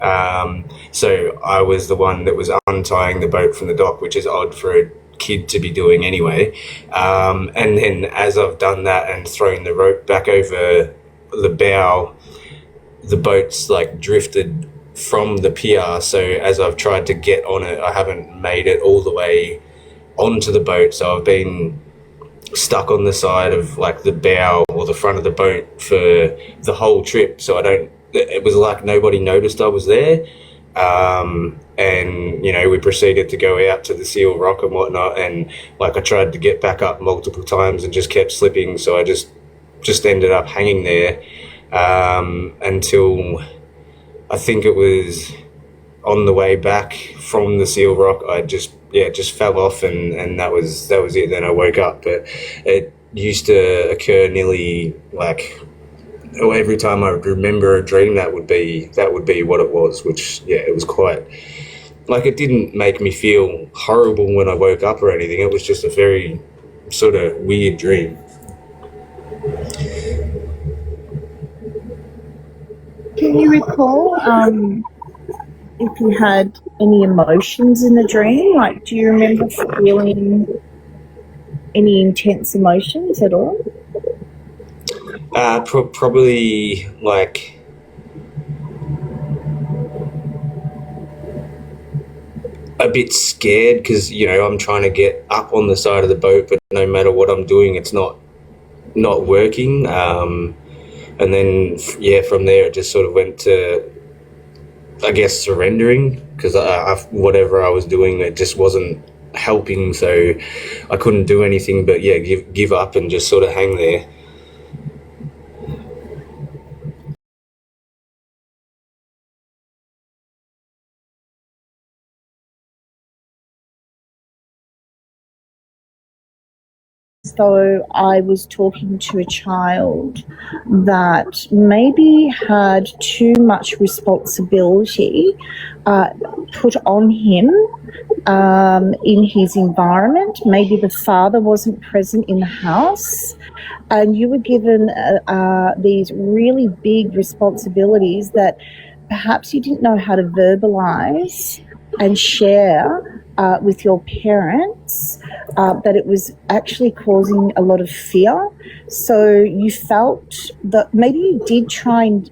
So I was the one that was untying the boat from the dock, which is odd for a kid to be doing anyway. And then as I've done that and thrown the rope back over the bow, the boat's like drifted from the pier. So as I've tried to get on it, I haven't made it all the way onto the boat. So I've been stuck on the side of like the bow or the front of the boat for the whole trip. So it was like nobody noticed I was there. And we proceeded to go out to the Seal Rock and whatnot, and like I tried to get back up multiple times and just kept slipping, so I just ended up hanging there until I think it was on the way back from the Seal Rock. I just fell off, and that was it. Then I woke up, but it used to occur nearly like every time I remember a dream, that would be what it was, which, it was quite, like, it didn't make me feel horrible when I woke up or anything. It was just a very sort of weird dream. Can you recall if you had any emotions in the dream? Like, do you remember feeling any intense emotions at all? Probably like a bit scared because I'm trying to get up on the side of the boat, but no matter what I'm doing, it's not working. And then from there it just sort of went to, I guess, surrendering, because whatever I was doing, it just wasn't helping, so I couldn't do anything but give up and just sort of hang there. So I was talking to a child that maybe had too much responsibility put on him in his environment. Maybe the father wasn't present in the house, and you were given these really big responsibilities that perhaps you didn't know how to verbalize and share with your parents, that it was actually causing a lot of fear. So you felt that maybe you did try and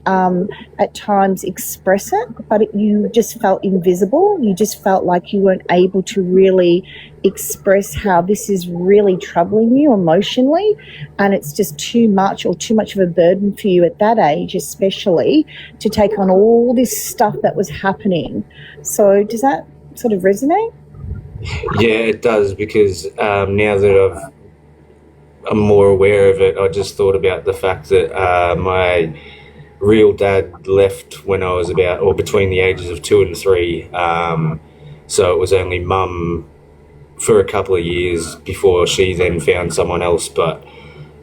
at times express it, but you just felt invisible. You just felt like you weren't able to really express how this is really troubling you emotionally, and it's just too much of a burden for you at that age, especially to take on all this stuff that was happening. So does that sort of resonate? Yeah, it does, because now that I'm more aware of it, I just thought about the fact that my real dad left when I was between the ages of 2 and 3. So it was only mum for a couple of years before she then found someone else. But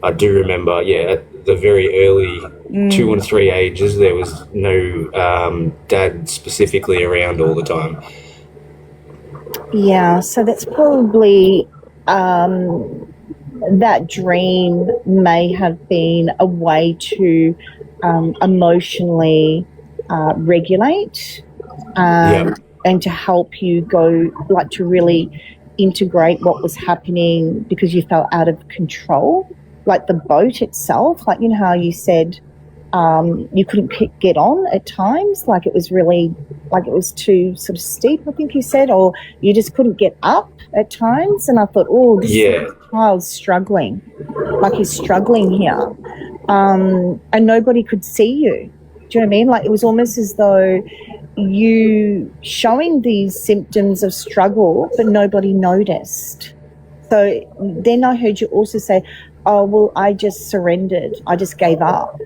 I do remember, at the very early 2 and 3 ages, there was no dad specifically around all the time. Yeah, so that's probably that dream may have been a way to emotionally regulate and to help you go, like, to really integrate what was happening, because you felt out of control. Like the boat itself, like, how you said you couldn't get on at times, like it was really, like it was too sort of steep, I think you said, or you just couldn't get up at times. And I thought, this child's struggling, like he's struggling here, and nobody could see you. Do you know what I mean? Like it was almost as though you showing these symptoms of struggle, but nobody noticed. So then I heard you also say, I just surrendered, I just gave up.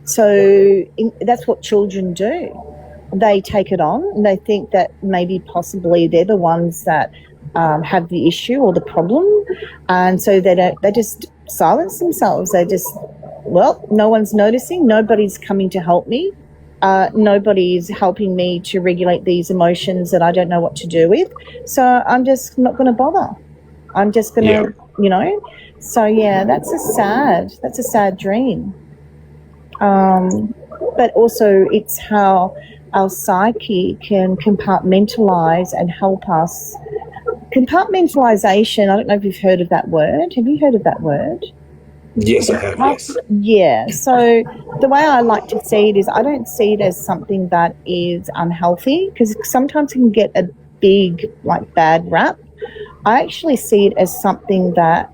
So that's what children do. They take it on and they think that maybe possibly they're the ones that have the issue or the problem, and so they just silence themselves. They just, no one's noticing, nobody's coming to help me, nobody's helping me to regulate these emotions that I don't know what to do with, so I'm just not going to bother. I'm just going to, So that's a sad dream. But also it's how our psyche can compartmentalize and help us. Compartmentalization, I don't know if you've heard of that word. Have you heard of that word? Yes, I have, yes. Yeah. So the way I like to see it is I don't see it as something that is unhealthy, because sometimes it can get a big, like, bad rap. I actually see it as something that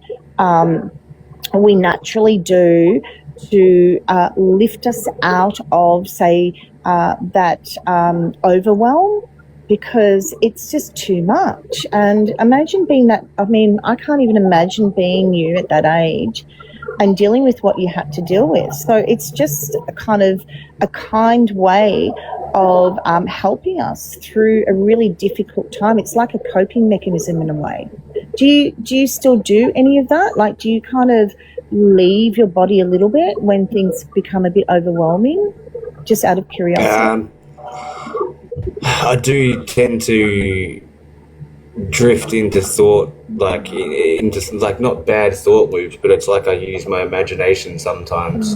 we naturally do to lift us out of, say, that overwhelm, because it's just too much. And imagine being that, I mean, I can't even imagine being you at that age and dealing with what you had to deal with. So it's just a kind way of helping us through a really difficult time. It's like a coping mechanism in a way. Do you still do any of that? Like, do you kind of leave your body a little bit when things become a bit overwhelming, just out of curiosity? I do tend to drift into thought, like into like not bad thought loops, but it's like I use my imagination sometimes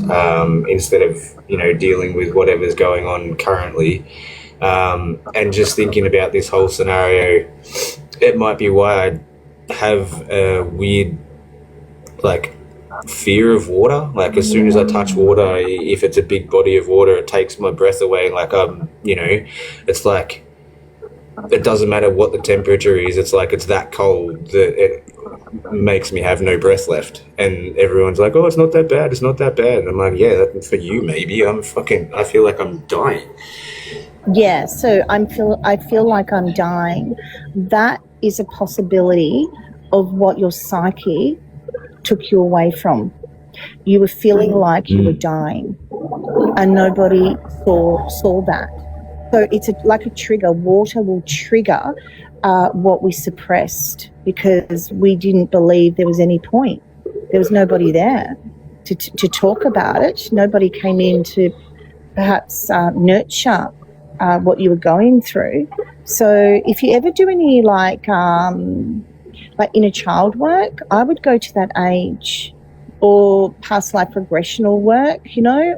instead of dealing with whatever's going on currently, and just thinking about this whole scenario. It might be why I have a weird like fear of water. Like as soon as I touch water, if it's a big body of water, it takes my breath away. Like it's like it doesn't matter what the temperature is. It's like it's that cold that it makes me have no breath left. And everyone's like, "Oh, it's not that bad. It's not that bad." And I'm like, "Yeah, for you maybe. I feel like I'm dying." Yeah. So I feel like I'm dying. That is a possibility of what your psyche took you away from. You were feeling like you were dying, and nobody saw that. So it's like a trigger. Water will trigger what we suppressed, because we didn't believe there was any point. There was nobody there to talk about it. Nobody came in to perhaps nurture what you were going through. So if you ever do any like inner child work, I would go to that age, or past life regressional work,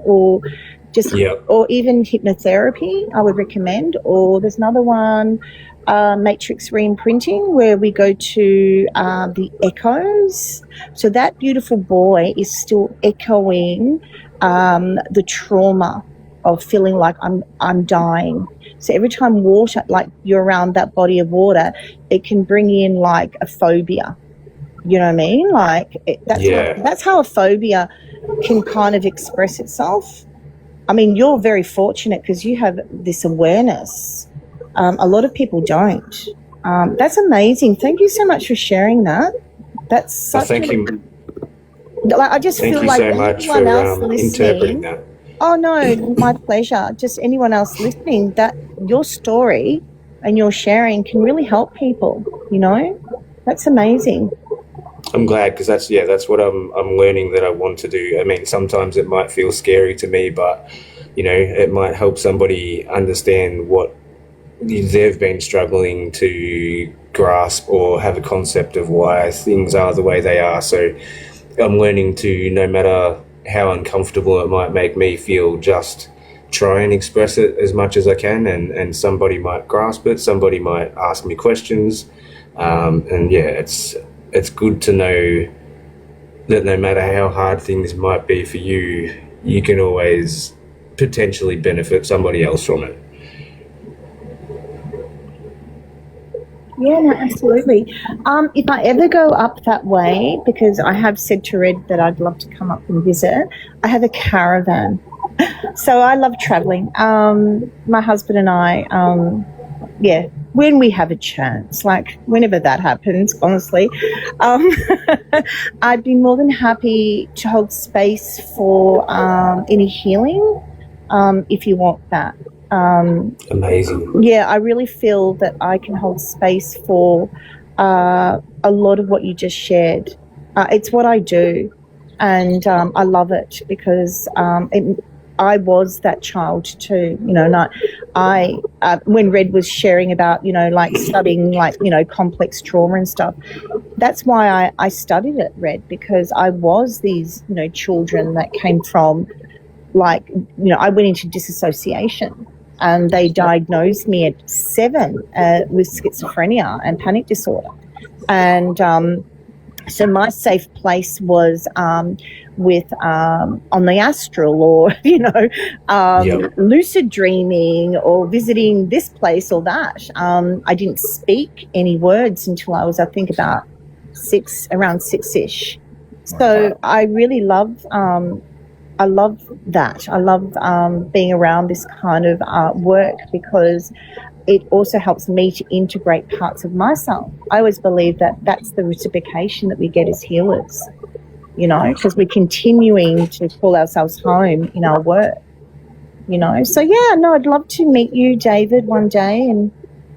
or just, or even hypnotherapy, I would recommend. Or there's another one, matrix re-imprinting, where we go to the echoes. So that beautiful boy is still echoing the trauma of feeling like I'm dying. So every time water, like you're around that body of water, it can bring in like a phobia. You know what I mean? Like that's how a phobia can kind of express itself. I mean, you're very fortunate because you have this awareness. A lot of people don't. That's amazing. Thank you so much for sharing that. That's such. Thank you. Like, I just feel like so much for interpreting that. Oh no, my pleasure. Just anyone else listening, that your story and your sharing can really help people. That's amazing. I'm glad, because that's what I'm learning that I want to do. I mean, sometimes it might feel scary to me, but it might help somebody understand what they've been struggling to grasp, or have a concept of why things are the way they are. So I'm learning to, no matter how uncomfortable it might make me feel, just try and express it as much as I can, and somebody might grasp it, somebody might ask me questions, and it's good to know that no matter how hard things might be for you, you can always potentially benefit somebody else from it. Yeah, no, absolutely. If I ever go up that way, because I have said to Red that I'd love to come up and visit, I have a caravan. So I love traveling. My husband and I, when we have a chance, like whenever that happens, honestly, I'd be more than happy to hold space for any healing, if you want that. Amazing. Yeah, I really feel that I can hold space for a lot of what you just shared. It's what I do, and I love it, because I was that child too, and I when Red was sharing about, like studying like, complex trauma and stuff, that's why I studied it, Red, because I was these, children that came from, like, I went into disassociation. and they diagnosed me at 7 with schizophrenia and panic disorder. And so my safe place was with on the astral, or lucid dreaming, or visiting this place or that. I didn't speak any words until I was, I think, about around 6-ish. So I really love I love that. I love being around this kind of work, because it also helps me to integrate parts of myself. I always believe that that's the reciprocation that we get as healers, because we're continuing to call ourselves home in our work, So, yeah, no, I'd love to meet you, David, one day,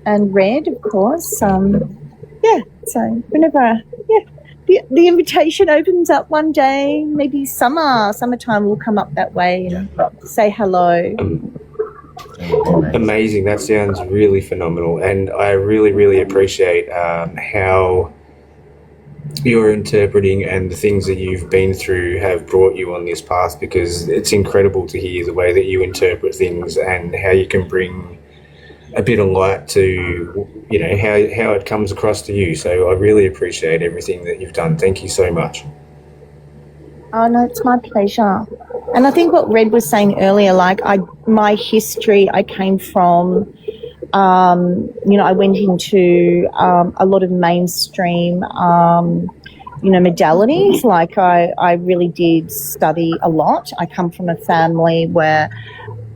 and Red, of course. Yeah, so whenever, the invitation opens up one day, maybe summertime, we'll come up that way and say hello. Amazing. That sounds really phenomenal, and I really, really appreciate how you're interpreting and the things that you've been through have brought you on this path, because it's incredible to hear the way that you interpret things and how you can bring a bit of light to how it comes across to you. So I really appreciate everything that you've done. Thank you so much. Oh, no, it's my pleasure. And I think what Red was saying earlier, like my history, I came from, I went into a lot of mainstream, modalities. Like I really did study a lot. I come from a family where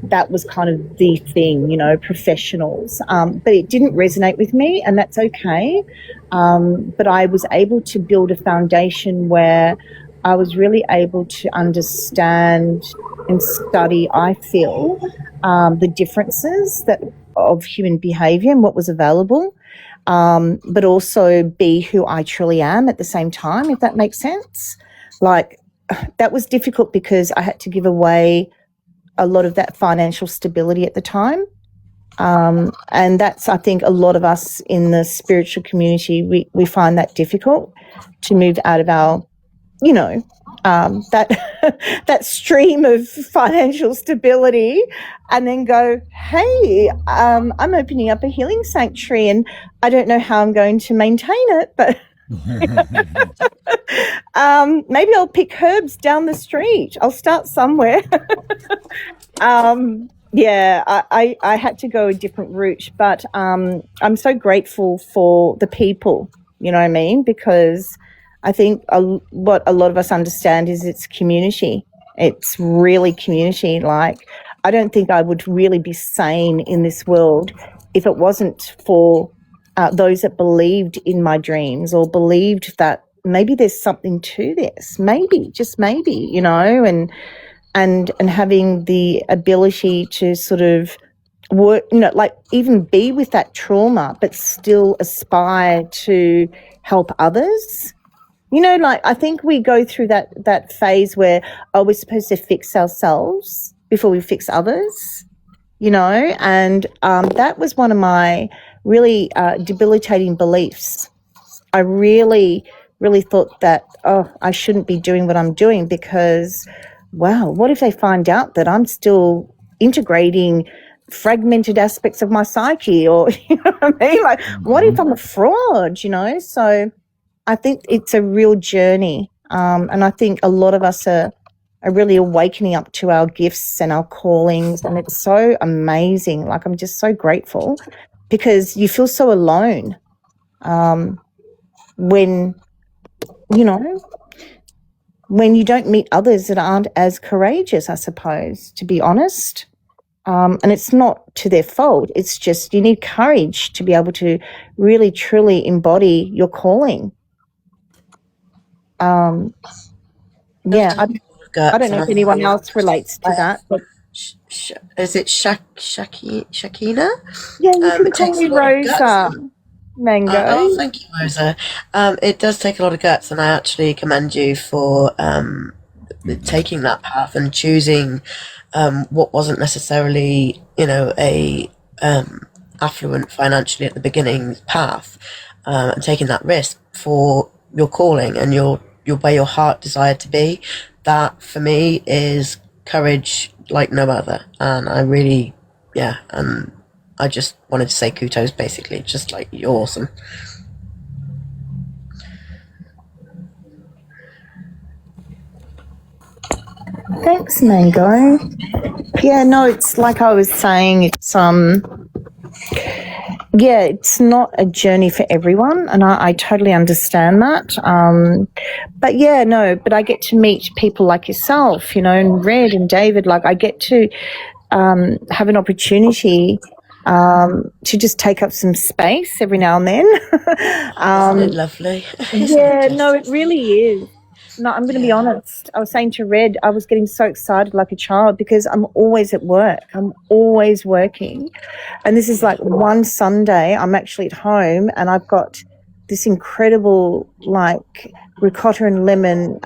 that was kind of the thing, professionals. But it didn't resonate with me, and that's okay. But I was able to build a foundation where I was really able to understand and study, I feel, the differences of human behaviour and what was available, but also be who I truly am at the same time, if that makes sense. Like, that was difficult because I had to give away a lot of that financial stability at the time. And that's, I think, a lot of us in the spiritual community, we find that difficult to move out of our, that stream of financial stability, and then go, hey, I'm opening up a healing sanctuary and I don't know how I'm going to maintain it, but maybe I'll pick herbs down the street. I'll start somewhere. I had to go a different route, but I'm so grateful for the people, you know what I mean? Because I think what a lot of us understand is it's community. It's really community. Like, I don't think I would really be sane in this world if it wasn't for those that believed in my dreams, or believed that maybe there's something to this, maybe, just maybe, and having the ability to sort of work, like even be with that trauma, but still aspire to help others. Like, I think we go through that phase where, we're supposed to fix ourselves before we fix others, and that was one of my really debilitating beliefs. I really, really thought that, I shouldn't be doing what I'm doing, because, wow, what if they find out that I'm still integrating fragmented aspects of my psyche, or, you know what I mean? Like, what if I'm a fraud, So I think it's a real journey, and I think a lot of us are really awakening up to our gifts and our callings, and it's so amazing. Like, I'm just so grateful, because you feel so alone when you don't meet others that aren't as courageous, I suppose, to be honest. And it's not to their fault. It's just you need courage to be able to really, truly embody your calling. I don't know if anyone else relates to that. But is it Shakina? Yeah, you can call me Rosa. Mango. Thank you, Rosa. It does take a lot of guts, and I actually commend you for taking that path and choosing what wasn't necessarily, a affluent financially at the beginning path, and taking that risk for your calling and your where your heart desired to be. That, for me, is courage like no other, and I really yeah, and I just wanted to say kudos, basically, just like you're awesome. Thanks, Mango. Yeah, no, it's like I was saying, it's yeah, it's not a journey for everyone, and I totally understand that. But yeah, no, but I get to meet people like yourself, you know, and Red and David. Like, I get to have an opportunity to just take up some space every now and then. Isn't it lovely? Yeah, no, it really is. No, I'm going to be honest. I was saying to Red, I was getting so excited like a child because I'm always at work. I'm always working. And this is like one Sunday, I'm actually at home and I've got this incredible like ricotta and lemon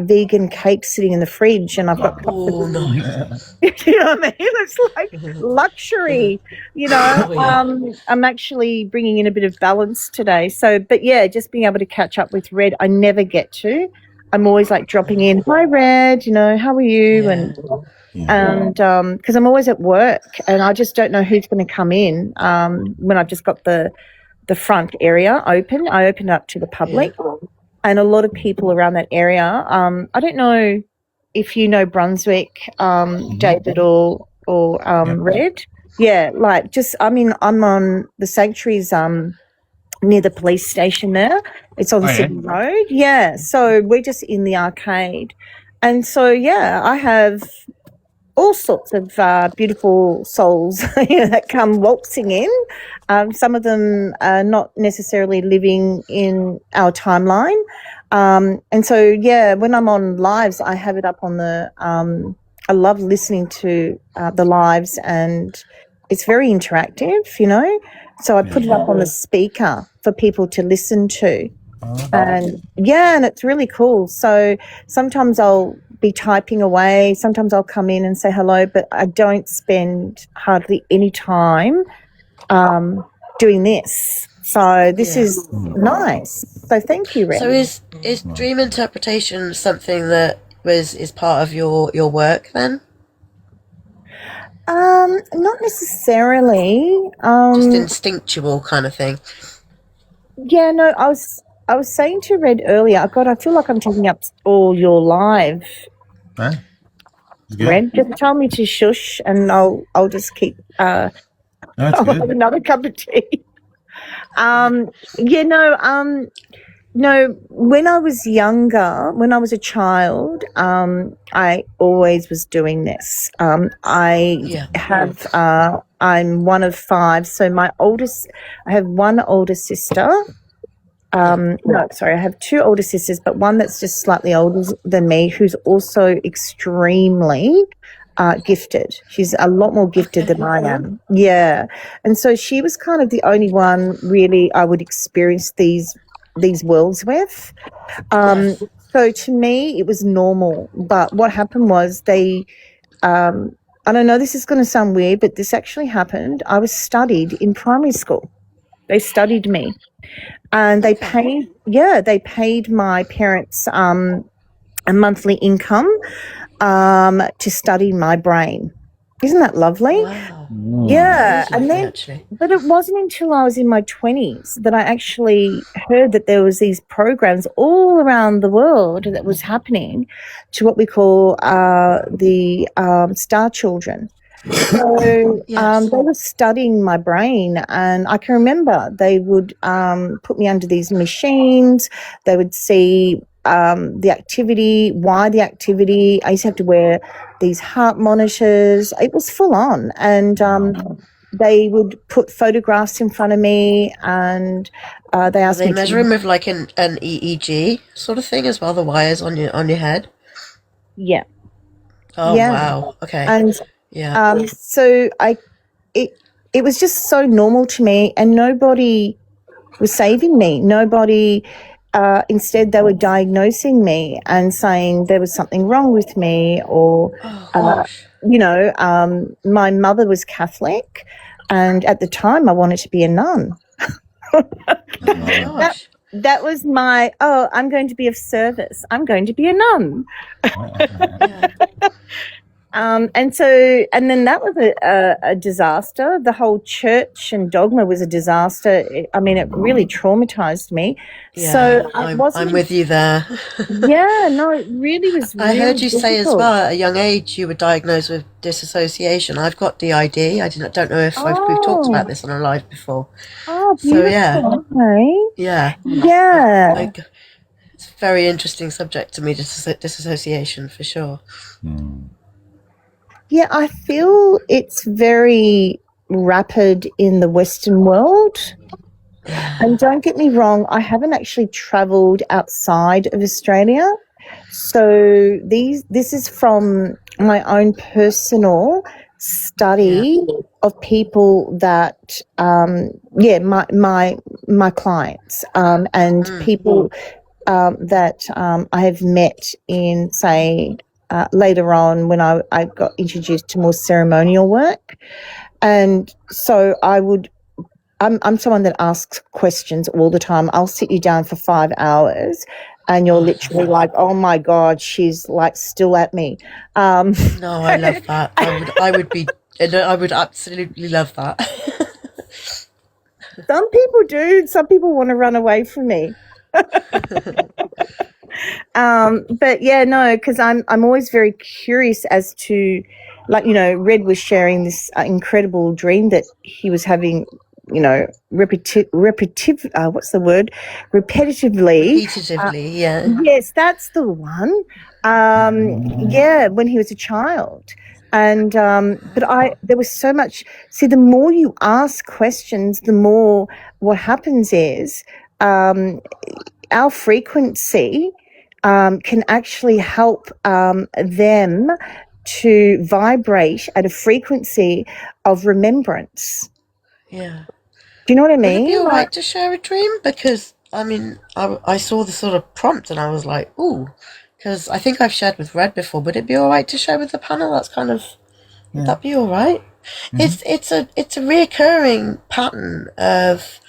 vegan cake sitting in the fridge, and I've got nice. you know what I mean? It's like luxury, you know. I'm actually bringing in a bit of balance today. So, but yeah, just being able to catch up with Red, I never get to. I'm always like dropping in, hi Red, you know, how are you? And because I'm always at work and I just don't know who's going to come in when I've just got the front area open. I open it up to the public, and a lot of people around that area. I don't know if you know Brunswick, David or Red. Yeah, like just I'm on the sanctuaries near the police station there. It's on Sydney Road. Yeah, so we're just in the arcade, and so yeah, I have all sorts of beautiful souls that come waltzing in. Some of them are not necessarily living in our timeline. And so, yeah, when I'm on lives, I have it up on the I love listening to the lives, and it's very interactive, you know. So I put it up on the speaker for people to listen to. And yeah, and it's really cool. So sometimes I'll be typing away, sometimes I'll come in and say hello, but I don't spend hardly any time doing this. So this is nice. So thank you, Ren. So is dream interpretation something that is part of your work then? Not necessarily. Just instinctual kind of thing. Yeah, no, I was saying to Red earlier, God, I feel like I'm taking up all your live. Red, just tell me to shush, and I'll just keep. I'll have another cup of tea. No. When I was younger, when I was a child, I always was doing this. I'm one of 5, so I have one older sister. I have 2 older sisters, but one that's just slightly older than me, who's also extremely gifted. She's a lot more gifted than I am. Yeah. And so she was kind of the only one really I would experience these worlds with. So to me, it was normal. But what happened was I don't know, this is going to sound weird, but this actually happened. I was studied in primary school. They studied me. And they paid my parents a monthly income to study my brain. Isn't that lovely? Wow. Yeah. And then, but it wasn't until I was in my 20s that I actually heard that there was these programs all around the world that was happening to what we call the Star Children. So they were studying my brain, and I can remember they would put me under these machines. They would see the activity, why the activity. I used to have to wear these heart monitors. It was full on, and they would put photographs in front of me, and they asked me. They measure him with like an EEG sort of thing as well. The wires on your head. Yeah. Oh wow. Okay. And so it was just so normal to me, and nobody was saving me. Nobody. Instead, they were diagnosing me and saying there was something wrong with me, or, my mother was Catholic, and at the time I wanted to be a nun. That was my, I'm going to be of service. I'm going to be a nun. And then that was a disaster. The whole church and dogma was a disaster. I mean, it really traumatized me. Yeah, So I'm with you there. Yeah, no, it really was. I heard you say as difficult. well at a young age you were diagnosed with disassociation. I've got DID. I don't know if we've talked about this on a live before. Oh, So beautiful. yeah, Okay. yeah, Yeah. it's a very interesting subject to me. Disassociation for sure. Yeah, I feel it's very rapid in the Western world. And don't get me wrong, I haven't actually travelled outside of Australia. So this is from my own personal study of people that, my clients and people that I have met in, say, later on when I got introduced to more ceremonial work. And so I'm someone that asks questions all the time. I'll sit you down for 5 hours and you're literally like, oh my God, she's like still at me. No, I love that. I would absolutely love that. Some people do. Some people want to run away from me. But yeah, no, because I'm always very curious as to, like, Red was sharing this incredible dream that he was having, what's the word? Repetitively. Repetitively, yeah. Yes, that's the one. When he was a child. And there was so much. See, the more you ask questions, the more what happens is our frequency can actually help them to vibrate at a frequency of remembrance. Yeah. Do you know what I Would mean? it be alright to share a dream? Because, I mean, I saw the sort of prompt and I was like, ooh, because I think I've shared with Red before. Would it be alright to share with the panel? That's kind of, would that be alright? It's a reoccurring pattern of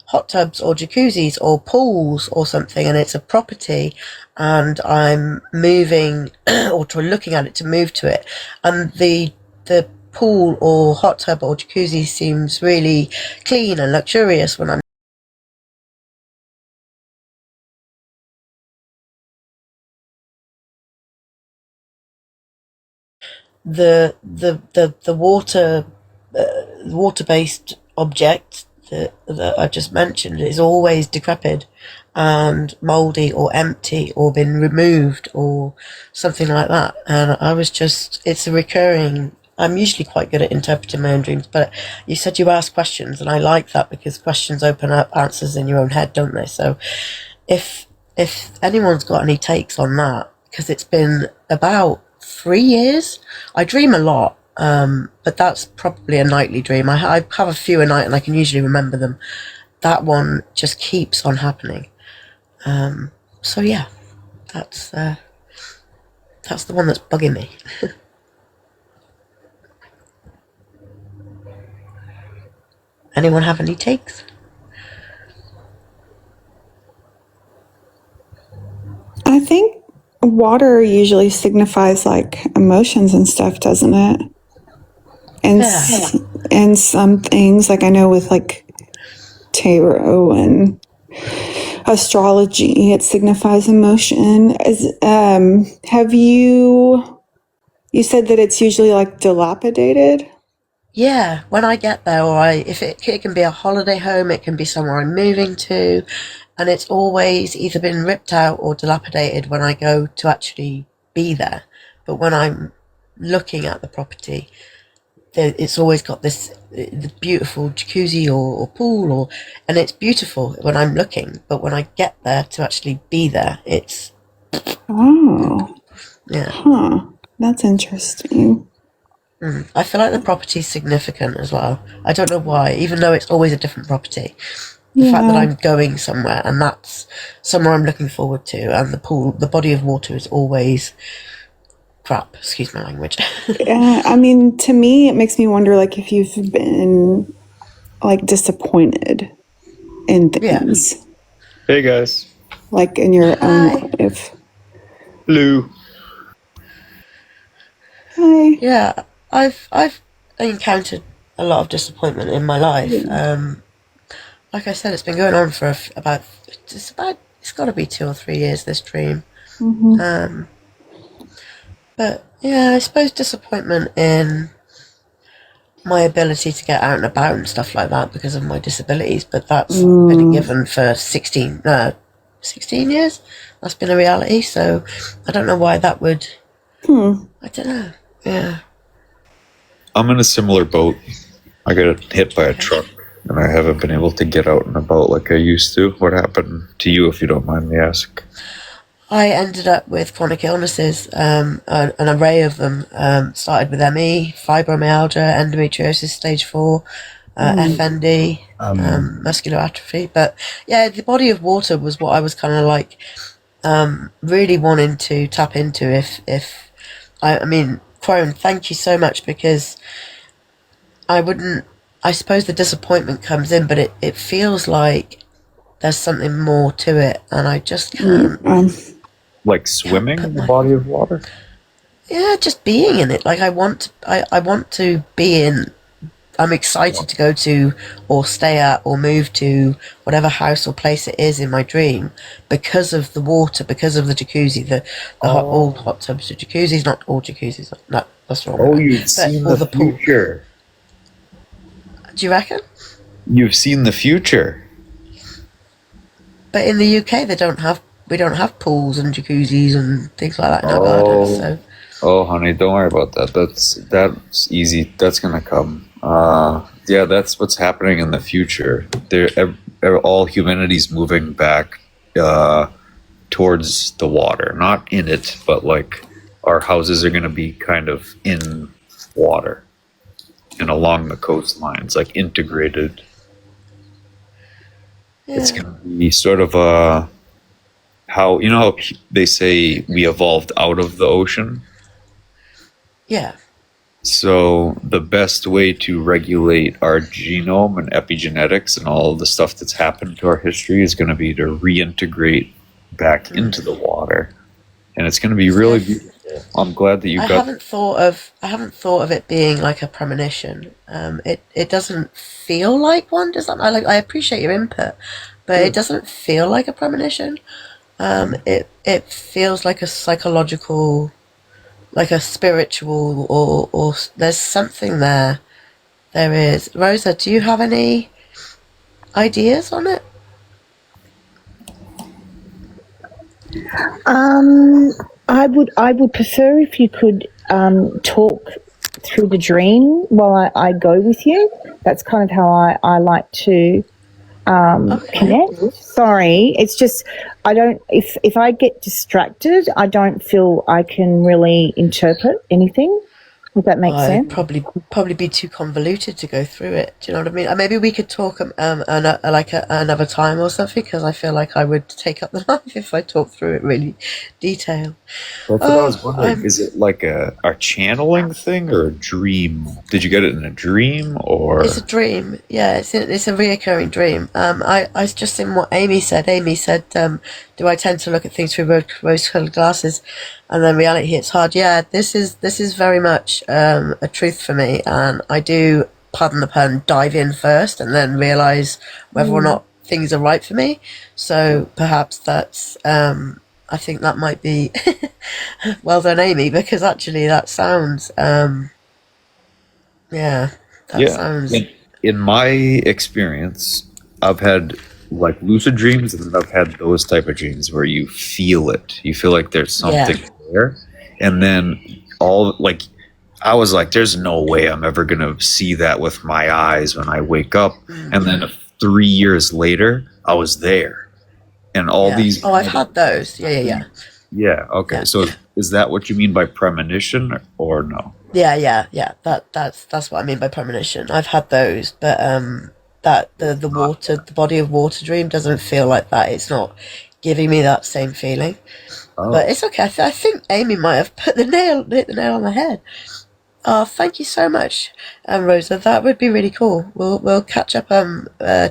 hot tubs or jacuzzis or pools or something, and it's a property, and I'm moving or looking at it to move to it, and the pool or hot tub or jacuzzi seems really clean and luxurious when I'm the water based object that I just mentioned is always decrepit and mouldy or empty or been removed or something like that. And it's a recurring. I'm usually quite good at interpreting my own dreams, but you said you ask questions, and I like that because questions open up answers in your own head, don't they? So if anyone's got any takes on that, because it's been about 3 years. I dream a lot, but that's probably a nightly dream. I have a few a night and I can usually remember them. That one just keeps on happening. So yeah, that's the one that's bugging me. Anyone have any takes? I think water usually signifies like emotions and stuff, doesn't it? And some things, like I know with like tarot and astrology, it signifies emotion. Have you said that it's usually like dilapidated? Yeah, when I get there, if it can be a holiday home, it can be somewhere I'm moving to, and it's always either been ripped out or dilapidated when I go to actually be there. But when I'm looking at the property, it's always got this the beautiful jacuzzi or pool, and it's beautiful when I'm looking. But when I get there to actually be there, it's That's interesting. I feel like the property's significant as well. I don't know why, even though it's always a different property. The fact that I'm going somewhere and that's somewhere I'm looking forward to, and the body of water is always crap. Excuse my language. Yeah, I mean, to me, it makes me wonder, like, if you've been like disappointed in things. Yeah. Hey guys. Like in your own life. Hello. Hi. Yeah, I've encountered a lot of disappointment in my life. Like I said, it's been going on for it's got to be 2 or 3 years, this dream. Mm-hmm. But yeah, I suppose disappointment in my ability to get out and about and stuff like that because of my disabilities. But that's been a given for 16 years. That's been a reality. So I don't know why that would. I don't know. Yeah. I'm in a similar boat. I got hit by a truck, and I haven't been able to get out and about like I used to. What happened to you, if you don't mind me asking? I ended up with chronic illnesses, an array of them. Started with ME, fibromyalgia, endometriosis stage 4, FND, muscular atrophy. But yeah, the body of water was what I was kind of like really wanting to tap into. I mean, Crone, thank you so much, because I suppose the disappointment comes in, but it feels like there's something more to it, and I just can't. Like swimming in the body of water? Yeah, just being in it. Like I want to be in. I'm excited to go to or stay at or move to whatever house or place it is in my dream because of the water, because of the jacuzzi, the all hot tubs are jacuzzis, not all jacuzzis. No, that's wrong. Oh, you've seen the future. Do you reckon? You've seen the future. But in the UK, we don't have pools and jacuzzis and things like that in our gardens. So. Oh, honey, don't worry about that. That's easy. That's gonna come. Yeah, that's what's happening in the future. All humanity's moving back towards the water, not in it, but like our houses are gonna be kind of in water and along the coastlines, like integrated. Yeah. It's gonna be sort of how they say we evolved out of the ocean. Yeah. So the best way to regulate our genome and epigenetics and all the stuff that's happened to our history is going to be to reintegrate back into the water, and it's going to be really beautiful. I'm glad that you got. I haven't thought of it being like a premonition. It doesn't feel like one. Does that? I appreciate your input, but it doesn't feel like a premonition. It feels like a psychological. Like a spiritual, or there's something there. There is. Rosa, do you have any ideas on it? I would prefer if you could talk through the dream while I go with you. That's kind of how I like to connect. Sorry, it's just I don't. If I get distracted, I don't feel I can really interpret anything. Would that make sense? Probably be too convoluted to go through it. Do you know what I mean? Maybe we could talk another time or something, because I feel like I would take up the life if I talked through it really detailed. That's what I was wondering. Is it like a channeling thing or a dream? Did you get it in a dream or? It's a dream. Yeah, it's a reoccurring dream. I just in what Amy said. Amy said, "Do I tend to look at things through rose-colored glasses?" And then reality hits hard. Yeah, this is very much a truth for me, and I do, pardon the pun, dive in first and then realise whether or not things are right for me. So perhaps that's I think that might be well done, Amy, because actually that sounds sounds. In my experience, I've had like lucid dreams, and then I've had those type of dreams where you feel it. You feel like there's something there, and then I was like, "There's no way I'm ever gonna see that with my eyes when I wake up." And then 3 years later, I was there, and all these. Oh, I've had those. Yeah. Yeah. Okay. Yeah. So is that what you mean by premonition, or no? Yeah. That's what I mean by premonition. I've had those, but that the body of water dream doesn't feel like that. It's not giving me that same feeling. But it's okay. I think Amy might have hit the nail on the head. Oh, thank you so much, Rosa. That would be really cool. We'll catch up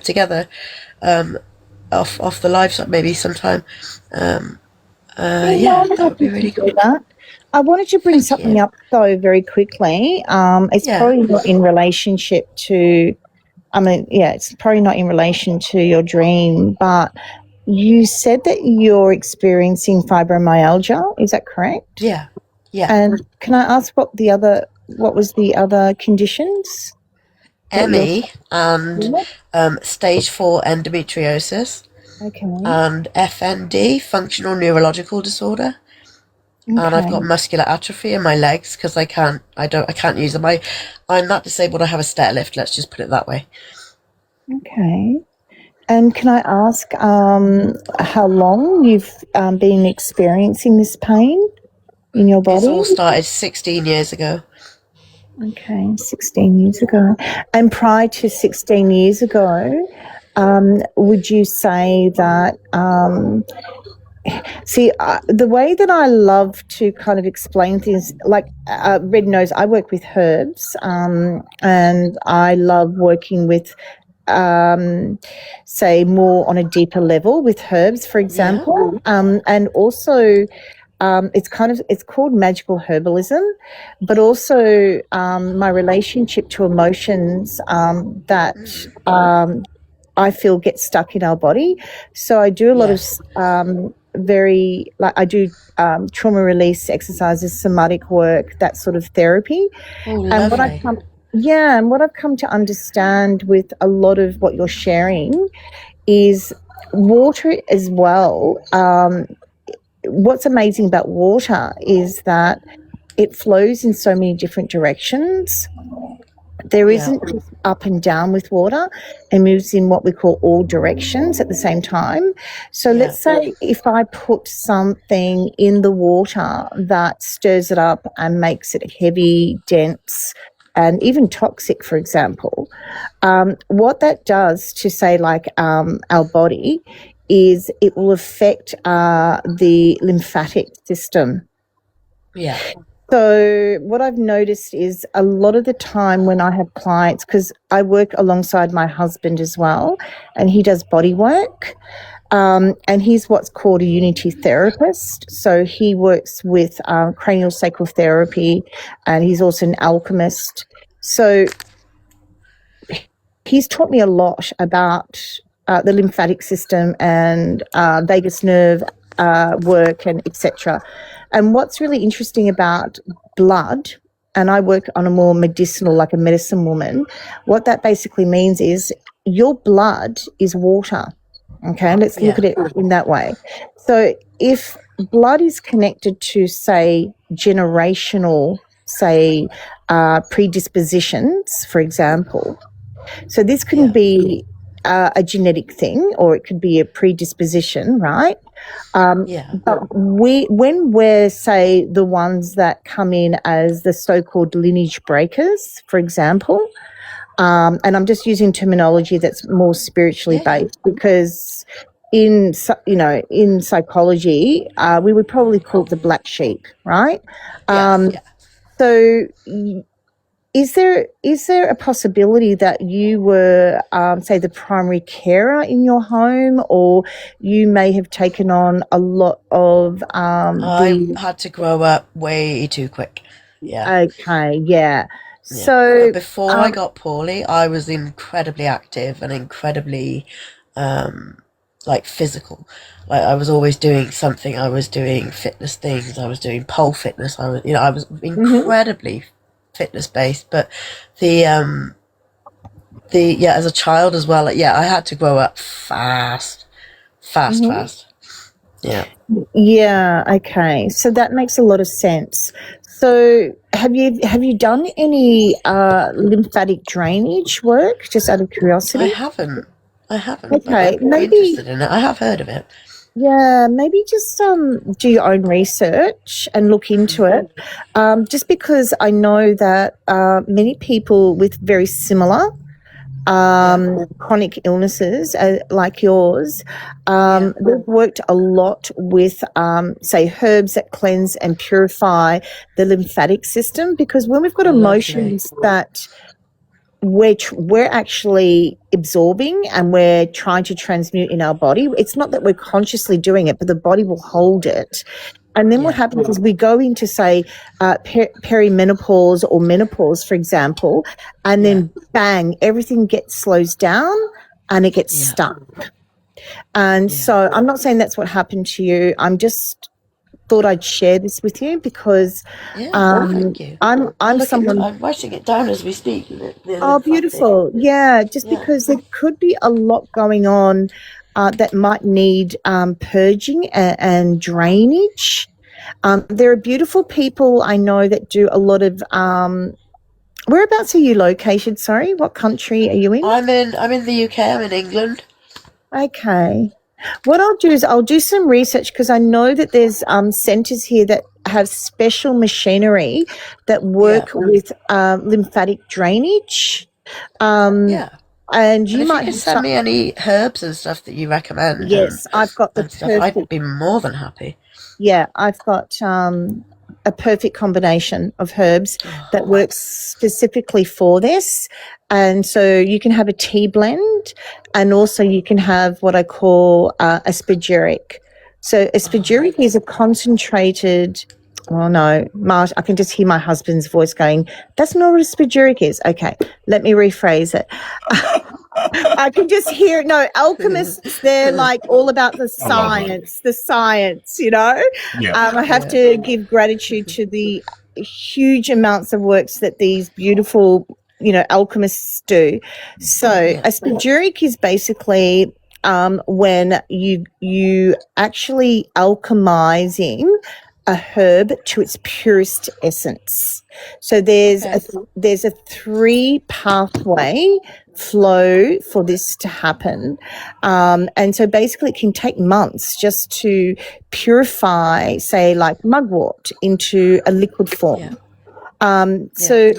together off the live maybe sometime. Yeah, that would be really cool. I wanted to bring Thank something you. up though very quickly. It's Yeah. probably not in relationship to. It's probably not in relation to your dream, but you said that you're experiencing fibromyalgia. Is that correct? Yeah. Yeah. And can I ask what was the other conditions? ME and stage 4 endometriosis. Okay. And FND, functional neurological disorder. And I've got muscular atrophy in my legs because I can't use them. I'm that disabled. I have a stair lift. Let's just put it that way. Okay. And can I ask how long you've been experiencing this pain in your body? It's all started 16 years ago. Okay, 16 years ago. And prior to 16 years ago, would you say that the way that I love to kind of explain things, like Red knows I work with herbs, and I love working with, say, more on a deeper level with herbs, for example, and also it's called magical herbalism, but also my relationship to emotions that I feel get stuck in our body. So I do a lot of I do trauma release exercises, somatic work, that sort of therapy. Oh, and lovely. what I've come to understand with a lot of what you're sharing is water as well. What's amazing about water is that it flows in so many different directions. There isn't just up and down with water. It moves in what we call all directions at the same time. So let's say if I put something in the water that stirs it up and makes it heavy, dense, and even toxic, for example, what that does to, say, like our body is it will affect the lymphatic system. Yeah. So what I've noticed is a lot of the time when I have clients, because I work alongside my husband as well, and he does body work, and he's what's called a unity therapist. So he works with cranial sacral therapy, and he's also an alchemist. So he's taught me a lot about the lymphatic system and vagus nerve work and etc. And what's really interesting about blood, and I work on a more medicinal, like a medicine woman, what that basically means is your blood is water. Okay, let's look at it in that way. So if blood is connected to, say, generational, say, predispositions, for example, so this can be a genetic thing, or it could be a predisposition, right? But when we're, say, the ones that come in as the so-called lineage breakers, for example, and I'm just using terminology that's more spiritually based, because in psychology, we would probably call it the black sheep, right? So is there a possibility that you were, say, the primary carer in your home, or you may have taken on a lot of I had to grow up way too quick. Yeah. Okay, yeah. So but before I got poorly, I was incredibly active and incredibly like physical. Like I was always doing something. I was doing fitness things. I was doing pole fitness. I was incredibly fitness based. But as a child as well, I had to grow up fast. Yeah. Yeah, okay. So that makes a lot of sense. So have you done any lymphatic drainage work, just out of curiosity? I haven't. Okay, I'm maybe interested in it. I have heard of it. Yeah, maybe just do your own research and look into it. Just because I know that many people with very similar chronic illnesses like yours, they've worked a lot with, say, herbs that cleanse and purify the lymphatic system, because when we've got emotions that we're actually absorbing and we're trying to transmute in our body. It's not that we're consciously doing it, but the body will hold it. And then what happens is we go into, say, perimenopause or menopause, for example, and then bang, everything slows down and it gets stuck. And so I'm not saying that's what happened to you. I'm just thought I'd share this with you because thank you. I'm someone. I'm writing it down as we speak. Oh, beautiful! Yeah, just because there could be a lot going on that might need purging and drainage. There are beautiful people I know that do a lot of. Whereabouts are you located? Sorry, what country are you in? I'm in the UK. I'm in England. Okay. What I'll do is I'll do some research because I know that there's centres here that have special machinery that work with lymphatic drainage. And you might could send me any herbs and stuff that you recommend. Yes, I've got the perfect. I'd be more than happy. Yeah, I've got a perfect combination of herbs that works specifically for this. And so you can have a tea blend and also you can have what I call a spagyric. So a spagyric is a concentrated, oh no, I can just hear my husband's voice going, that's not what a spagyric is. Okay, let me rephrase it. I can just hear, no, alchemists, they're like all about the science, you know. I have to give gratitude to the huge amounts of works that these beautiful, you know, alchemists do. So a spagyric is basically when you actually alchemizing a herb to its purest essence. So there's a 3 pathway flow for this to happen. And so basically it can take months just to purify, say, like mugwort into a liquid form. So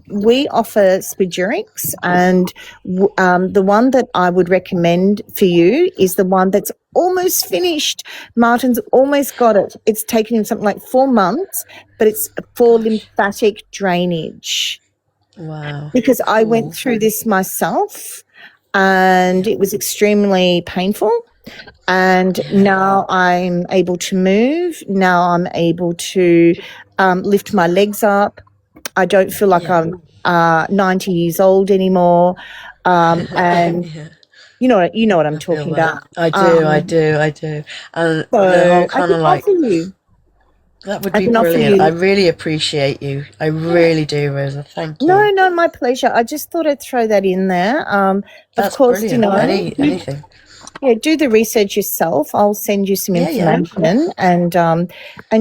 we offer spagyrics, and the one that I would recommend for you is the one that's almost finished. Martin's almost got it. It's taken him something like 4 months, but it's for lymphatic drainage. Wow. Because I went through this myself and it was extremely painful. And now I'm able to move. Now I'm able to lift my legs up. I don't feel like I'm 90 years old anymore. And you know what I'm talking about. I do. And the whole kind of like, that would be brilliant. I really appreciate you. I really do, Rosa. Thank you. No, my pleasure. I just thought I'd throw that in there. That's of course, brilliant. You know, anything. Yeah, do the research yourself. I'll send you some information and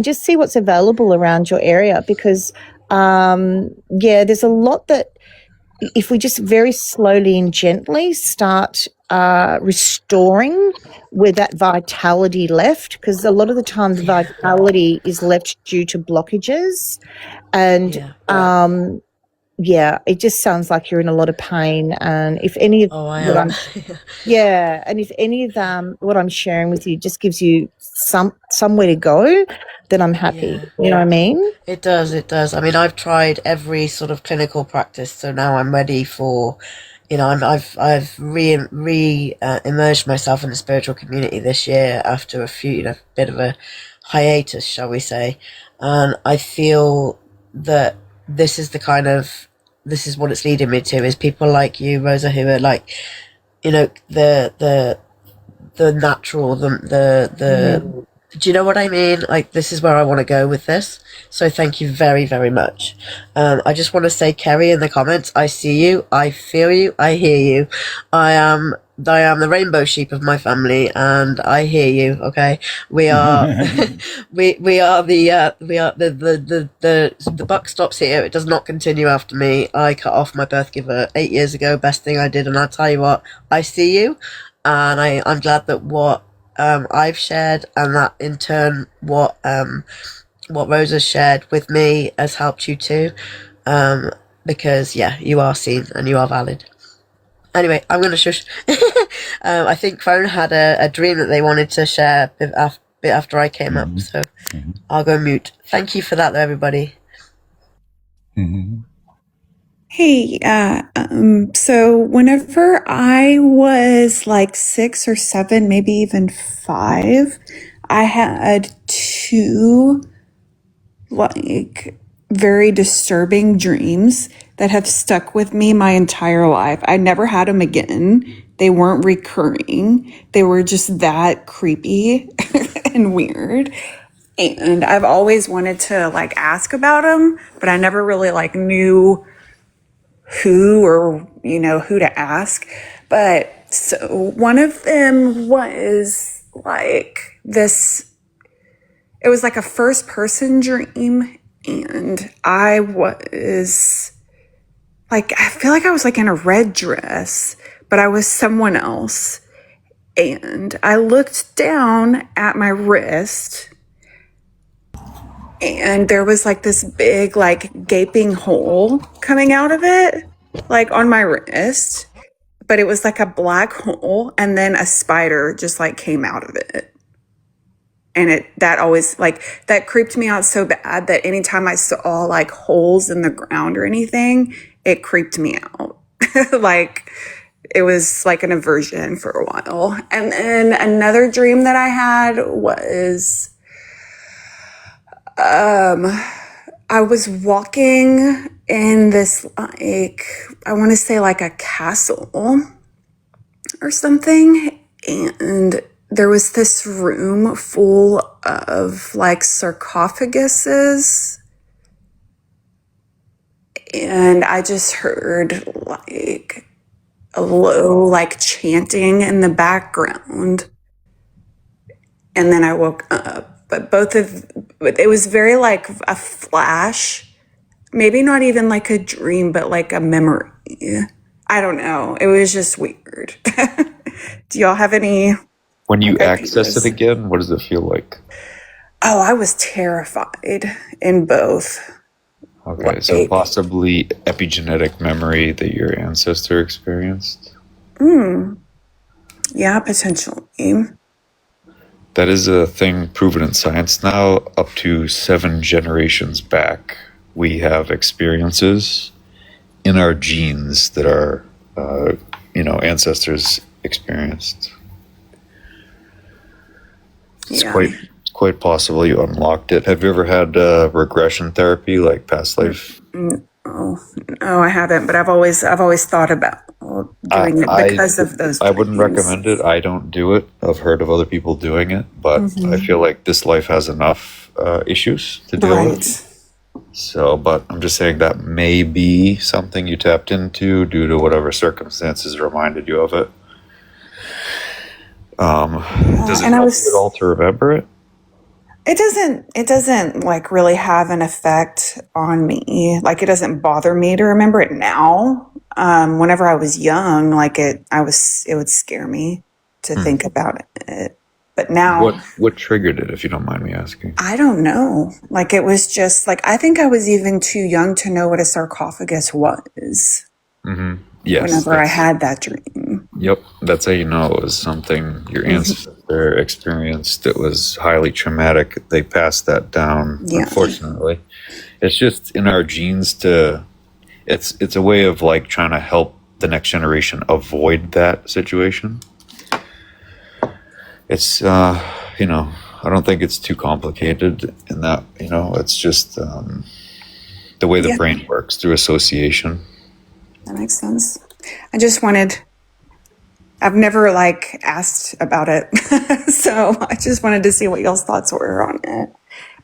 just see what's available around your area because there's a lot that if we just very slowly and gently start restoring where that vitality left, because a lot of the time the vitality is left due to blockages and it just sounds like you're in a lot of pain. And if any of and if any of what I'm sharing with you just gives you somewhere to go, then I'm happy. You know what I mean? It does. I mean, I've tried every sort of clinical practice, so now I'm ready for, you know, I've immersed myself in the spiritual community this year after a bit of a hiatus, shall we say, and I feel that this is what it's leading me to, is people like you, Rosa, who are like, you know, the natural, the do you know what I mean? Like, this is where I want to go with this. So thank you very, very much. I just want to say, Kerry, in the comments, I see you, I feel you, I hear you. I am the rainbow sheep of my family, and I hear you. Okay, we are, the buck stops here. It does not continue after me. I cut off my birth giver 8 years ago. Best thing I did, and I'll tell you what, I see you, and I'm glad that what I've shared, and that in turn what Rosa's shared with me has helped you too, because you are seen and you are valid. Anyway, I'm going to shush. I think Phone had a dream that they wanted to share a bit after I came up, so I'll go mute. Thank you for that, though, everybody. Hey, so whenever I was like 6 or 7, maybe even 5, I had two like very disturbing dreams that have stuck with me my entire life. I never had them again. They weren't recurring. They were just that creepy and weird. And I've always wanted to like ask about them, but I never really like knew who or who to ask. But so one of them was like this, it was like a first person dream, and I was like, I feel like I was like in a red dress, but I was someone else. And I looked down at my wrist, and there was like this big like gaping hole coming out of it, like on my wrist, but it was like a black hole, and then a spider just like came out of it. And that always like that creeped me out so bad that anytime I saw like holes in the ground or anything, it creeped me out. Like it was like an aversion for a while. And then another dream that I had was I was walking in this, like, I want to say like a castle or something. And there was this room full of like sarcophaguses. And I just heard like a low, like chanting in the background. And then I woke up. But it was very like a flash, maybe not even like a dream, but like a memory. I don't know. It was just weird. Do y'all have any? When you access it again, what does it feel like? Oh, I was terrified in both. Okay, so possibly epigenetic memory that your ancestor experienced? Yeah, potentially. That is a thing proven in science now. Up to 7 generations back, we have experiences in our genes that our, ancestors experienced. It's quite possible you unlocked it. Have you ever had regression therapy, like past life? No, I haven't. But I've always thought about doing it because of those. I wouldn't recommend it. I don't do it. I've heard of other people doing it, but I feel like this life has enough issues to deal with. So, but I'm just saying that may be something you tapped into due to whatever circumstances reminded you of it. Does it help you at all to remember it? It doesn't like really have an effect on me. Like it doesn't bother me to remember it now. Whenever I was young, like it would scare me to think about it. But now, what triggered it, if you don't mind me asking? I don't know. Like it was just like, I think I was even too young to know what a sarcophagus was. Mm-hmm. Yes. Whenever I had that dream. Yep. That's how you know it was something your ancestor experienced that was highly traumatic. They passed that down, unfortunately. It's just in our genes it's a way of like trying to help the next generation avoid that situation. It's, I don't think it's too complicated in that, it's just the way the brain works through association. That makes sense. I've never like asked about it. So I just wanted to see what y'all's thoughts were on it.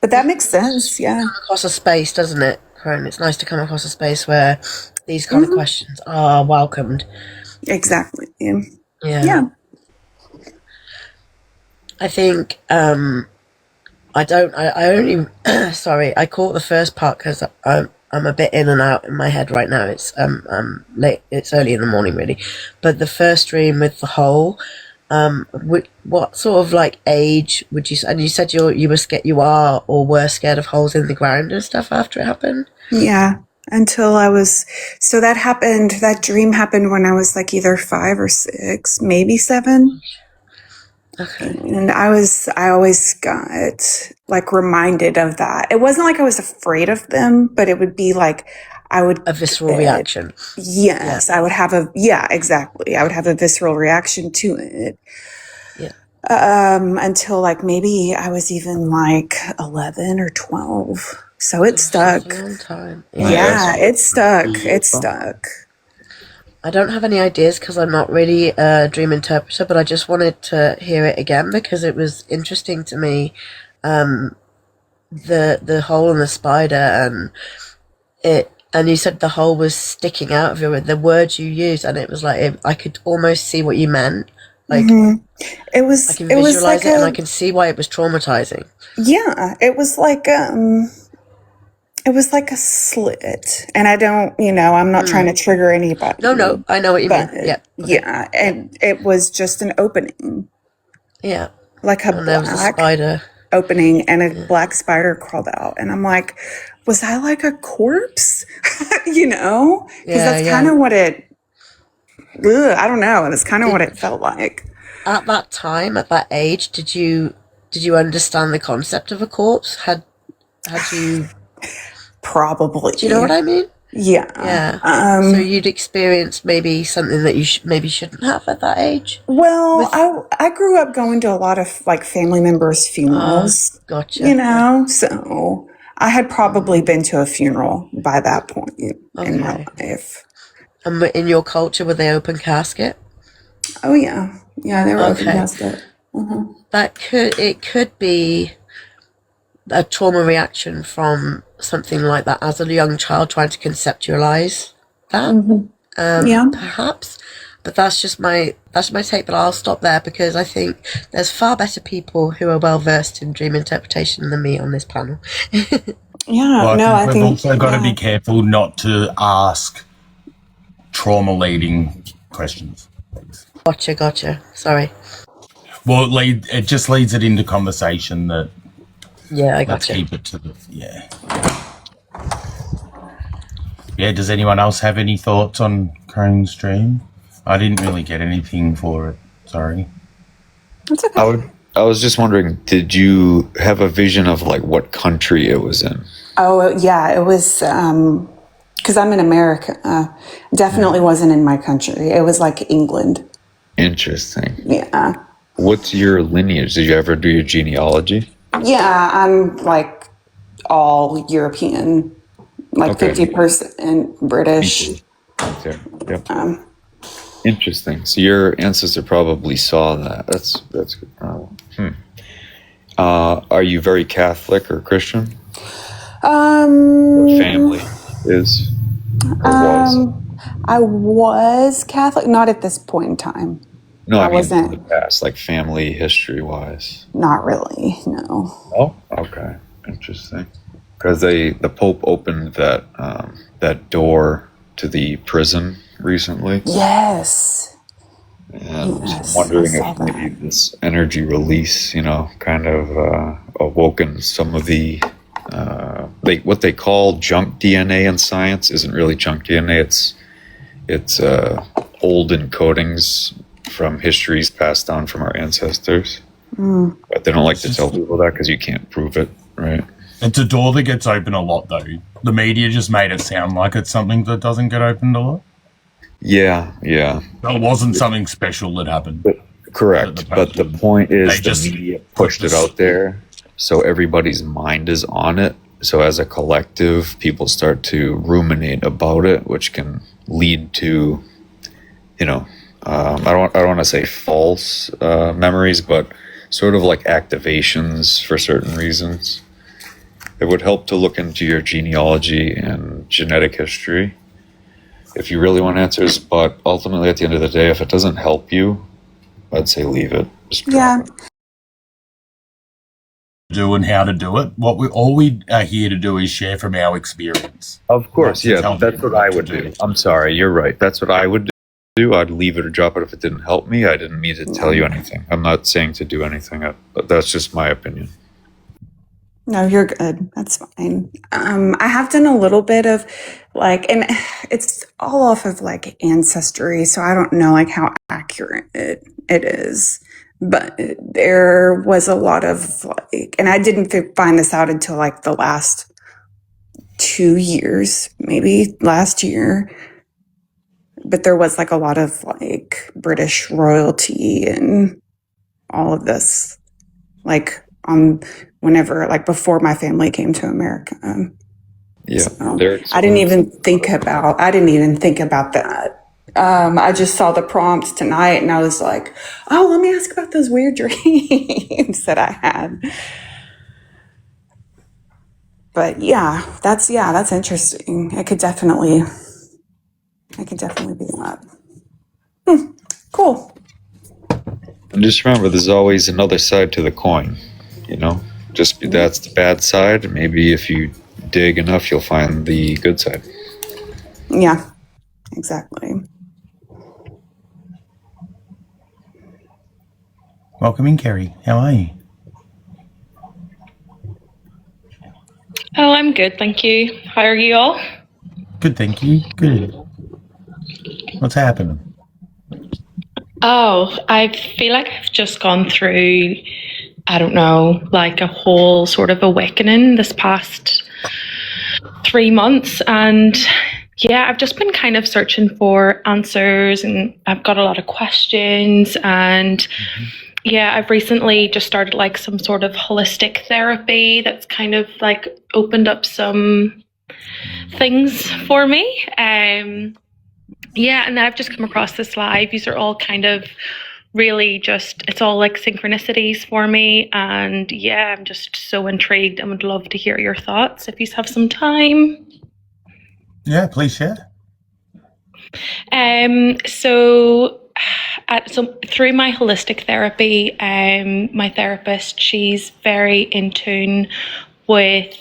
But that makes sense, yeah. Come across a space, doesn't it, Corinne? It's nice to come across a space where these kind of questions are welcomed. Exactly. Yeah. I think I only sorry, I caught the first part because I'm a bit in and out in my head right now. It's late. It's early in the morning, really. But the first dream with the hole, what sort of like age would you? And you said you were scared. You are or were scared of holes in the ground and stuff after it happened. Yeah, until I was. So that happened. That dream happened when I was like either 5 or 6, maybe 7. Okay. And I always got like reminded of that. It wasn't like I was afraid of them, but it would be like I would A visceral reaction. Yes, I would have exactly. I would have a visceral reaction to it. Yeah. Until like maybe I was even like 11 or 12. So it stuck. That's a long time. Yeah, it stuck. It stuck. I don't have any ideas because I'm not really a dream interpreter, but I just wanted to hear it again because it was interesting to me. The hole in the spider and you said the hole was sticking out of the words you used, and it was like I could almost see what you meant. Like It was. I can It was visualize like it, and I can see why it was traumatizing. Yeah, it was like a slit, and I don't. I'm not trying to trigger anybody. No, I know what you mean. But Yeah, yeah, and it was just an opening, yeah. like a And there was a black spider. opening, and a black spider crawled out, and I'm like, was I like a corpse? Because that's kind of what it. I don't know. That's kind of what it felt like. At that time, at that age, did you understand the concept of a corpse? Had you? Probably. Do you know what I mean? Yeah. Yeah. So you'd experienced maybe something that you maybe shouldn't have at that age. Well, I grew up going to a lot of like family members' funerals. Gotcha. So I had probably been to a funeral by that point in my life. And in your culture, were they open casket? Oh yeah, they were open casket. It could be a trauma reaction from something like that as a young child trying to conceptualize that. Perhaps. But that's just my take, but I'll stop there because I think there's far better people who are well versed in dream interpretation than me on this panel. I think we've also got to be careful not to ask trauma leading questions. Gotcha. Sorry. Well, it just leads it into conversation that. Yeah, I Let's gotcha. keep it to the Yeah, does anyone else have any thoughts on Crane's dream? I didn't really get anything for it. Sorry. That's okay. I was just wondering, did you have a vision of like what country it was in? Oh yeah, it was because I'm in America. Definitely wasn't in my country. It was like England. Interesting. Yeah. What's your lineage? Did you ever do your genealogy? Yeah, I'm like all European, like 50% British. Okay. Yep. Interesting. So your ancestor probably saw that. That's good. Are you very Catholic or Christian? Family is or was? I was Catholic, not at this point in time. No, I mean wasn't. in the past, like family history wise. Not really, no. Oh, okay, interesting. Because the Pope opened that door to the prison recently. Yes. And I'm wondering if maybe this energy release, kind of awoken some of the what they call junk DNA in science isn't really junk DNA. It's old encodings from histories passed down from our ancestors. But they don't like to tell people that because you can't prove it, right? It's a door that gets open a lot, though. The media just made it sound like it's something that doesn't get opened a lot. Yeah. It wasn't something special that happened. Correct. But the point is the media pushed it out there, so everybody's mind is on it. So as a collective, people start to ruminate about it, which can lead to, I don't want to say false memories, but sort of like activations for certain reasons. It would help to look into your genealogy and genetic history if you really want answers, but ultimately at the end of the day, if it doesn't help you, I'd say leave it. Just drop it. Do and how to do it. All we are here to do is share from our experience. Of course, that's what I would do. I'm sorry, you're right. That's what I would do. I'd leave it or drop it if it didn't help me. I didn't mean to tell you anything. I'm not saying to do anything, but that's just my opinion. No, you're good. That's fine. I have done a little bit of and it's all off of like ancestry, so I don't know like how accurate it is. But there was a lot of and I didn't find this out until like the last 2 years, maybe last year. But there was like a lot of like British royalty and all of this, like whenever, like before my family came to America. Yeah, So they're I didn't even think about that. I just saw the prompts tonight and I was like, oh, let me ask about those weird dreams that I had. But that's interesting. I could definitely be that. Cool. And just remember, there's always another side to the coin. You know, that's the bad side. Maybe if you dig enough, you'll find the good side. Yeah, exactly. Welcome in, Kerry. How are you? Oh, I'm good, thank you. How are you all? Good, thank you. Good. What's happening? Oh, I feel like I've just gone through, I don't know, like a whole sort of awakening this past 3 months. And yeah, I've just been kind of searching for answers and I've got a lot of questions. And yeah, I've recently just started like some sort of holistic therapy that's kind of like opened up some things for me. Yeah, and I've just come across this live. These are all kind of really just, it's all like synchronicities for me. And yeah, I'm just so intrigued and would love to hear your thoughts if you have some time. Yeah, please share. So through my holistic therapy, my therapist, she's very in tune with,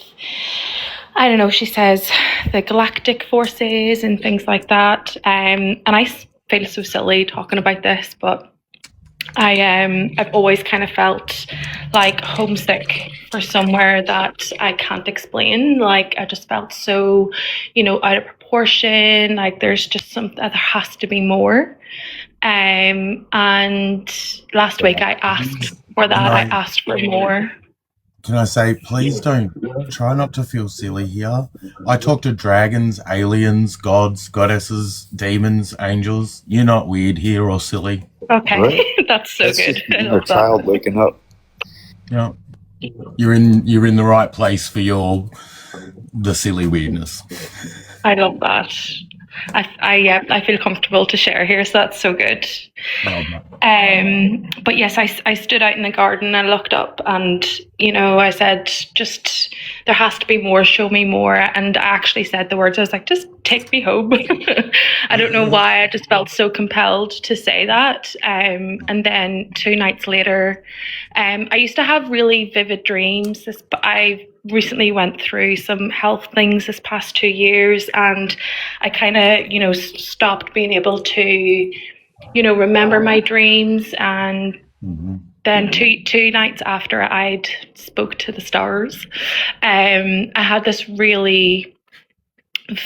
I don't know, she says the galactic forces and things like that. And I feel so silly talking about this, but I've always kind of felt like homesick for somewhere that I can't explain. Like I just felt so, out of proportion. Like there's just there has to be more. And last week I asked for that. I asked for more. Can I say, please don't try not to feel silly here. I talk to dragons, aliens, gods, goddesses, demons, angels. You're not weird here or silly. Okay, Right? that's so That's good. just inner child waking up. Yeah, you're in the right place for the silly weirdness. I love that. I feel comfortable to share here, so that's so good. But yes, I stood out in the garden and I looked up and, I said, just, there has to be more, show me more. And I actually said the words, I was like, just take me home. I don't know why, I just felt so compelled to say that. And then 2 nights later, I used to have really vivid dreams. I recently went through some health things this past 2 years and I kind of, stopped being able to, remember my dreams. And then two nights after I'd spoke to the stars, I had this really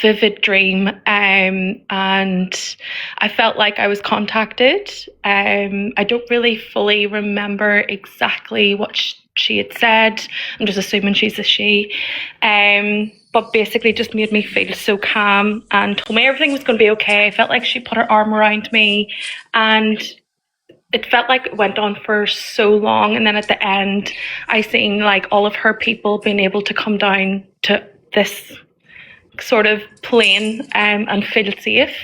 vivid dream, and I felt like I was contacted. I don't really fully remember exactly what she had said. I'm just assuming she's a she. But basically just made me feel so calm and told me everything was going to be okay. I felt like she put her arm around me and it felt like it went on for so long. And then at the end, I seen like all of her people being able to come down to this sort of plane and feel safe.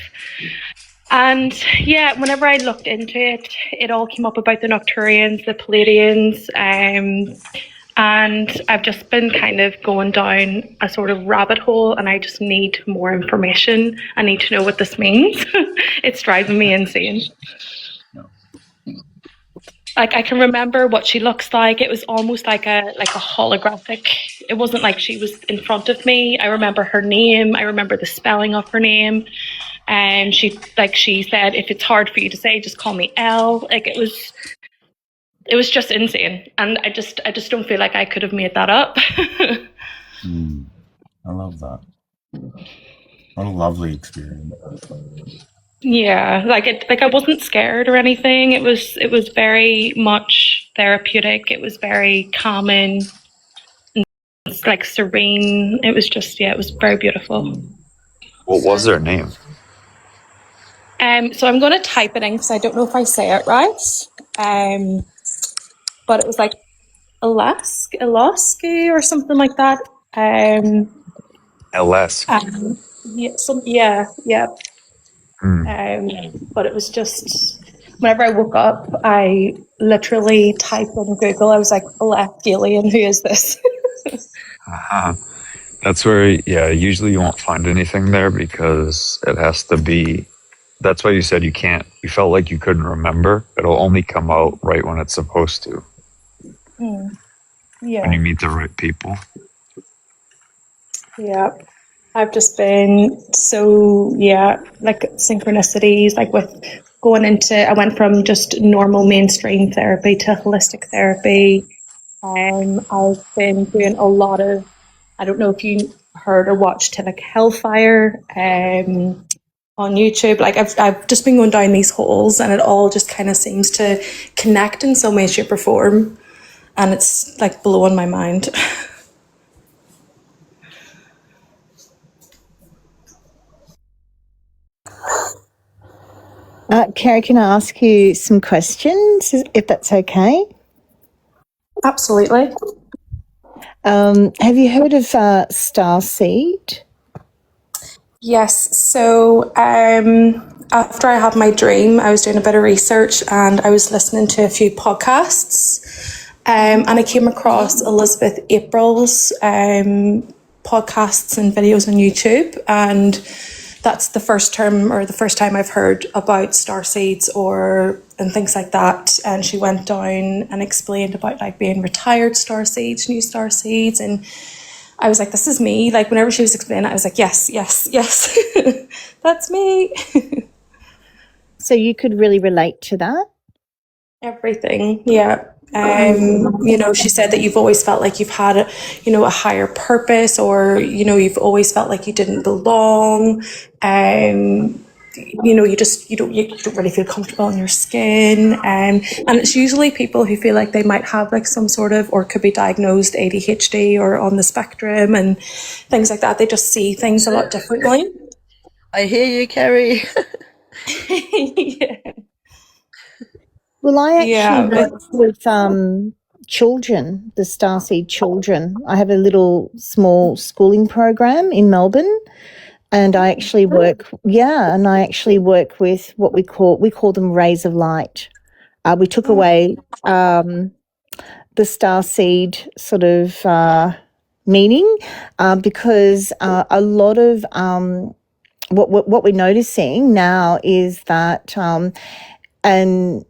And yeah, whenever I looked into it, it all came up about the Nocturians, the Palladians, and I've just been kind of going down a sort of rabbit hole and I just need more information. I need to know what this means. It's driving me insane. Like I can remember what she looks like. It was almost like a holographic. It wasn't like she was in front of me. I remember her name. I remember the spelling of her name. And she said, if it's hard for you to say, just call me Elle. Like it was just insane. And I just don't feel like I could have made that up. I love that. What a lovely experience. Yeah, I wasn't scared or anything. It was very much therapeutic. It was very calming. like serene. It was just, yeah, it was very beautiful. What was their name? So I'm going to type it in because I don't know if I say it right. But it was like Alaska or something like that. LS. Yeah. But it was just, whenever I woke up, I literally typed in Google. I was like, Alaska alien, who is this? That's where, yeah, usually you won't find anything there because it has to be. That's why you said you felt like you couldn't remember. It'll only come out right when it's supposed to. Yeah. When you meet the right people. Yeah. I've just been like synchronicities, like with I went from just normal mainstream therapy to holistic therapy. I've been doing a lot of, I don't know if you heard or watched like Hellfire on YouTube. Like I've just been going down these holes, and it all just kind of seems to connect in some way, shape, or form, and it's like blowing my mind. Carrie, can I ask you some questions, if that's okay? Absolutely. Have you heard of starseed? Yes. So after I had my dream, I was doing a bit of research and I was listening to a few podcasts, and I came across Elizabeth April's podcasts and videos on YouTube, and that's the first time I've heard about starseeds and things like that. And she went down and explained about like being retired starseeds, new starseeds, and I was like, this is me. Like whenever she was explaining it, I was like, yes, that's me. So you could really relate to that? Everything, yeah. She said that you've always felt like you've had a higher purpose, or you've always felt like you didn't belong. You don't really feel comfortable in your skin, and it's usually people who feel like they might have like some sort of, or could be diagnosed ADHD or on the spectrum and things like that. They just see things a lot differently. I hear you, Kerry. Yeah. Well, I actually work with children, the starseed children. I have a little small schooling program in Melbourne. And I actually work with what we call them rays of light. We took away the starseed sort of meaning because a lot of what we're noticing now is that, and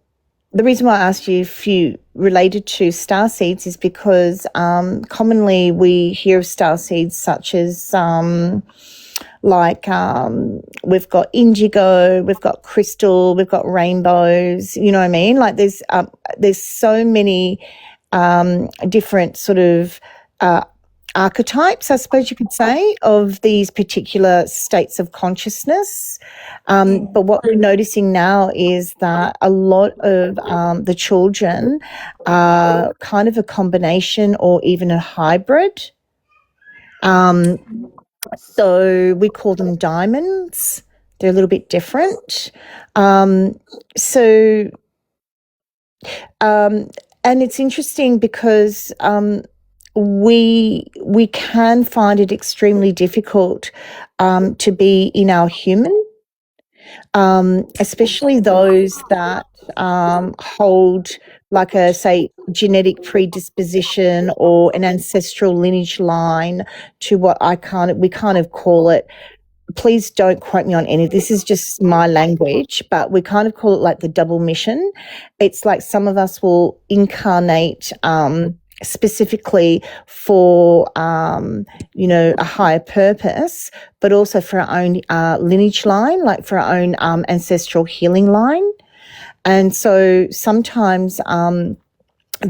the reason why I asked you if you related to starseeds is because commonly we hear of starseeds such as we've got indigo, we've got crystal, we've got rainbows. You know what I mean? Like there's so many different sort of archetypes, I suppose you could say, of these particular states of consciousness. But what we're noticing now is that a lot of the children are kind of a combination or even a hybrid. So we call them diamonds. They're a little bit different. And it's interesting because we can find it extremely difficult to be in our human, especially those that hold like a, say, genetic predisposition or an ancestral lineage line to what we kind of call it. Please don't quote me on any. This is just my language, but we kind of call it like the double mission. It's like some of us will incarnate specifically for a higher purpose, but also for our own lineage line, like for our own ancestral healing line. And so sometimes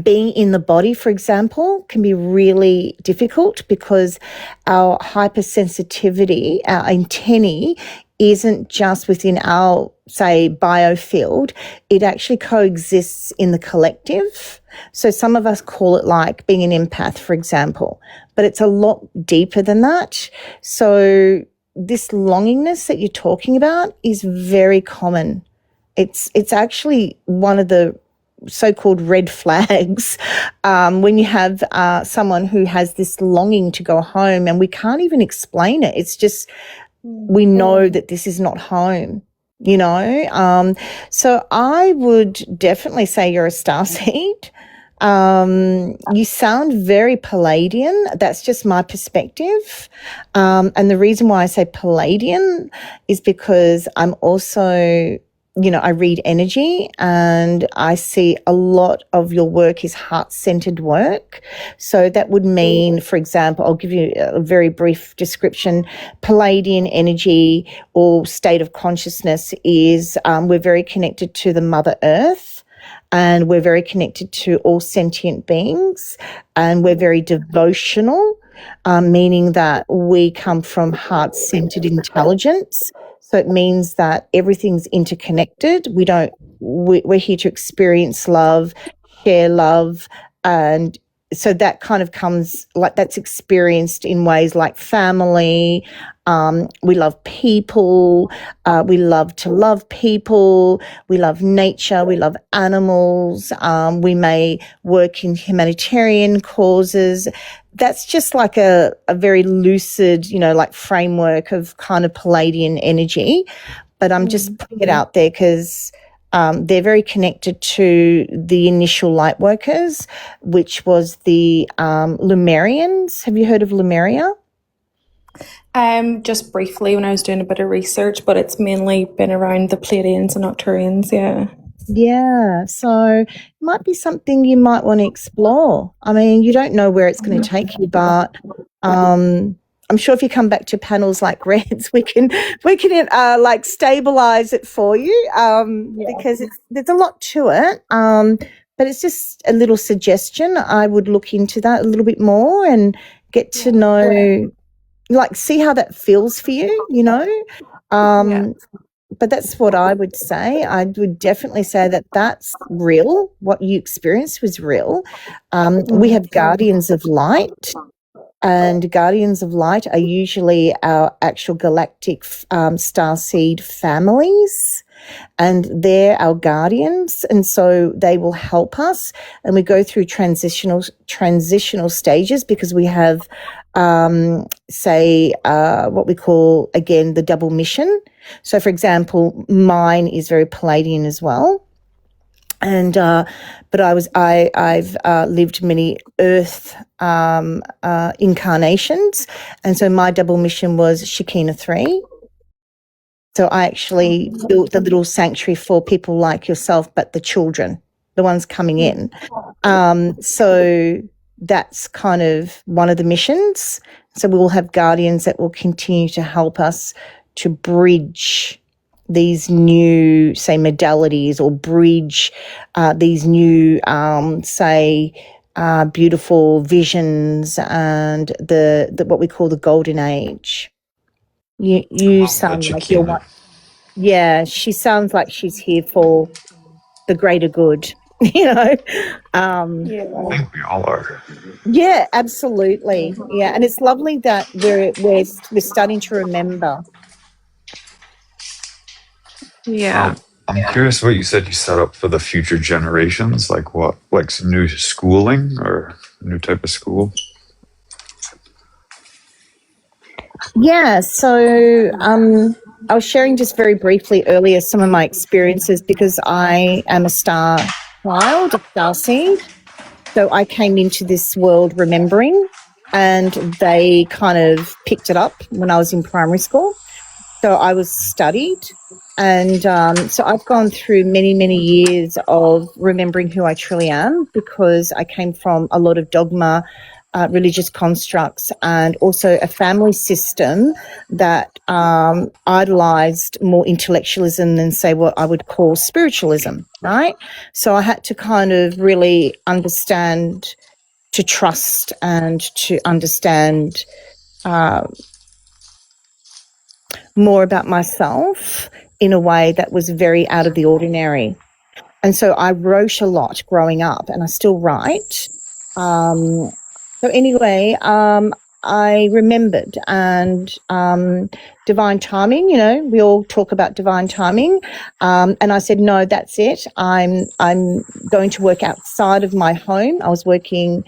being in the body, for example, can be really difficult because our hypersensitivity, our antennae, isn't just within our, say, biofield, it actually coexists in the collective. So some of us call it like being an empath, for example, but it's a lot deeper than that. So this longingness that you're talking about is very common. It's actually one of the so-called red flags when you have someone who has this longing to go home, and we can't even explain it. It's just we know that this is not home, you know. So I would definitely say you're a starseed. You sound very Palladian. That's just my perspective. And the reason why I say Palladian is because I'm also, you know, I read energy, and I see a lot of your work is heart-centered work. So that would mean, for example, I'll give you a very brief description. Palladian energy or state of consciousness is we're very connected to the Mother Earth, and we're very connected to all sentient beings, and we're very devotional, meaning that we come from heart-centered intelligence. So it means that everything's interconnected. We're here to experience love, share love, and so that kind of comes like that's experienced in ways like family. We love people. We love to love people. We love nature. We love animals. We may work in humanitarian causes. That's just like a very lucid, you know, like framework of kind of Palladian energy. But I'm just putting it out there because they're very connected to the initial light workers, which was the Lemurians. Have you heard of Lemuria? Just briefly when I was doing a bit of research, but it's mainly been around the Pleiadians and Arcturians, yeah. Yeah, so it might be something you might want to explore. I mean, you don't know where it's going to take you, but I'm sure if you come back to panels like Red's, we can like stabilize it for you because there's a lot to it. But it's just a little suggestion. I would look into that a little bit more and get to know, like, see how that feels for you, you know. But that's what I would say. I would definitely say that that's real. What you experienced was real. We have guardians of light, and guardians of light are usually our actual galactic starseed families, and they're our guardians, and so they will help us. And we go through transitional stages because we have what we call, again, the double mission. So for example, mine is very Palladian as well. And but I've lived many Earth incarnations, and so my double mission was Shekinah 3. So I actually built the little sanctuary for people like yourself, but the children, the ones coming in. So that's kind of one of the missions. So we will have guardians that will continue to help us to bridge these new, say, modalities, or bridge these new, beautiful visions and the what we call the golden age. You sound like you're one. Yeah, she sounds like she's here for the greater good, you know. I think we all are. Yeah, absolutely. Yeah, and it's lovely that we're starting to remember. Yeah. I'm curious what you said you set up for the future generations. Like what? Like some new schooling or new type of school? Yeah, so I was sharing just very briefly earlier some of my experiences because I am a star child, a star seed. So I came into this world remembering, and they kind of picked it up when I was in primary school. So I was studied, and so I've gone through many, many years of remembering who I truly am, because I came from a lot of dogma, religious constructs, and also a family system that idolized more intellectualism than, say, what I would call spiritualism, right? So I had to kind of really understand, to trust, and to understand more about myself in a way that was very out of the ordinary. And so I wrote a lot growing up, and I still write. So anyway, I remembered, and divine timing, you know, we all talk about divine timing. And I said, no, that's it. I'm going to work outside of my home. I was working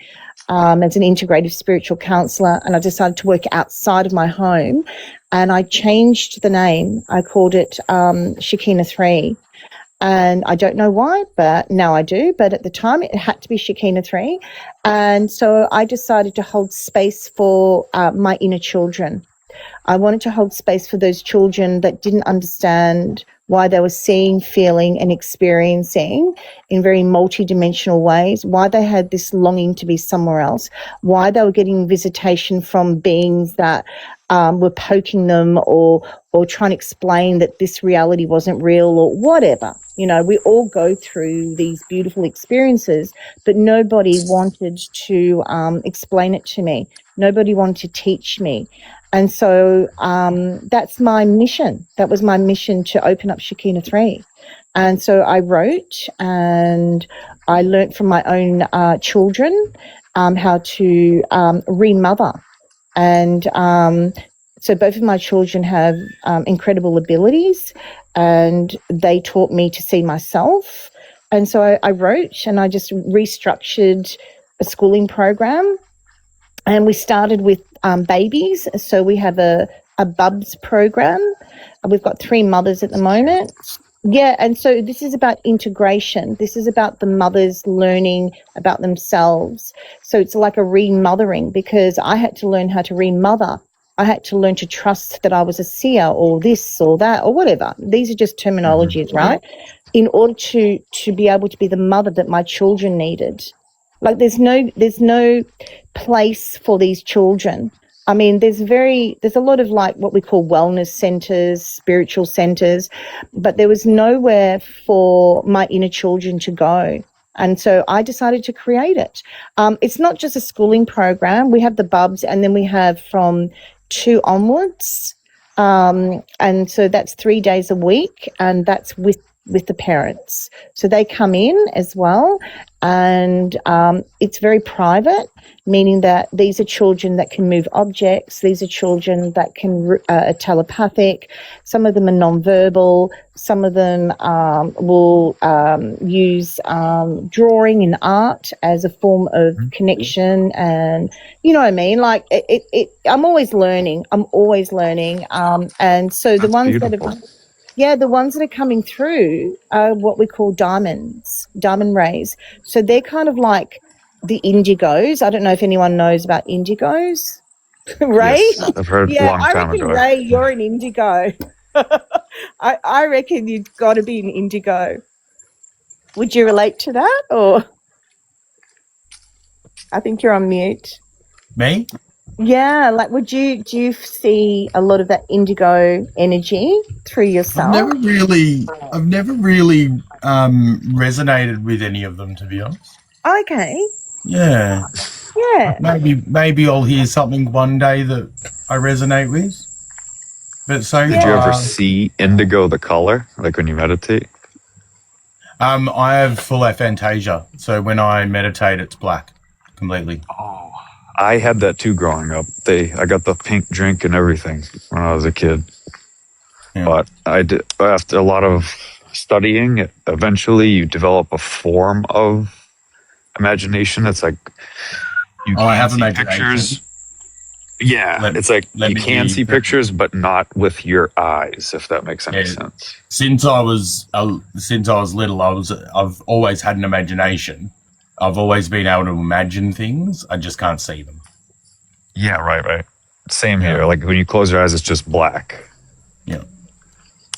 as an integrative spiritual counselor, and I decided to work outside of my home, and I changed the name. I called it Shekinah 3. And I don't know why, but now I do. But at the time, it had to be Shekinah 3. And so I decided to hold space for my inner children. I wanted to hold space for those children that didn't understand why they were seeing, feeling, and experiencing in very multidimensional ways, why they had this longing to be somewhere else, why they were getting visitation from beings that were poking them or trying to explain that this reality wasn't real or whatever. You know, we all go through these beautiful experiences, but nobody wanted to explain it to me. Nobody wanted to teach me. And so that's my mission. That was my mission, to open up Shekinah 3. And so I wrote, and I learnt from my own children how to remother. And so both of my children have incredible abilities, and they taught me to see myself. And so I wrote, and I just restructured a schooling program. And we started with babies. So we have a Bubs program. We've got 3 mothers at the moment. Yeah, and so this is about integration. This is about the mothers learning about themselves. So it's like a remothering, because I had to learn how to remother. I had to learn to trust that I was a seer or this or that or whatever. These are just terminologies, right? In order to be able to be the mother that my children needed. Like there's no place for these children. I mean, there's a lot of like what we call wellness centers, spiritual centers, but there was nowhere for my inner children to go. And so I decided to create it. It's not just a schooling program. We have the Bubs, and then we have from 2 onwards. And so that's 3 days a week, and that's with the parents. So they come in as well, and it's very private, meaning that these are children that can move objects. These are children that can telepathic. Some of them are nonverbal. Some of them will use drawing and art as a form of connection, and you know what I mean? Like I'm always learning. And so the ones that have... Yeah, the ones that are coming through are what we call diamond rays. So they're kind of like the indigos. I don't know if anyone knows about indigos. Ray? Yes, I've heard a long I time reckon, ago. Ray, you're an indigo. I reckon you've got to be an indigo. Would you relate to that? Or I think you're on mute. Me? Yeah, like do you see a lot of that indigo energy through yourself? I've never really resonated with any of them, to be honest. Okay. Yeah. Yeah. Maybe I'll hear something one day that I resonate with. But so Did you ever see indigo, the color, like when you meditate? I have full aphantasia, so when I meditate, it's black completely. Oh, I had that too growing up. I got the pink drink and everything when I was a kid. Yeah. But I did, after a lot of studying, eventually you develop a form of imagination. It's like you can see pictures. Yeah, it's like you can see pictures, but not with your eyes, if that makes any sense. Since I was little, I've always had an imagination. I've always been able to imagine things. I just can't see them. Yeah, right. Same here. Like when you close your eyes, it's just black. Yeah.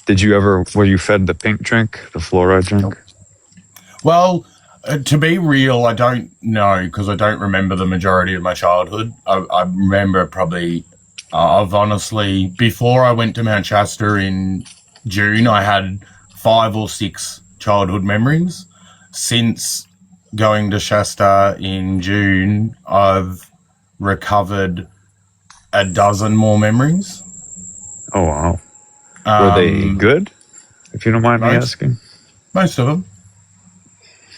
Were you fed the pink drink, the fluoride drink? Well, to be real, I don't know, because I don't remember the majority of my childhood. I remember probably, I've honestly, before I went to Mount Shasta in June, I had 5 or 6 childhood memories. Since going to Shasta in June, I've recovered a dozen more memories. Oh, wow. Were they good? If you don't mind me asking. Most of them.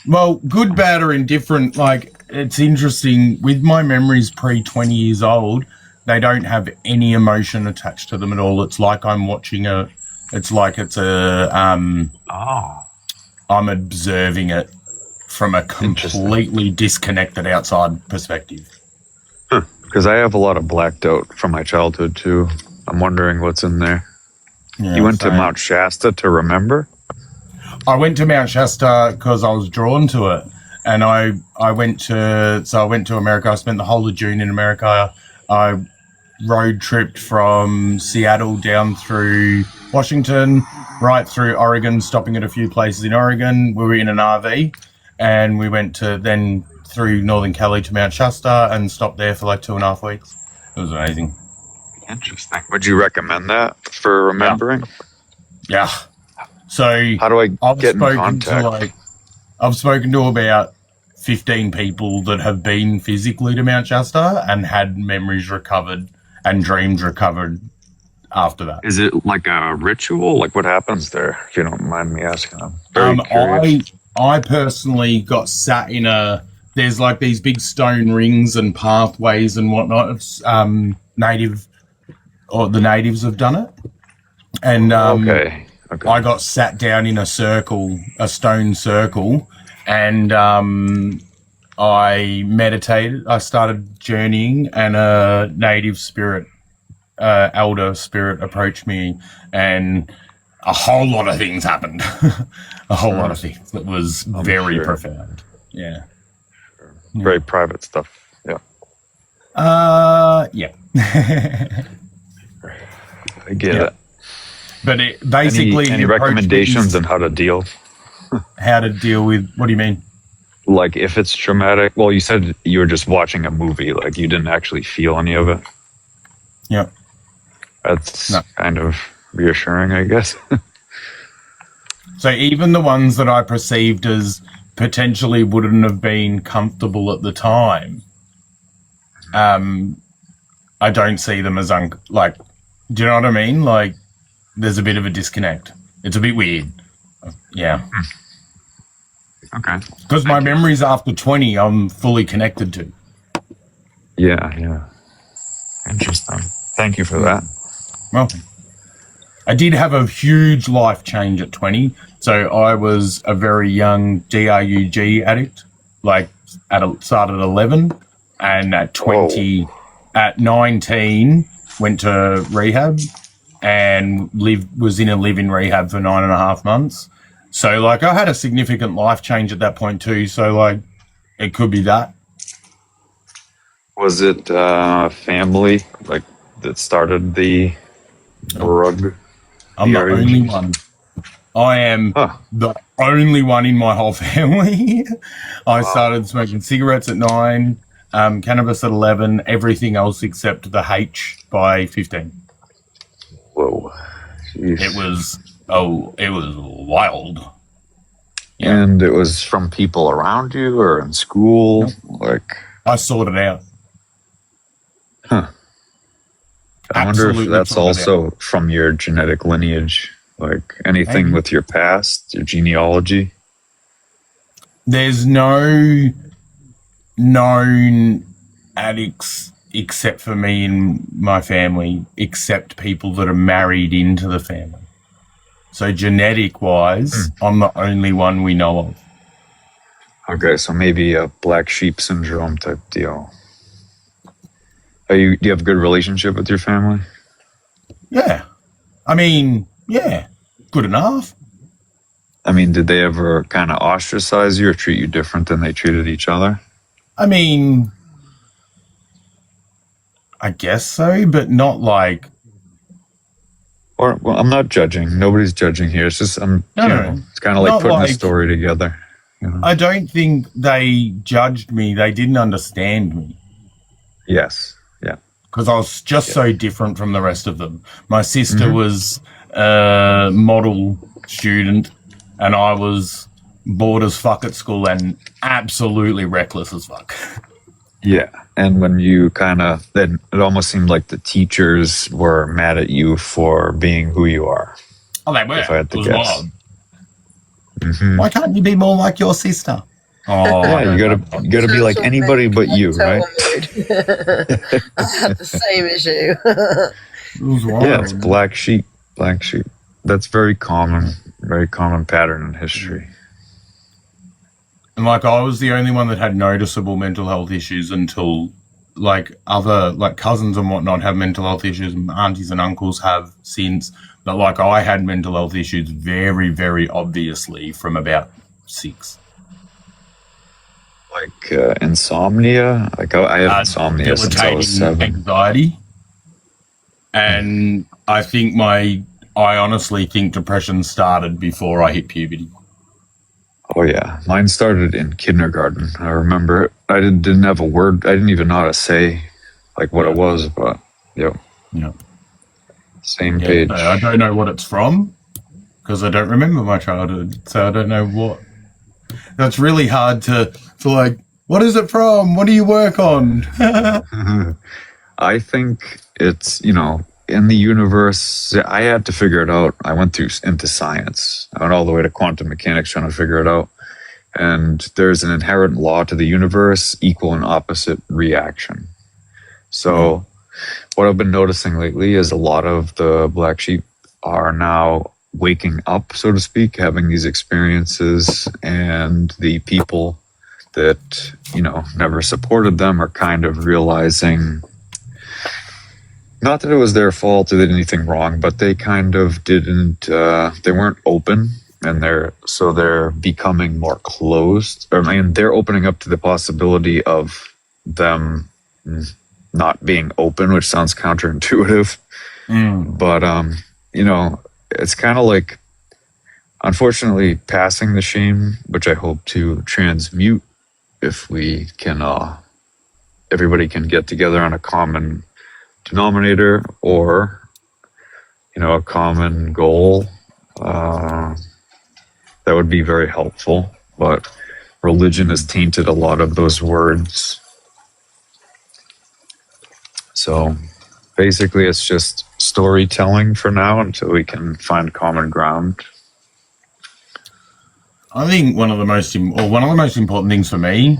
Well, good, bad, or indifferent. Like, it's interesting. With my memories pre-20 years old, they don't have any emotion attached to them at all. It's like I'm watching I'm observing it from a completely disconnected outside perspective. Because I have a lot of blacked out from my childhood too. I'm wondering what's in there. Yeah, You went to Mount Shasta to remember? I went to Mount Shasta because I was drawn to it, and I went to America. I spent the whole of June in America. I road tripped from Seattle down through Washington, right through Oregon, stopping at a few places in Oregon. We were in an RV, and we went then through Northern Cali to Mount Shasta and stopped there for like 2.5 weeks. It was amazing. Interesting. Would you recommend that for remembering? Yeah. So how do I get in contact? I've spoken to about 15 people that have been physically to Mount Shasta and had memories recovered and dreams recovered after that. Is it like a ritual? Like what happens there, if you don't mind me asking? I'm very curious. I personally got sat in there's like these big stone rings and pathways and whatnot. It's the natives have done it. And okay. I got sat down in a stone circle, and I meditated. I started journeying, and a native spirit, elder spirit, approached me, and a whole lot of things happened. A whole lot of things. It was very profound. Yeah. Very private stuff. Yeah. Yeah. I get it. But it basically... Any recommendations on how to deal? How to deal with... What do you mean? Like, if it's traumatic... Well, you said you were just watching a movie. Like, you didn't actually feel any of it. Yeah. That's kind of reassuring, I guess. So even the ones that I perceived as potentially wouldn't have been comfortable at the time, I don't see them as... do you know what I mean? Like... There's a bit of a disconnect. It's a bit weird. Yeah. Okay. Because my memories after 20, I'm fully connected to. Yeah. Interesting. Thank you for that. Welcome. I did have a huge life change at 20. So I was a very young DRUG addict, started at 11. And at 20, at 19, went to rehab. And was in a live-in rehab for 9.5 months. So, I had a significant life change at that point too. So, it could be that. Was it family, that started the drug? I'm the only one. I am the only one in my whole family. I started smoking cigarettes at 9, cannabis at 11, everything else except the H by 15. Whoa. Jeez. It was wild. Yeah. And it was from people around you or in school? I sorted out. Huh. I wonder if that's also from your genetic lineage, anything with your past, your genealogy. There's no known addicts except for me and my family, except people that are married into the family. So genetic-wise, I'm the only one we know of. Okay, so maybe a black sheep syndrome type deal. Do you have a good relationship with your family? Yeah. I mean, yeah, good enough. I mean, did they ever kind of ostracize you or treat you different than they treated each other? I mean... I guess so, but not Well, I'm not judging. Nobody's judging here. It's just it's kind of like putting a story together. You know? I don't think they judged me. They didn't understand me. Yes. Yeah. Because I was just so different from the rest of them. My sister was a model student, and I was bored as fuck at school and absolutely reckless as fuck. Yeah. And when you then it almost seemed like the teachers were mad at you for being who you are. Oh, they were. If I had It to was guess. wild. Mm-hmm. Why can't you be more like your sister? Oh, yeah, you gotta be like anybody but you, right? I had the same issue. It was wild. Yeah, it's black sheep. Black sheep. That's very common pattern in history. And like I was the only one that had noticeable mental health issues until like other like cousins and whatnot have mental health issues, and aunties and uncles have since. But like I had mental health issues very, very obviously from about 6. Like insomnia. Like I have insomnia since I was 7. Anxiety. And I honestly think depression started before I hit puberty. Oh yeah, mine started in kindergarten. I remember it. I didn't have a word. I didn't even know how to say like what it was, but yeah. Same page. I don't know what it's from because I don't remember my childhood, so I don't know what. That's really hard to like. What is it from? What do you work on? I think it's in the universe. I had to figure it out. I went into science. I went all the way to quantum mechanics trying to figure it out. And there's an inherent law to the universe, equal and opposite reaction. So what I've been noticing lately is a lot of the black sheep are now waking up, so to speak, having these experiences, and the people that, never supported them are kind of realizing, not that it was their fault or they did anything wrong, but they kind of didn't, they weren't open, and they're becoming more closed. They're opening up to the possibility of them not being open, which sounds counterintuitive. But, it's kind of like, unfortunately, passing the shame, which I hope to transmute if we can, everybody can get together on a common denominator or, a common goal. That would be very helpful. But religion has tainted a lot of those words. So basically, it's just storytelling for now until we can find common ground. I think one of the most important things for me,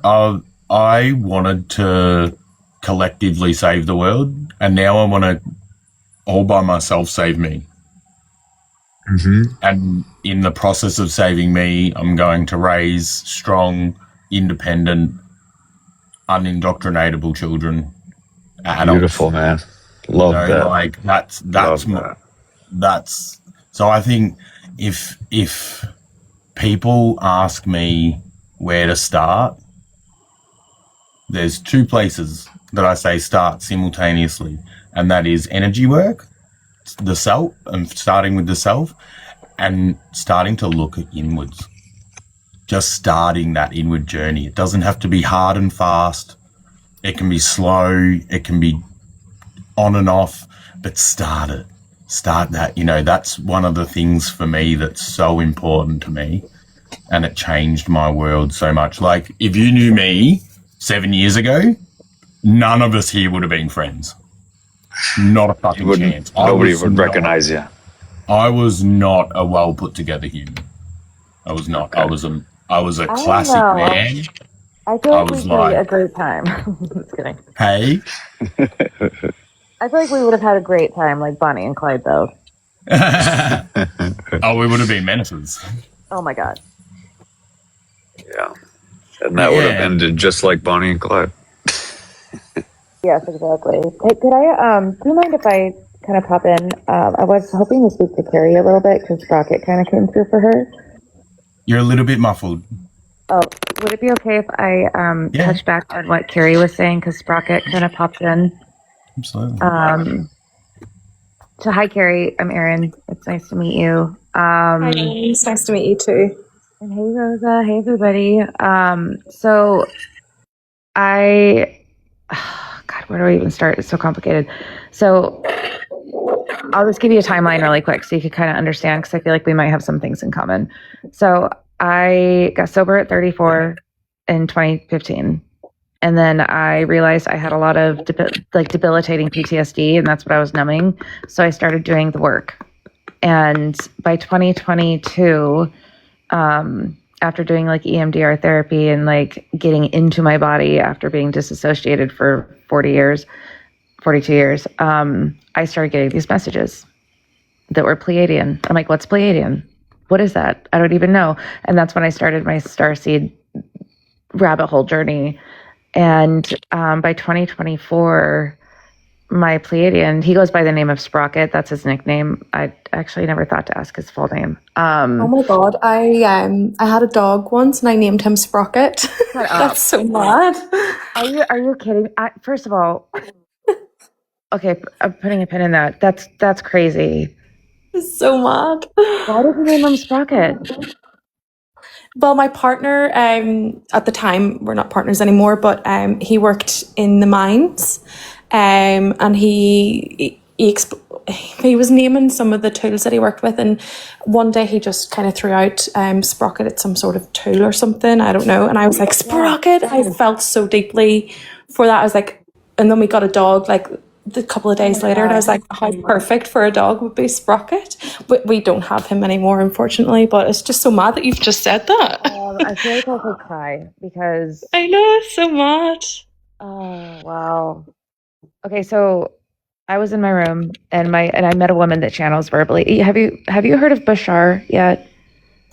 I wanted to collectively save the world, and now I want to all by myself save me. And in the process of saving me, I'm going to raise strong, independent, unindoctrinatable children. Adults. Beautiful, man. Love that. Like that's. So I think if people ask me where to start, there's 2 places that I say start simultaneously, and that is energy work, the self, and starting with the self, and starting to look inwards. Just starting that inward journey. It doesn't have to be hard and fast. It can be slow. It can be on and off, but start it. Start that. That's one of the things for me that's so important to me, and it changed my world so much. Like, if you knew me 7 years ago, none of us here would have been friends. Not a fucking chance. Nobody would recognize you. I was not a well put together human. I was not. Okay. I was a classic man. I feel like we'd be a great time. Just kidding. Hey? I feel like we would have had a great time, like Bonnie and Clyde, though. Oh, we would have been menaces. Oh my god. Yeah. And that would have ended just like Bonnie and Clyde. Yes, exactly. Hey, could I, do you mind if I kind of pop in? I was hoping to speak to Carrie a little bit because Sprocket kind of came through for her. You're a little bit muffled. Oh, would it be okay if I touch back on what Carrie was saying because Sprocket kind of popped in? Absolutely. So hi, Carrie. I'm Erin. It's nice to meet you. Hi, it's nice to meet you too. And hey, Rosa. Hey, everybody. So God, where do I even start? It's so complicated. So I'll just give you a timeline really quick so you can kind of understand because I feel like we might have some things in common. So I got sober at 34 in 2015. And then I realized I had a lot of debilitating PTSD, and that's what I was numbing. So I started doing the work. And by 2022, after doing like EMDR therapy and like getting into my body after being disassociated for 42 years, I started getting these messages that were Pleiadian. I'm like, what's Pleiadian? What is that? I don't even know. And that's when I started my starseed rabbit hole journey. And by 2024, my Pleiadian, he goes by the name of Sprocket. That's his nickname. I actually never thought to ask his full name. Oh my god, I had a dog once and I named him Sprocket. That's so mad. Are you kidding? First of all, okay, I'm putting a pin in that. That's crazy. It's so mad. Why did you name him Sprocket? Well, my partner, at the time, we're not partners anymore, but he worked in the mines, and he was naming some of the tools that he worked with, and one day he just kind of threw out Sprocket at some sort of tool or something, I don't know, and I was like, Sprocket! I felt so deeply for that. I was like, and then we got a dog like a couple of days later, and I was like, how perfect for a dog would be Sprocket. But we don't have him anymore, unfortunately, but it's just so mad that you've just said that. I feel like I could cry because I know, it's so mad. Oh, wow. Okay, so I was in my room and I met a woman that channels verbally. Have you heard of Bashar yet?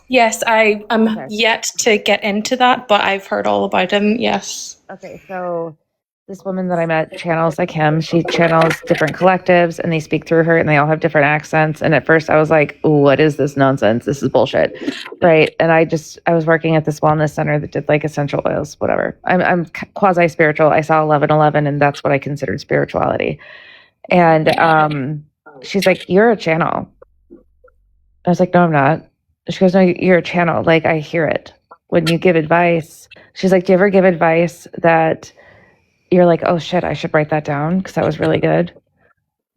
Yes, I am yet to get into that, but I've heard all about him, yes. Okay, so this woman that I met channels like him. She channels different collectives and they speak through her and they all have different accents. And at first I was like, what is this nonsense? This is bullshit. Right. And I was working at this wellness center that did like essential oils, whatever. I'm quasi spiritual. I saw 1111 and that's what I considered spirituality. And she's like, you're a channel. I was like, no, I'm not. She goes, no, you're a channel. Like I hear it when you give advice. She's like, do you ever give advice that you're like, oh shit, I should write that down because that was really good?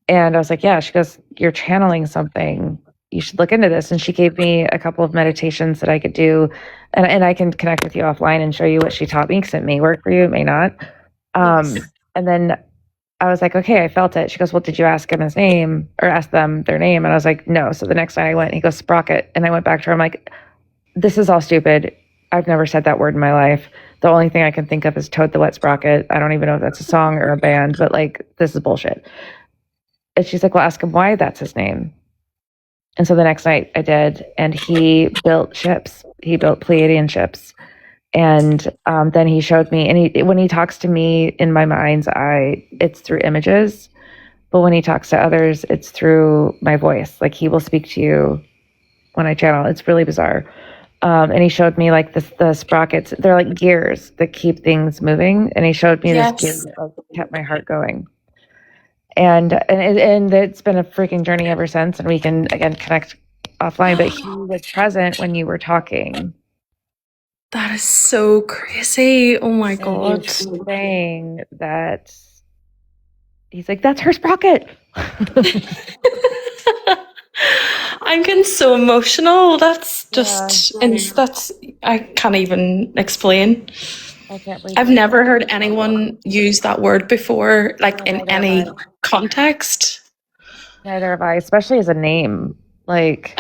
And I was like, yeah. She goes, you're channeling something. You should look into this. And she gave me a couple of meditations that I could do. And I can connect with you offline and show you what she taught me because it may work for you, it may not. And then I was like, okay, I felt it. She goes, well, did you ask him his name or ask them their name? And I was like, no. So the next night I went, and he goes, Sprocket. And I went back to her. I'm like, this is all stupid. I've never said that word in my life. The only thing I can think of is Toad the Wet Sprocket. I don't even know if that's a song or a band, but like, this is bullshit. And she's like, well, ask him why that's his name. And so the next night I did, and he built ships. He built Pleiadian ships. And then he showed me, and when he talks to me in my mind's eye, it's through images. But when he talks to others, it's through my voice. Like he will speak to you when I channel. It's really bizarre. And he showed me like the sprockets. They're like gears that keep things moving. And he showed me this gear that kept my heart going. And it's been a freaking journey ever since. And we can again connect offline. But he was present when you were talking. That is so crazy. Oh my god. He's saying that he's like, that's her sprocket. I'm getting so emotional. That's just, and that's, I can't even explain. I can't believe I've never heard anyone use that word before, like in any context. Neither have I, especially as a name. Like,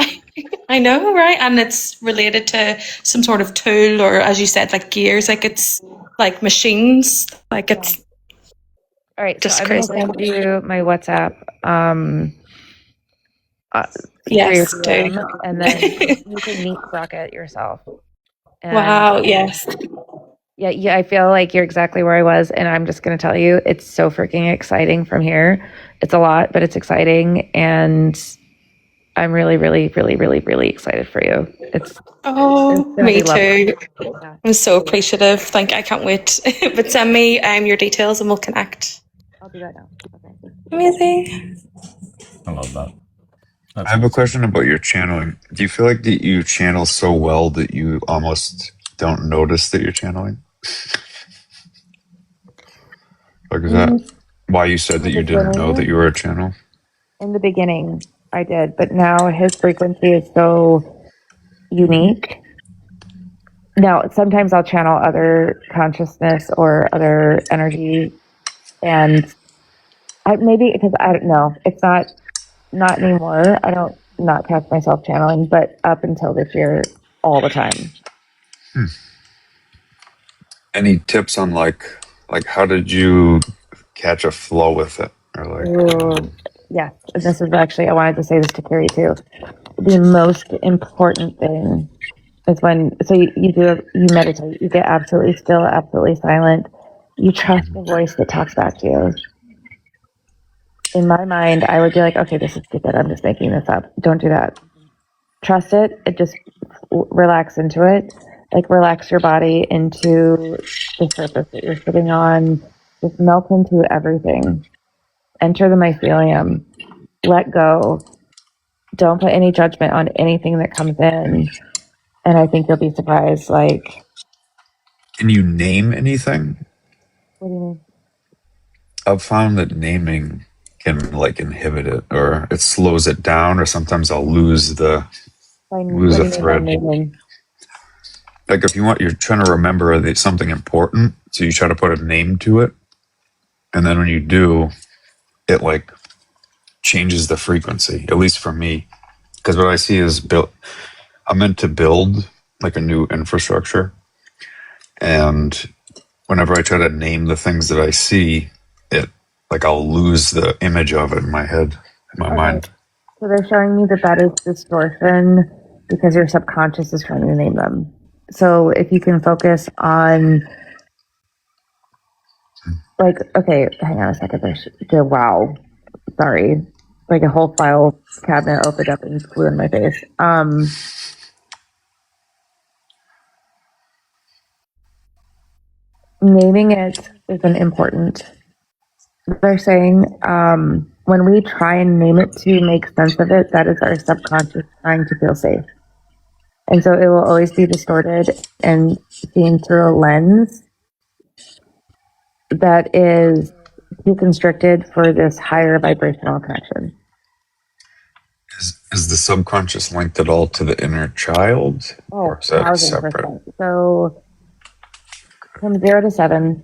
I know, right? And it's related to some sort of tool, or as you said, like gears, like it's like machines, like it's. All right, just so crazy. I'm going to send you my WhatsApp. Yes, do. And then you can meet Sprocket yourself. And wow, yes. Yeah, I feel like you're exactly where I was, and I'm just going to tell you, it's so freaking exciting from here. It's a lot, but it's exciting, and I'm really, really, really, really, really excited for you. It's me too. Yeah. I'm so appreciative. I can't wait. But send me your details and we'll connect. I'll do that now. Okay. Amazing. I love that. I have a question about your channeling. Do you feel like that you channel so well that you almost don't notice that you're channeling? Like, is that why you said that you didn't know that you were a channel? In the beginning, I did, but now his frequency is so unique Now, sometimes I'll channel other consciousness or other energy, and maybe because I don't know, it's not anymore. I don't not catch myself channeling, but up until this year, all the time. Any tips on like how did you catch a flow with it, or like? Ooh, yes, and this is actually, I wanted to say this to Carrie too. The most important thing is you meditate, you get absolutely still, absolutely silent. You trust the voice that talks back to you. In my mind, I would be like, okay, this is stupid. I'm just making this up. Don't do that. Trust it. It just relax into it. Like relax your body into the surface that you're sitting on. Just melt into everything. Enter the mycelium. Let go. Don't put any judgment on anything that comes in. And I think you'll be surprised. Like, Can you name anything? what do you mean? I've found that naming can like inhibit it, or it slows it down, or sometimes I'll lose the What do you mean by thread. naming? Like if you're trying to remember something important, so you try to put a name to it, and then when you do, it like changes the frequency. At least for me, because what I see is I'm meant to build like a new infrastructure, and whenever I try to name the things that I see, it like I'll lose the image of it in my head, in my mind. So they're showing me that is distortion because your subconscious is trying to name them. So if you can focus on, like, okay, hang on a second. Wow, sorry, like a whole file cabinet opened up and flew in my face. Naming it isn't important. They're saying when we try and name it to make sense of it, that is our subconscious trying to feel safe. And so it will always be distorted and seen through a lens that is too constricted for this higher vibrational connection. Is the subconscious linked at all to the inner child? Or is that separate? So from 0 to 7,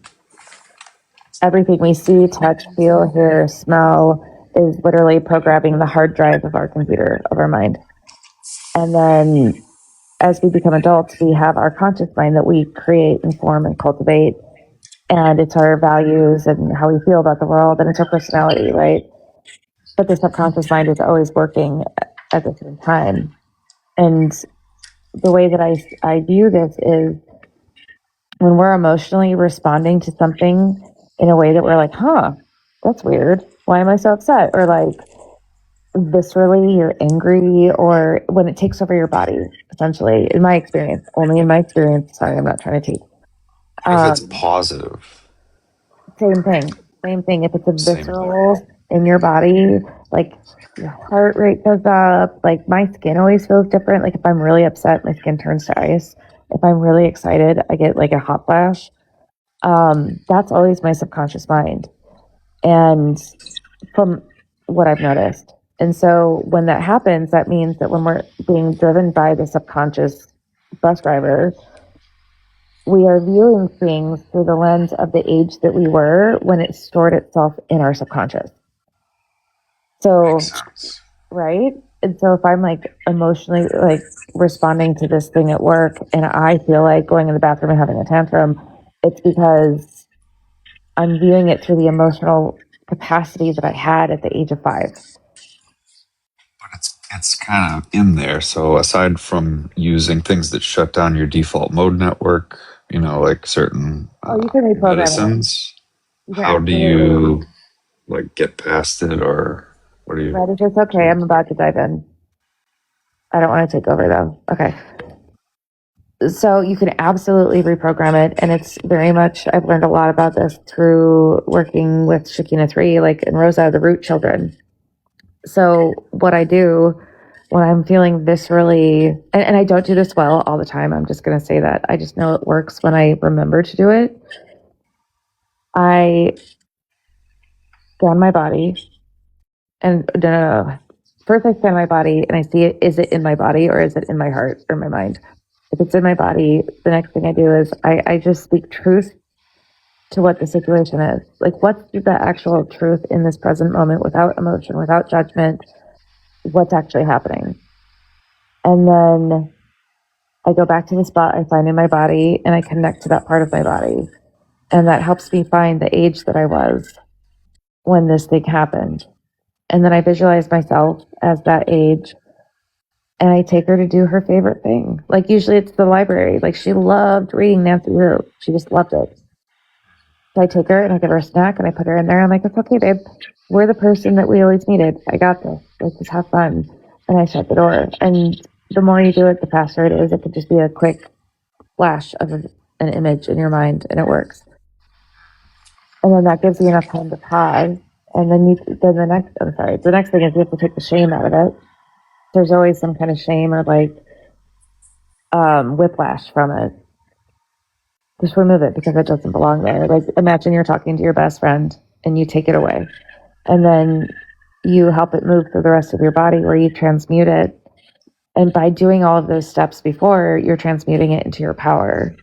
everything we see, touch, feel, hear, smell is literally programming the hard drive of our computer, of our mind. And then as we become adults, we have our conscious mind that we create and form and cultivate. And it's our values and how we feel about the world, and it's our personality, right? But the subconscious mind is always working at the same time. And the way that I view this is when we're emotionally responding to something in a way that we're like, that's weird. Why am I so upset? Or like viscerally, you're angry, or when it takes over your body, essentially, in my experience, only in my experience. Sorry, I'm not trying to teach. If it's positive. Same thing. If it's a visceral in your body, like your heart rate goes up, like my skin always feels different. Like if I'm really upset, my skin turns to ice. If I'm really excited, I get like a hot flash. That's always my subconscious mind. And from what I've noticed. And so when that happens, that means that when we're being driven by the subconscious bus driver, we are viewing things through the lens of the age that we were when it stored itself in our subconscious. So, right? And so if I'm like emotionally like responding to this thing at work and I feel like going in the bathroom and having a tantrum, it's because I'm viewing it through the emotional capacity that I had at the age of 5. But it's kind of in there. So aside from using things that shut down your default mode network, like certain you can reprogram medicines, how do you like get past it, or what do you? Right, it's okay. I'm about to dive in. I don't want to take over though. Okay. So you can absolutely reprogram it. And it's very much, I've learned a lot about this through working with Shakina 3, like and Rosa, the root children. So what I do when I'm feeling viscerally, and I don't do this well all the time, I'm just going to say that. I just know it works when I remember to do it. I scan my body, and no. First I scan my body and I see it, is it in my body or is it in my heart or my mind? if it's in my body, the next thing I do is I just speak truth to what the situation is. Like, what's the actual truth in this present moment without emotion, without judgment? What's actually happening? And then I go back to the spot I find in my body and I connect to that part of my body. And that helps me find the age that I was when this thing happened. And then I visualize myself as that age and I take her to do her favorite thing. Like, usually it's the library. Like, she loved reading Nancy Drew. She just loved it. So I take her and I give her a snack and I put her in there. I'm like, it's okay, babe. We're the person that we always needed. I got this. Let's just have fun. And I shut the door. And the more you do it, the faster it is. It could just be a quick flash of an image in your mind, and it works. And then that gives you enough time to pause. And then the next thing is you have to take the shame out of it. There's always some kind of shame or like whiplash from it. Just remove it because it doesn't belong there. Like, imagine you're talking to your best friend and you take it away. And then you help it move through the rest of your body where you transmute it. And by doing all of those steps before, you're transmuting it into your power.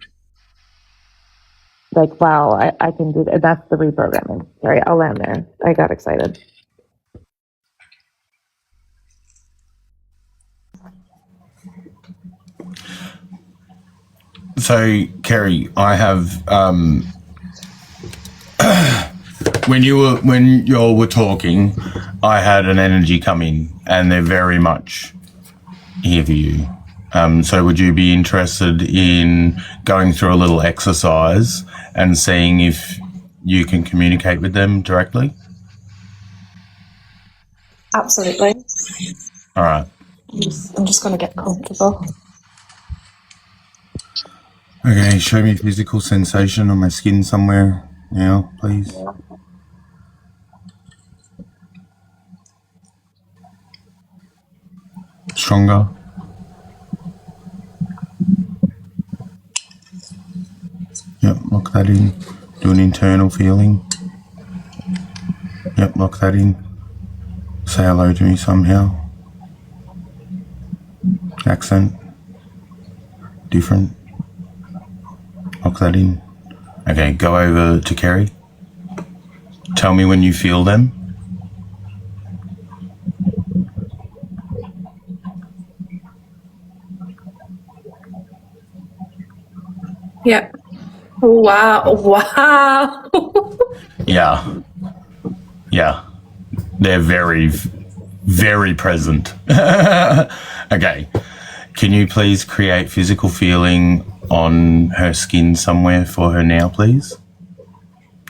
Like, wow, I can do that. That's the reprogramming. Sorry, I'll land there. I got excited. So, Kerry, I have when you were talking, I had an energy come in, and they're very much here for you. So, would you be interested in going through a little exercise and seeing if you can communicate with them directly? Absolutely. All right. I'm just going to get comfortable. Okay, show me physical sensation on my skin somewhere now, please. Stronger. Yep, lock that in. Do an internal feeling. Yep, lock that in. Say hello to me somehow. Accent. Different. Lock that in. Okay, go over to Kerry. Tell me when you feel them. Yeah. Wow. Wow. Yeah. Yeah. They're very, very present. Okay. Can you please create physical feeling on her skin somewhere for her now, please?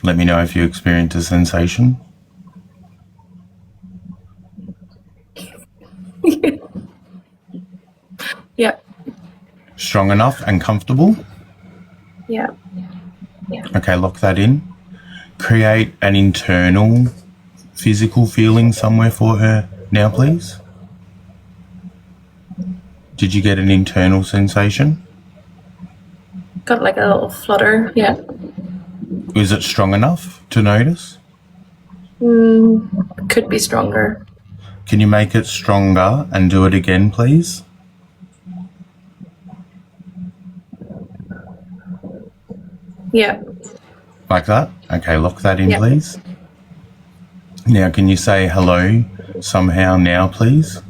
Let me know if you experience a sensation. Yeah. Strong enough and comfortable? Yeah. Okay, lock that in. Create an internal physical feeling somewhere for her now, please. Did you get an internal sensation? Got like a little flutter. Yeah. Is it strong enough to notice? Could be stronger. Can you make it stronger and do it again, please? Yeah. Like that? Okay, lock that in, Yeah. please. Now, can you say hello somehow now, please?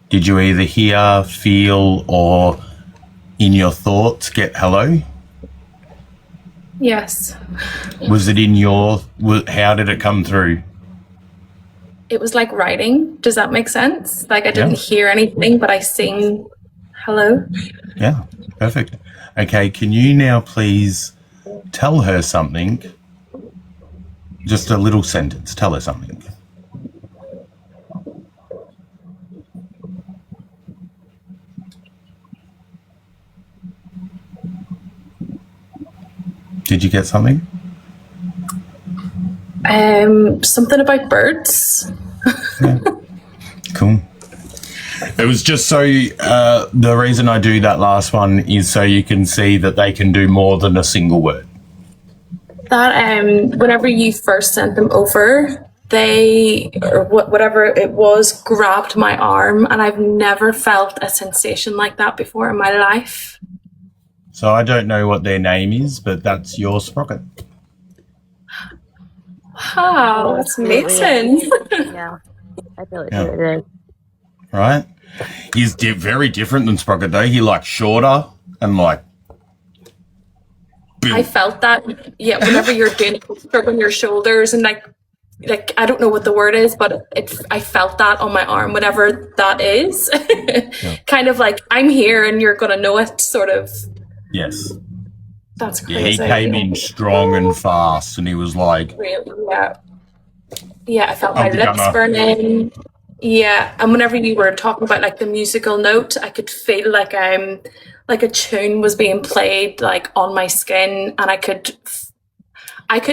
Did you either hear, feel, or in your thoughts get hello? Yes. Was it in your... How did it come through? It was like writing. Does that make sense? Like, I didn't hear anything, but I sing hello. Yeah, perfect. Okay, can you now please tell her something? Just a little sentence. Tell her something. Did you get something? Something about birds. Yeah. Cool. It was just so the reason I do that last one is so you can see that they can do more than a single word. That whenever you first sent them over, they, or whatever it was, grabbed my arm, and I've never felt a sensation like that before in my life. So I don't know what their name is, but that's your sprocket. Wow, that's amazing. Yeah, I feel it too. It is. Right? He's very different than Sprocket, though. He like shorter and like. I felt that, yeah. Whenever you're doing on your shoulders and like I don't know what the word is, but I felt that on my arm, whatever that is. Kind of like, I'm here and you're gonna know it, sort of. Yes. That's Yeah, crazy. he came in strong and fast, and he was like, really, yeah. I felt my lips burning. Yeah, and whenever you were talking about like the musical note, I could feel like a tune was being played like on my skin, and I could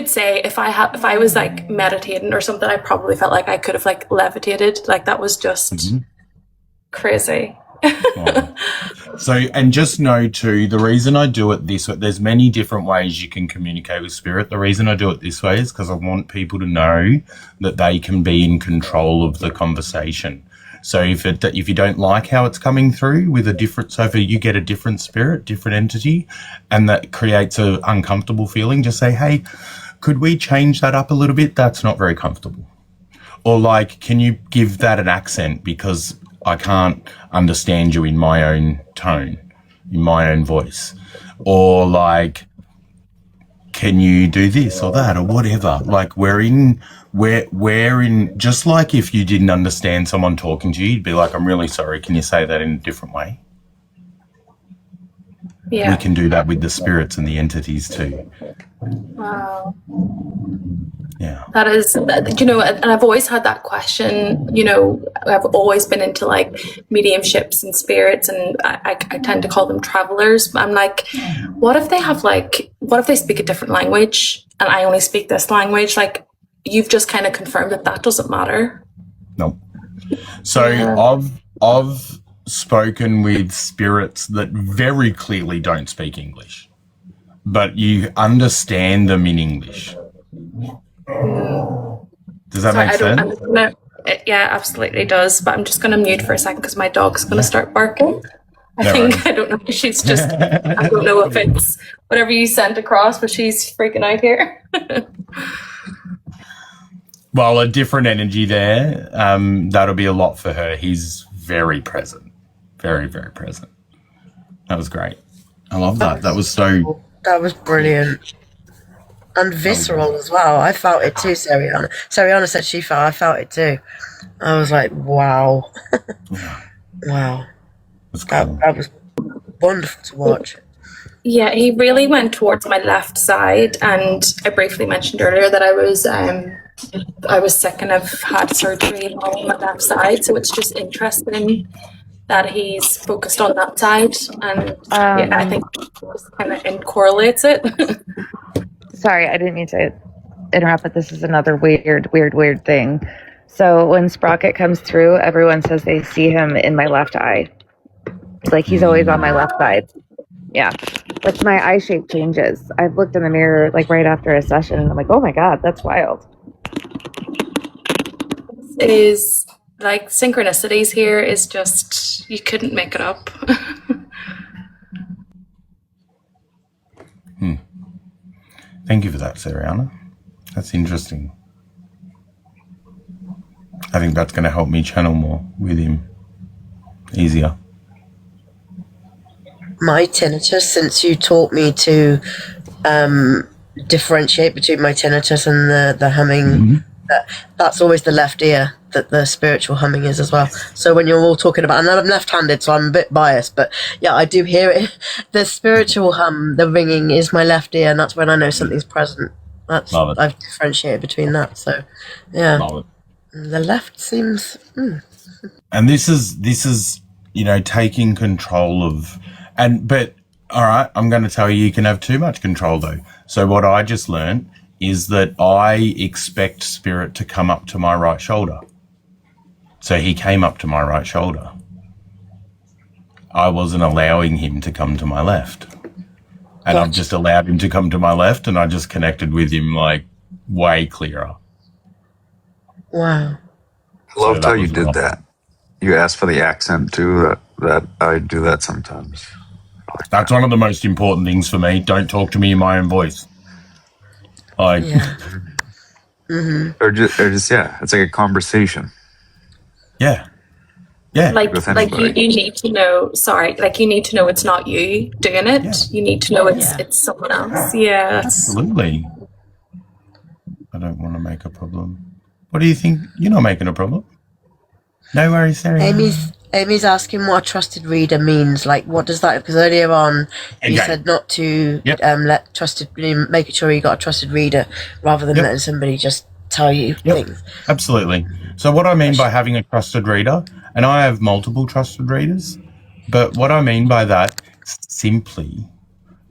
say if I was like meditating or something, I probably felt like I could have like levitated. Like that was just crazy. So, and just know too, the reason I do it this way, there's many different ways you can communicate with spirit. The reason I do it this way is because I want people to know that they can be in control of the conversation. So if you don't like how it's coming through with a different, so if you get a different spirit, different entity, and that creates an uncomfortable feeling, just say, hey, could we change that up a little bit? That's not very comfortable. Or like, can you give that an accent, because I can't understand you in my own tone, in my own voice. Or like, can you do this or that or whatever? Like we're in, just like if you didn't understand someone talking to you, you'd be like, I'm really sorry, can you say that in a different way? Yeah. We can do that with the spirits and the entities too. Wow. Yeah. That is, you know, and I've always had that question, you know, I've always been into like mediumships and spirits, and I tend to call them travelers. I'm like, what if they speak a different language and I only speak this language? Like, you've just kind of confirmed that doesn't matter. No. So yeah. I've spoken with spirits that very clearly don't speak English, but you understand them in English. Does that make sense? Yeah, absolutely does. But I'm just going to mute for a second because my dog's going to start barking. I don't know. She's just, I don't know if it's whatever you sent across, but she's freaking out here. Well, a different energy there. That'll be a lot for her. He's very present. Very, very present. That was great. I love that. That was brilliant. And visceral as well. I felt it too, Seriana. Seriana said she felt, I felt it too. I was like, wow. Wow. Cool. That was wonderful to watch. Yeah, he really went towards my left side, and I briefly mentioned earlier that I was sick and I've had surgery on my left side, so it's just interesting that he's focused on that side, and yeah, I think it just kind of correlates it. Sorry, I didn't mean to interrupt, but this is another weird thing. So when Sprocket comes through, everyone says they see him in my left eye. Like he's always on my left side. Yeah. Like my eye shape changes. I've looked in the mirror like right after a session and I'm like, oh my God, that's wild. It is like synchronicities here is just, you couldn't make it up. Thank you for that, Seriana. That's interesting. I think that's going to help me channel more with him. Easier. My tinnitus, since you taught me to differentiate between my tinnitus and the humming, that's always the left ear that the spiritual humming is as well. So when you're all talking about, and I'm left-handed, so I'm a bit biased, but yeah, I do hear it. The spiritual hum, the ringing is my left ear, and that's when I know something's present. That's I've differentiated between that. So yeah, the left seems. And this is taking control of, but all right, I'm going to tell you can have too much control though. So what I just learned is that I expect spirit to come up to my right shoulder. So he came up to my right shoulder. I wasn't allowing him to come to my left. And I've just allowed him to come to my left, and I just connected with him like way clearer. Wow. I loved So how that you was did rough. that. You asked for the accent too. That I do that sometimes. That's one of the most important things for me. Don't talk to me in my own voice. Like, Yeah. Mm-hmm. Or just yeah, it's like a conversation. yeah. Yeah. Like With you anybody. need to know, sorry, like you need to know it's not you doing it. Yeah. You need to know Yeah. it's someone else. Yeah. Absolutely. I don't want to make a problem. What do you think? You're not making a problem. No worries, Sarah. Amy's asking what a trusted reader means. Like, what does that? Because earlier on, you Okay. said not to Yep. making sure you got a trusted reader rather than Yep. letting somebody just tell you Yep. things. Absolutely. So what I mean by having a trusted reader, and I have multiple trusted readers, but what I mean by that simply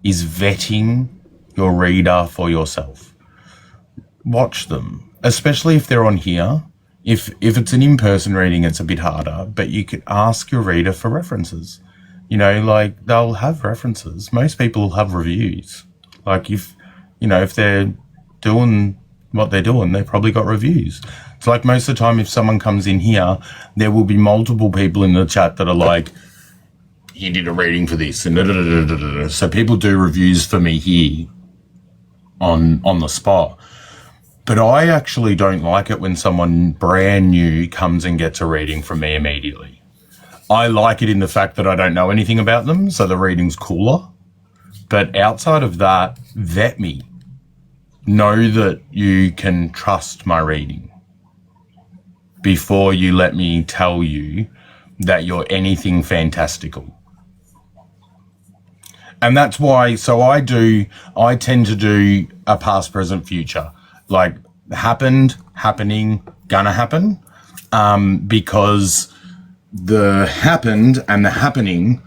is vetting your reader for yourself. Watch them, especially if they're on here. If it's an in-person reading, it's a bit harder, but you could ask your reader for references. You know, like they'll have references. Most people have reviews. Like if they're doing what they're doing, they've probably got reviews. It's like most of the time if someone comes in here, there will be multiple people in the chat that are like, he did a reading for this, and da-da-da-da-da-da. So people do reviews for me here on the spot. But I actually don't like it when someone brand new comes and gets a reading from me immediately. I like it in the fact that I don't know anything about them, so the reading's cooler. But outside of that, vet me. Know that you can trust my reading before you let me tell you that you're anything fantastical. And that's why, so I tend to do a past, present, future. Like happened, happening, gonna happen. Because the happened and the happening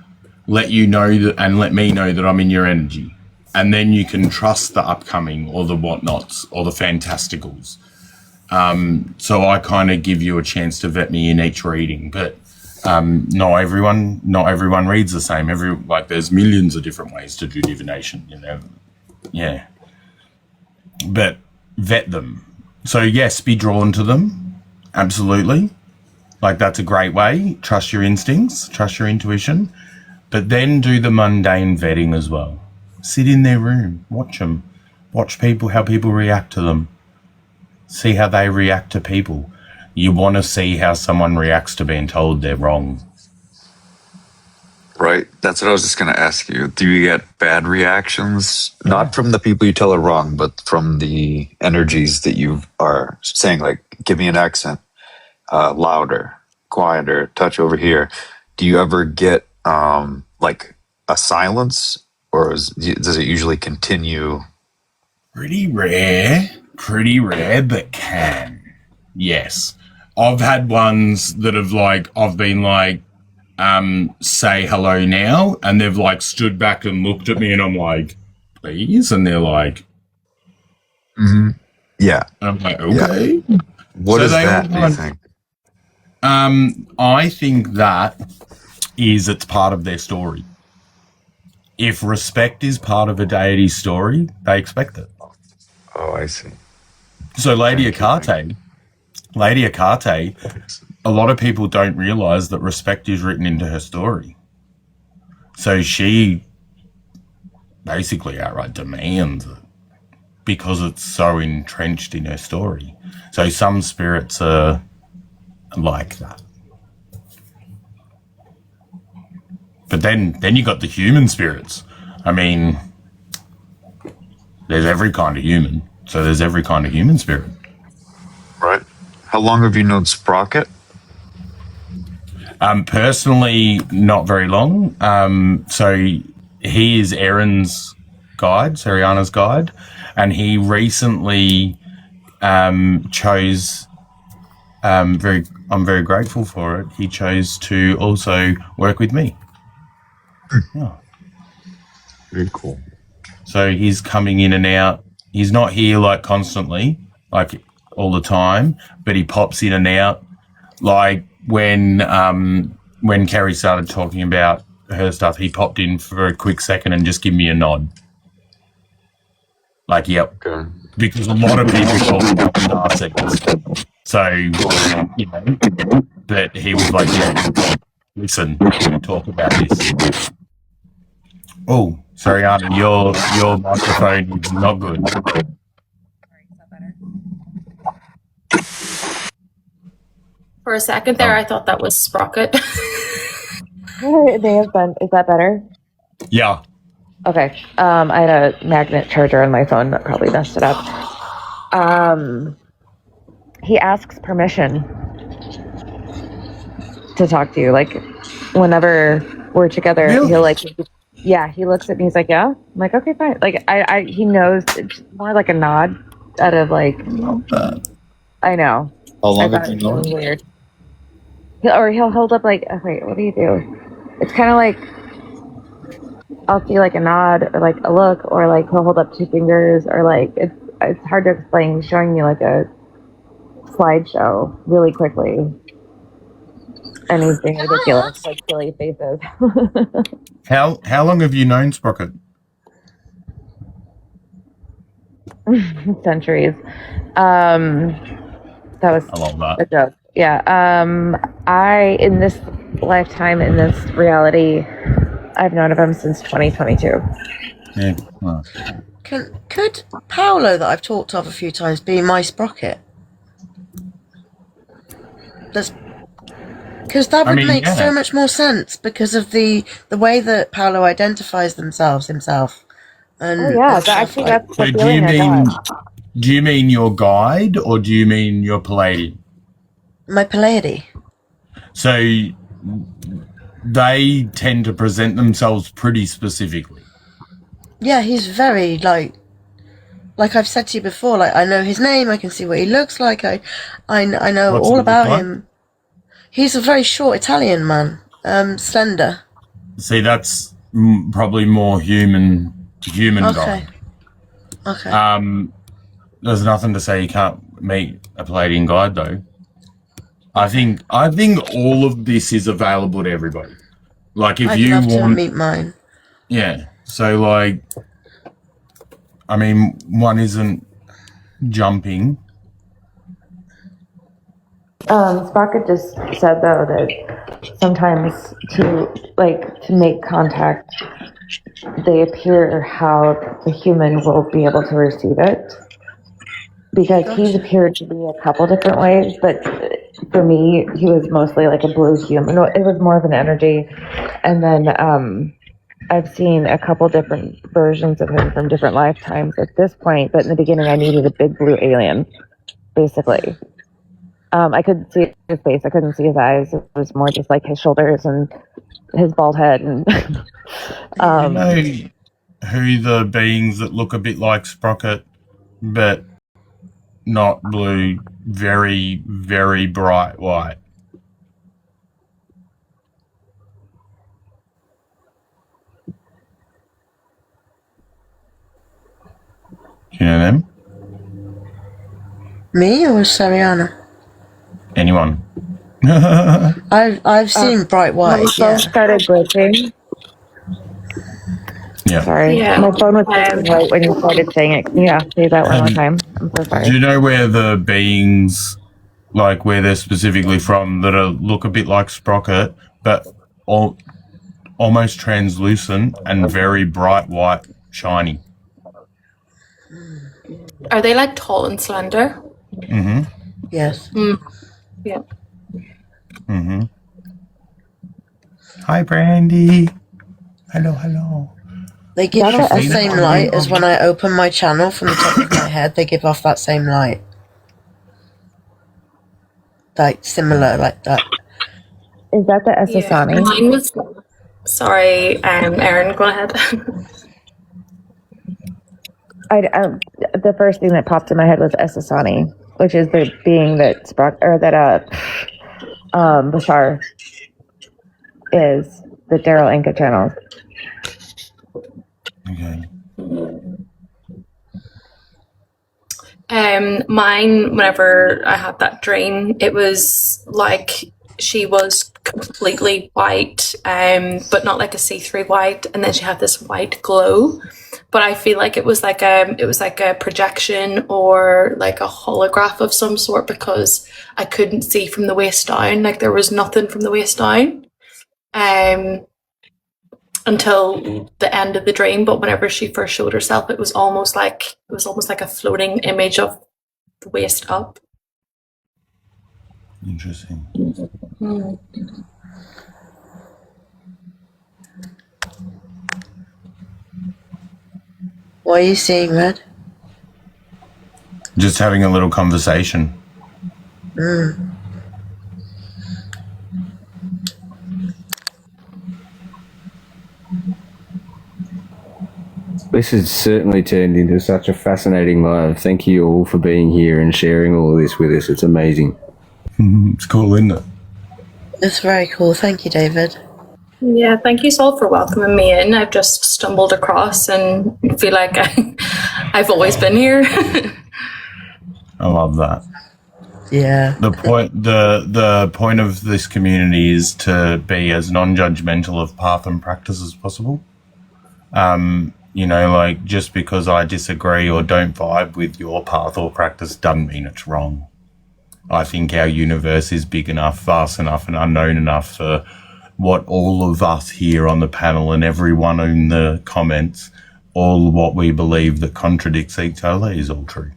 let you know that, and let me know that I'm in your energy. And then you can trust the upcoming or the whatnots or the fantasticals. So I kind of give you a chance to vet me in each reading, but not everyone reads the same. There's millions of different ways to do divination, you know. Yeah. But vet them. So yes, be drawn to them. Absolutely. Like that's a great way. Trust your instincts, trust your intuition, but then do the mundane vetting as well. Sit in their room, watch them, watch how people react to them. See how they react to people. You want to see how someone reacts to being told they're wrong. Right. That's what I was just going to ask you. Do you get bad reactions? Not from the people you tell are wrong, but from the energies that you are saying, like, give me an accent, louder, quieter, touch over here. Do you ever get like a silence, or does it usually continue? Pretty rare, but can. Yes. I've had ones that have I've been like, say hello now, and they've like stood back and looked at me, and I'm like, please, and they're like, yeah. And I'm like, okay. Yeah. What is that, do you think? I think that it's part of their story. If respect is part of a deity's story, they expect it. Oh, I see. So Lady Akate, a lot of people don't realize that respect is written into her story. So she basically outright demands it because it's so entrenched in her story. So some spirits are like that. But then you got the human spirits. I mean, there's every kind of human. So there's every kind of human spirit. Right. How long have you known Sprocket? Personally, not very long. So he is Erin's guide, Seriana's guide, and he recently chose. I'm very grateful for it. He chose to also work with me. Yeah. Very cool. So he's coming in and out. He's not here like constantly, like all the time, but he pops in and out. Like when Kerry started talking about her stuff, he popped in for a quick second and just give me a nod. Like, yep. Okay. Because a lot of people talk about star seconds. So, you know, but he was like, yeah, listen, talk about this. Oh, sorry, Anna, your microphone is not good. For a second there, I thought that was Sprocket. It may have been. Is that better? Yeah. Okay. I had a magnet charger on my phone that probably messed it up. He asks permission to talk to you. Like, whenever we're together, Really? he'll like, yeah, he looks at me. He's like, yeah. I'm like, okay, fine. Like, he knows. It's more like a nod out of like, I know. How long I have thought you it was known? really weird. He'll hold up like, oh, wait, what do you do? It's kind of like, I'll see like a nod or like a look, or like he'll hold up two fingers, or like it's hard to explain. He's showing me like a slideshow really quickly, and he's being ridiculous, like silly faces. How long have you known Sprocket? Centuries. That was I love that. a joke. Yeah. I in this lifetime, in this reality, I've known of him since 2022. Yeah. Oh. Could Paolo, that I've talked of a few times, be my Sprocket? Because that would make so much more sense because of the way that Paolo identifies himself. And that's the So feeling I got. do you mean your guide or do you mean your Pleiadian? My Pleiadian. So they tend to present themselves pretty specifically. Yeah, he's very like I've said to you before. Like, I know his name. I can see what he looks like. I know What's all he about look like? him. He's a very short Italian man, slender. See, that's probably more human guide. Okay. There's nothing to say you can't meet a Pleiadian guide, though. I think all of this is available to everybody. Like, if I'd you love to want, meet mine. yeah. So, like, I mean, one isn't jumping. Sprocket just said though that sometimes to make contact, they appear how the human will be able to receive it. Because he's appeared to be a couple different ways, but for me, he was mostly like a blue human. It was more of an energy, and then I've seen a couple different versions of him from different lifetimes at this point. But in the beginning, I needed a big blue alien, basically. I couldn't see his face. I couldn't see his eyes. It was more just like his shoulders and his bald head. And You know who the beings that look a bit like Sprocket, but not blue, very, very bright white? Do you know them? Me or Sariana? Anyone? I've seen bright white. My phone started glitching. Yeah. Sorry, my phone was glitching right when you started saying it. Can you say that one more time? I'm so sorry. Do you know where the beings, like where they're specifically from, that look a bit like Sprocket, but almost translucent and very bright white, shiny? Are they like tall and slender? Mm-hmm. Yes. Yeah. Mm-hmm. Hi, Brandy. Hello. They give off the same light as when I open my channel from the top of my head. They give off that same light. Like, similar, like that. Is that the Essassani? Mine was... Sorry, Erin, go ahead. The first thing that popped in my head was Essassani, which is the being that Bashar is, that Daryl Inca channels. Okay. Mine, whenever I had that dream, it was like she was completely white, but not like a see-through white, and then she had this white glow. But I feel like it was like a projection or like a holograph of some sort, because I couldn't see from the waist down. Like there was nothing from the waist down. Until the end of the dream, but whenever she first showed herself, it was almost like a floating image of the waist up. Interesting. Mm. What are you seeing, Red? Just having a little conversation. Mm. This has certainly turned into such a fascinating live. Thank you all for being here and sharing all of this with us. It's amazing. It's cool, isn't it? It's very cool. Thank you, David. Yeah, thank you all for welcoming me in. I've just stumbled across and feel like I've always been here. I love that. Yeah. The point of this community is to be as non-judgmental of path and practice as possible. You know, like, just because I disagree or don't vibe with your path or practice doesn't mean it's wrong. I think our universe is big enough, vast enough, and unknown enough for what all of us here on the panel and everyone in the comments, all what we believe that contradicts each other is all true.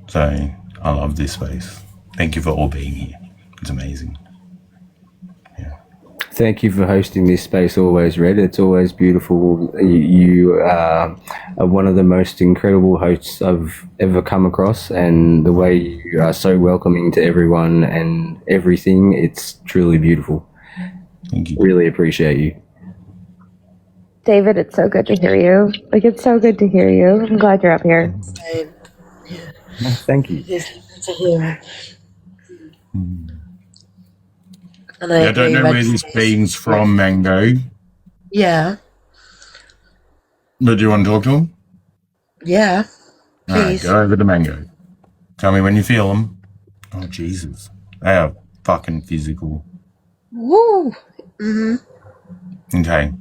So I love this space. Thank you for all being here. It's amazing. Thank you for hosting this space always, Red. It's always beautiful. You are one of the most incredible hosts I've ever come across, and the way you are so welcoming to everyone and everything, it's truly beautiful. Thank you. Really appreciate you. David, it's so good to hear you. Like, it's so good to hear you. I'm glad you're up here. Same. Yeah. Thank you. It's good to hear. And I don't know where this bean's from, Mango. Yeah. But do you want to talk to him? Yeah. All right, Please. go over to Mango. Tell me when you feel them. Oh, Jesus. They are fucking physical. Woo. Mm-hmm. Okay.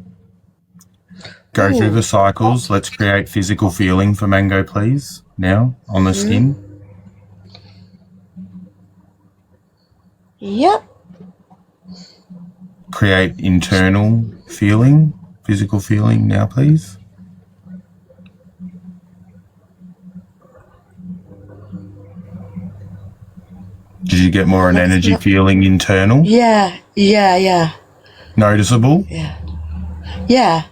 Go through the cycles. Let's create physical feeling for Mango, please. Now, on the skin. Yep. Create internal feeling, physical feeling now, please. Did you get more an energy feeling internal? Yeah. Noticeable? Yeah.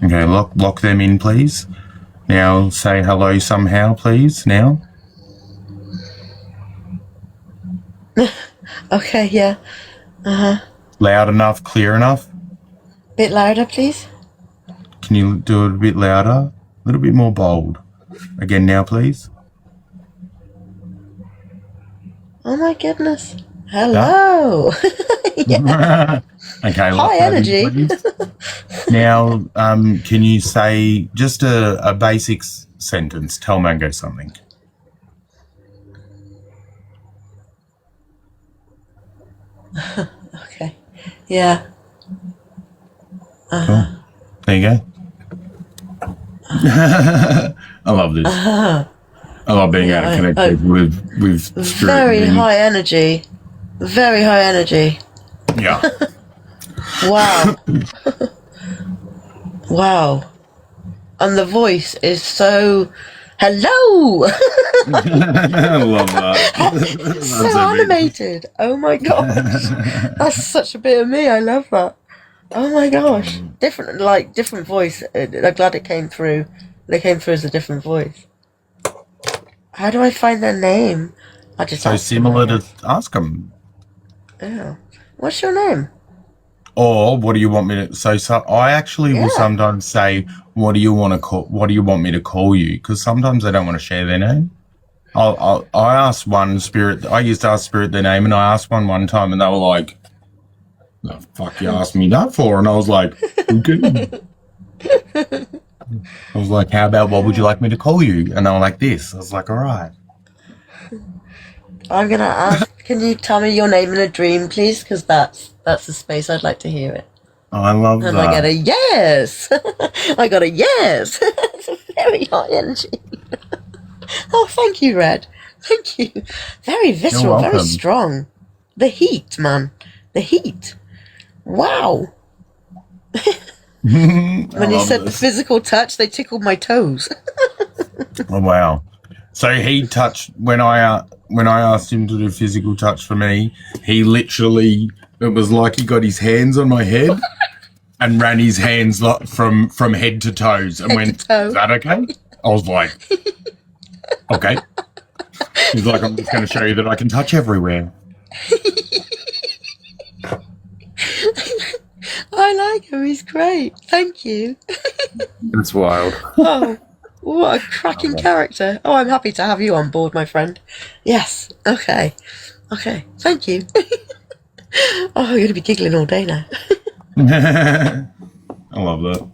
Okay, lock them in, please. Now say hello somehow, please, now. Okay, yeah. Loud enough, clear enough? Bit louder, please. Can you do it a bit louder? A little bit more bold. Again now, please. Oh my goodness. Hello. Yeah. Okay. High energy. Now, can you say just a basic sentence? Tell Mango something. Okay. Yeah. Cool. There you go. I love this. I love being able to connect with spirit. Very high energy. Very high energy. Yeah. Wow. Wow. And the voice is so hello. I love that. So animated. Oh my gosh. That's such a bit of me. I love that. Oh my gosh. Different voice. I'm glad it came through. They came through as a different voice. How do I find their name? I just So similar to ask them. Yeah. What's your name? Or what do you want me to? So I actually will sometimes say, "What do you want to call? What do you want me to call you?" Because sometimes they don't want to share their name. I asked one spirit. I used to ask spirit their name, and I asked one time, and they were like, "The fuck you asked me that for?" And I was like, "Okay." I was like, "How about what would you like me to call you?" And they were like, "This." I was like, "All right." I'm gonna ask. Can you tell me your name in a dream, please? Because that's the space I'd like to hear it. Oh, I love And that. I get a yes. I got a yes. It's a very high energy. Oh, thank you, Red. Thank you. Very visceral, very strong. The heat, man. The heat. Wow. When he said the physical touch, they tickled my toes. Oh, wow. So he touched when I asked him to do physical touch for me, he literally, it was like he got his hands on my head and ran his hands from head to toes and went, "Is that okay?" I was like, "Okay." He's like, "I'm just going to show you that I can touch everywhere." I like him. He's great. Thank you. It's wild. Oh, what a cracking character. Oh, I'm happy to have you on board, my friend. Yes. Okay. Thank you. Oh, I'm going to be giggling all day now. I love that.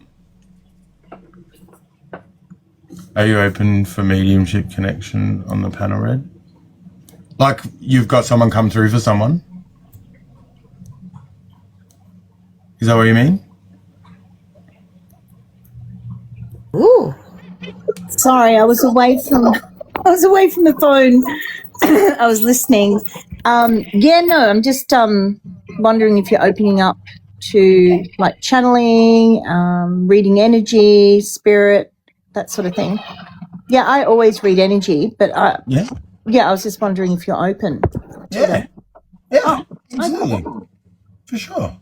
Are you open for mediumship connection on the panel, Red? Like you've got someone come through for someone? Is that what you mean? Ooh. Sorry, I was away from the phone. I was listening. I'm just wondering if you're opening up to like channeling, reading energy, spirit, that sort of thing. Yeah, I always read energy, but I was just wondering if you're open. Yeah, absolutely. For sure.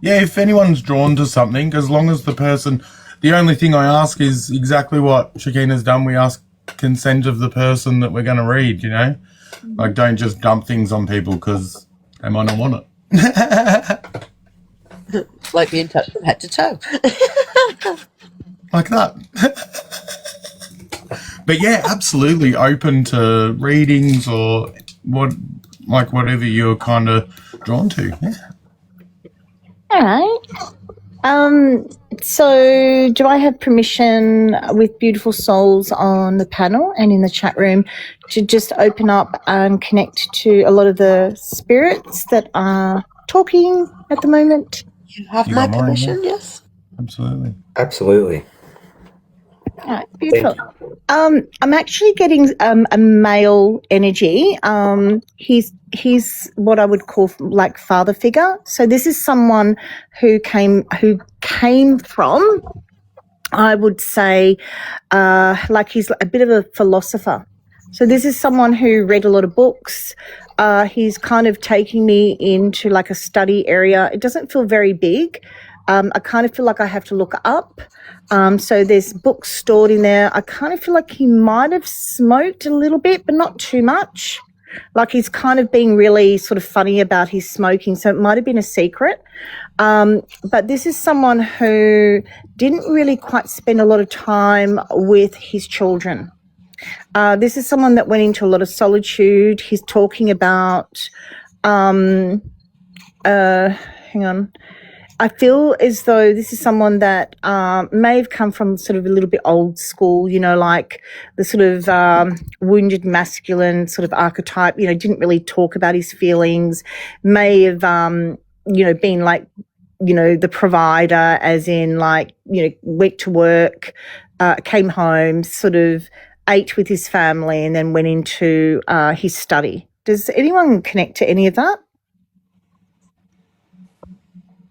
Yeah, if anyone's drawn to something, as long as the only thing I ask is exactly what Shakina's done. We ask consent of the person that we're going to read, you know? Like, don't just dump things on people because they might not want it. Like being touched from head to toe. Like that. But yeah, absolutely open to readings or whatever you're kind of drawn to. Yeah. All right. So do I have permission with beautiful souls on the panel and in the chat room to just open up and connect to a lot of the spirits that are talking at the moment? You have my permission, yes? Absolutely. All right, beautiful. I'm actually getting a male energy. He's what I would call like father figure. So this is someone who came from, I would say, like he's a bit of a philosopher. So this is someone who read a lot of books. He's kind of taking me into like a study area. It doesn't feel very big. I kind of feel like I have to look up. So there's books stored in there. I kind of feel like he might have smoked a little bit, but not too much. Like he's kind of being really sort of funny about his smoking. So it might have been a secret. But this is someone who didn't really quite spend a lot of time with his children. This is someone that went into a lot of solitude. He's talking about, hang on. I feel as though this is someone that may have come from sort of a little bit old school, you know, like the sort of wounded masculine sort of archetype, you know, didn't really talk about his feelings, may have, you know, been like, you know, the provider as in like, you know, went to work, came home, sort of ate with his family and then went into his study. Does anyone connect to any of that?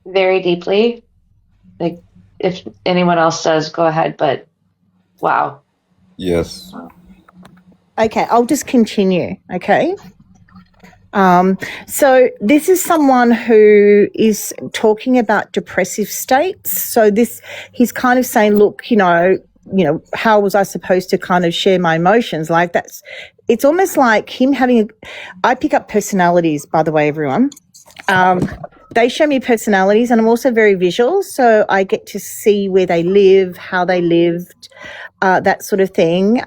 Very deeply. Like, if anyone else does, go ahead, but wow. Yes. Okay, I'll just continue, okay? So this is someone who is talking about depressive states. So he's kind of saying, look, you know, how was I supposed to kind of share my emotions? Like it's almost like him I pick up personalities, by the way, everyone. They show me personalities, and I'm also very visual, so I get to see where they live, how they lived, that sort of thing.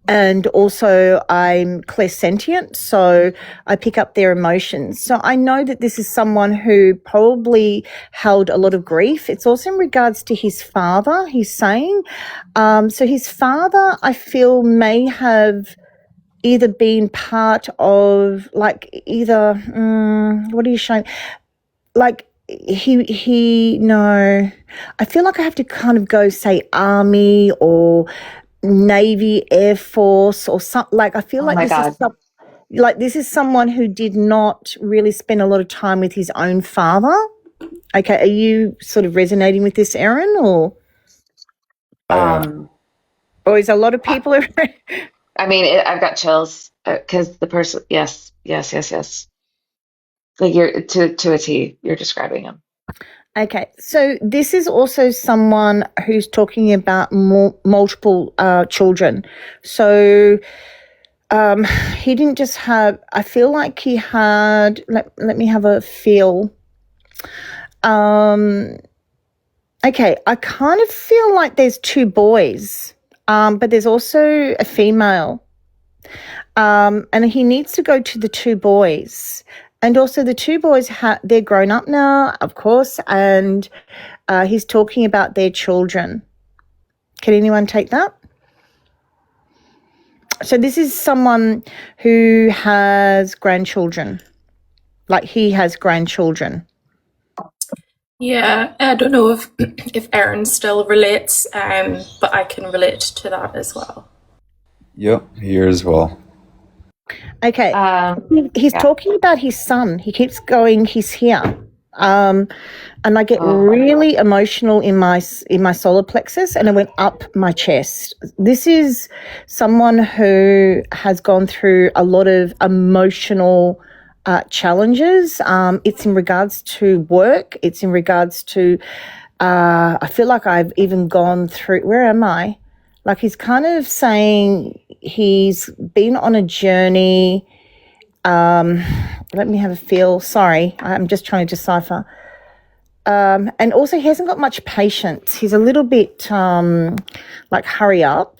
And also I'm clairsentient, so I pick up their emotions. So I know that this is someone who probably held a lot of grief. It's also in regards to his father, he's saying. So his father, I feel, may have either been part of, like, either, what are you showing? Like, no. I feel like I have to kind of go, say, Army or Navy, Air Force or something. Like, I feel Oh like my this God. is this is someone who did not really spend a lot of time with his own father. Okay, are you sort of resonating with this, Erin, or is a lot of people? I mean, I've got chills because the person, yes. Like you're to a T, you're describing him. Okay, so this is also someone who's talking about multiple children. So he didn't just have, I feel like he had, let me have a feel. Okay, I kind of feel like there's 2 boys, but there's also a female. And he needs to go to the 2 boys. And also the 2 boys, they're grown up now, of course, and he's talking about their children. Can anyone take that? So this is someone who has grandchildren. Like, he has grandchildren. Yeah, I don't know if Erin still relates, but I can relate to that as well. Yep, here as well. Okay, he's talking about his son. He keeps going, he's here. And I get really emotional in my solar plexus, and it went up my chest. This is someone who has gone through a lot of emotional challenges. It's in regards to work. It's in regards to, I feel like I've even gone through, where am I? Like, he's kind of saying he's been on a journey. Let me have a feel. Sorry, I'm just trying to decipher. And also, he hasn't got much patience. He's a little bit like, hurry up.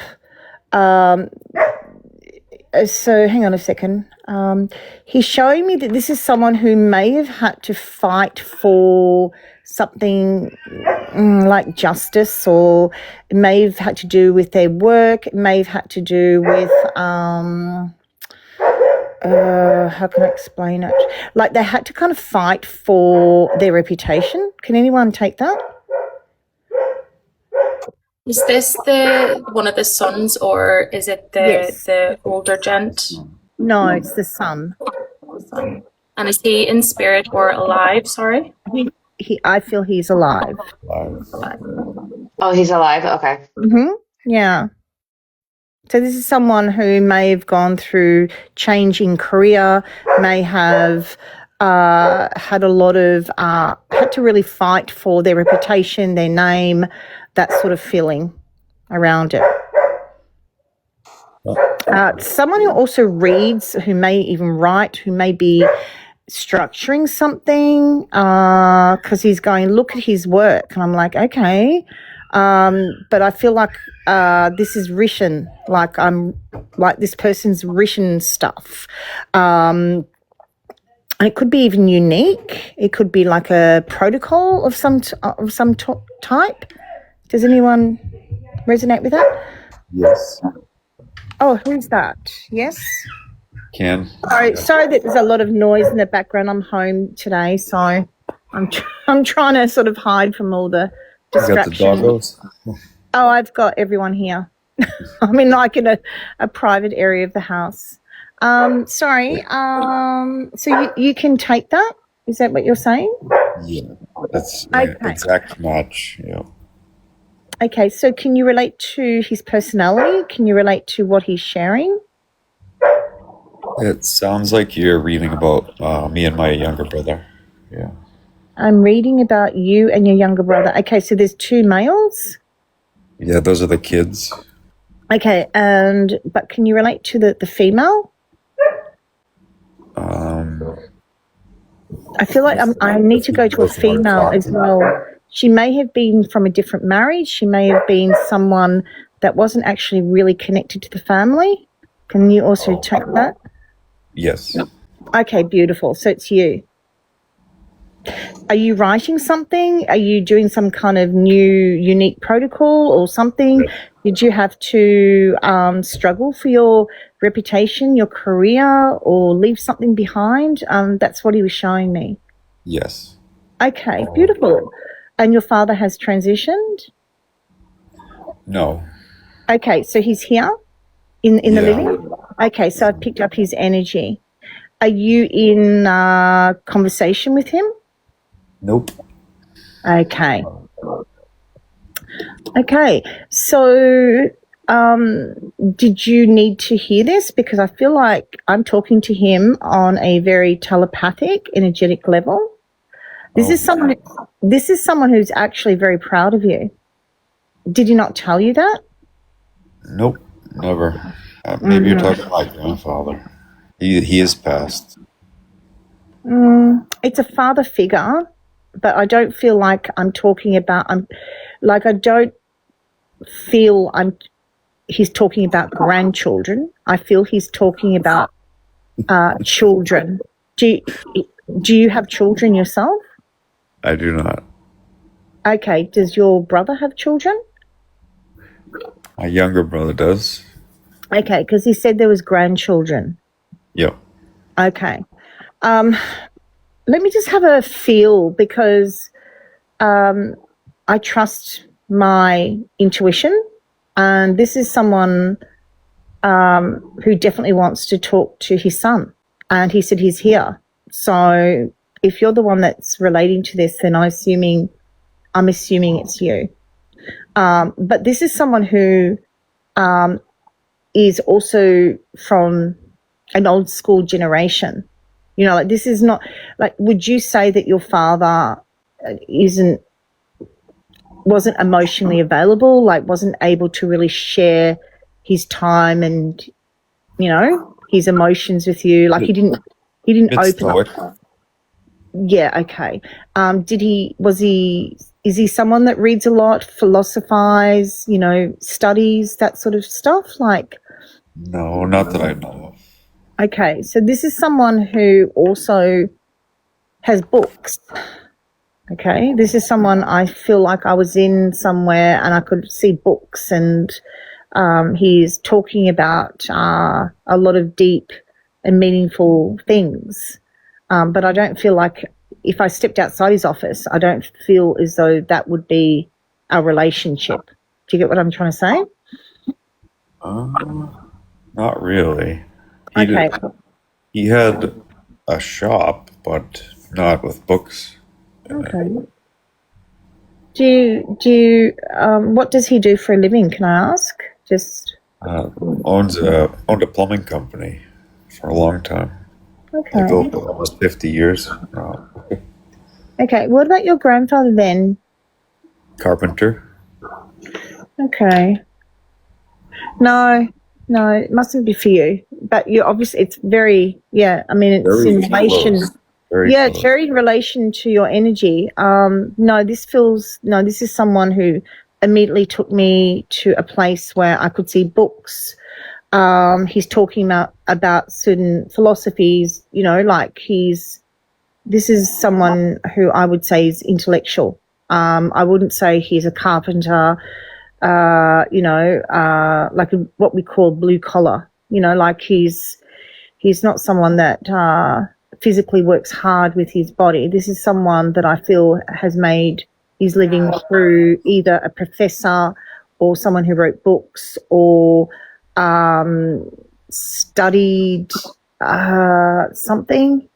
So hang on a second. He's showing me that this is someone who may have had to fight for something like justice, or it may have had to do with their work. It may have had to do with how can I explain it? Like, they had to kind of fight for their reputation. Can anyone take that? Is this one of the sons, or is it the older gent? No, it's the son. And is he in spirit or alive? Sorry. I feel he's alive. Oh, he's alive. Okay. Yeah. So this is someone who may have gone through change in career, may have had a lot of, had to really fight for their reputation, their name, that sort of feeling around it. Someone who also reads, who may even write, who may be structuring something, because he's going, look at his work. And I'm like, okay. But I feel like this is written, like I'm like this person's written stuff. And it could be even unique. It could be like a protocol of some type. Does anyone resonate with that? Yes. Oh, who's that? Yes? Can. Sorry that there's a lot of noise in the background. I'm home today, so I'm trying to sort of hide from all the distractions. You got the doggos? Oh, I've got everyone here. I'm in like in a private area of the house. Sorry. So you can take that? Is that what you're saying? Yeah, that's Okay. exact match. Yeah. Okay, so can you relate to his personality? Can you relate to what he's sharing? It sounds like you're reading about me and my younger brother. Yeah. I'm reading about you and your younger brother. Okay, so there's 2 males? Yeah, those are the kids. Okay, but can you relate to the female? I feel like I need to go to a female as well. She may have been from a different marriage. She may have been someone that wasn't actually really connected to the family. Can you also check that? Yes. Okay, beautiful. So it's you. Are you writing something? Are you doing some kind of new unique protocol or something? Did you have to struggle for your reputation, your career, or leave something behind? That's what he was showing me. Yes. Okay, beautiful. And your father has transitioned? No. Okay, so he's here in the Yeah. living? Okay, so I've picked up his energy. Are you in conversation with him? Nope. Okay. Okay, so did you need to hear this? Because I feel like I'm talking to him on a very telepathic, energetic level. This is someone who's actually very proud of you. Did he not tell you that? Nope. Never. Maybe you're talking about my grandfather. He is passed. It's a father figure, but I don't feel like I'm talking about. I don't feel he's talking about grandchildren. I feel he's talking about children. Do you have children yourself? I do not. Okay. Does your brother have children? My younger brother does. Okay, because he said there was grandchildren. Yep. Okay. Let me just have a feel, because I trust my intuition, and this is someone who definitely wants to talk to his son, and he said he's here. So if you're the one that's relating to this, then I'm assuming it's you. But this is someone who is also from an old school generation. You know, like, this is not like, would you say that your father wasn't emotionally available, like wasn't able to really share his time and, you know, his emotions with you? Like he didn't open up. Yeah, okay. Is he someone that reads a lot, philosophize, you know, studies, that sort of stuff? Like, No, not that I know of. okay, so this is someone who also has books. Okay, this is someone I feel like I was in somewhere and I could see books, and he's talking about a lot of deep and meaningful things. But I don't feel like, if I stepped outside his office, I don't feel as though that would be a relationship. Do you get what I'm trying to say? Not really. He had a shop, but not with books. Okay. Do you what does he do for a living, can I ask? Just owned a plumbing company for a long time. okay. Like almost 50 years. Okay. What about your grandfather then? Carpenter. Okay. No, it mustn't be for you. But you obviously, it's very, yeah, I mean, it's Very in relation. close. Very Yeah, close. it's very in relation to your energy. This is someone who immediately took me to a place where I could see books. He's talking about certain philosophies, you know, like this is someone who I would say is intellectual. I wouldn't say he's a carpenter, like what we call blue collar, you know, like he's not someone that physically works hard with his body. This is someone that I feel has made his living through either a professor or someone who wrote books or studied something.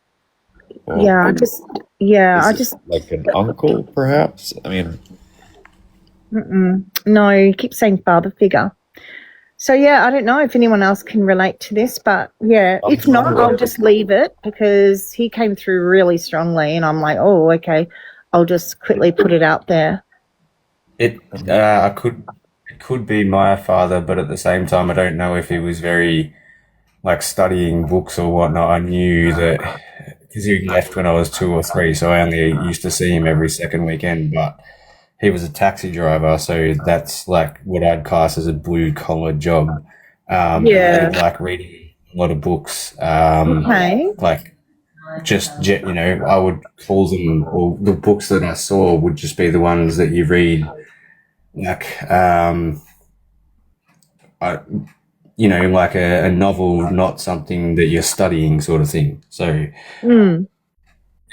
Well, I just like an uncle, perhaps. I mean, no, you keep saying father figure. So yeah, I don't know if anyone else can relate to this, but yeah, if not, I'll just leave it, because he came through really strongly, and I'm like, oh, okay, I'll just quickly put it out there. It could be my father, but at the same time, I don't know if he was very like studying books or whatnot. I knew that because he left when I was 2 or 3, so I only used to see him every second weekend. But he was a taxi driver, so that's like what I'd class as a blue collar job. Yeah. He'd like reading a lot of books. Okay. Like you know, I would call them, or the books that I saw would just be the ones that you read, like like a novel, not something that you're studying, sort of thing. So,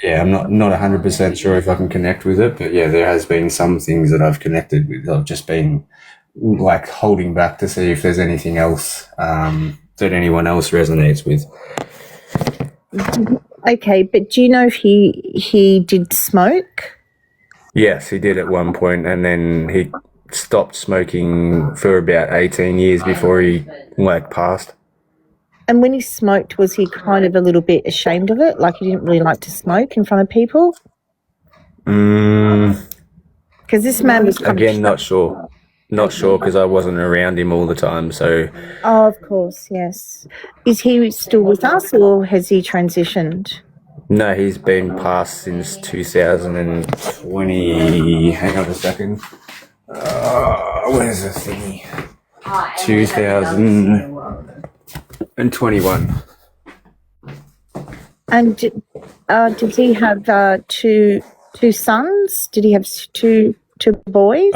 yeah, I'm not 100% sure if I can connect with it, but yeah, there has been some things that I've connected with. I've just been like holding back to see if there's anything else that anyone else resonates with. Okay, but do you know if he did smoke? Yes, he did at one point, and then he stopped smoking for about 18 years before he passed. And when he smoked, was he kind of a little bit ashamed of it? Like he didn't really like to smoke in front of people? Because this man was again, not sure. Not sure because I wasn't around him all the time. So, oh, of course, yes. Is he still with us, or has he transitioned? No, he's been passed since 2020. Hang on a second. Where's the thingy? 2021. And did he have two sons? Did he have two boys?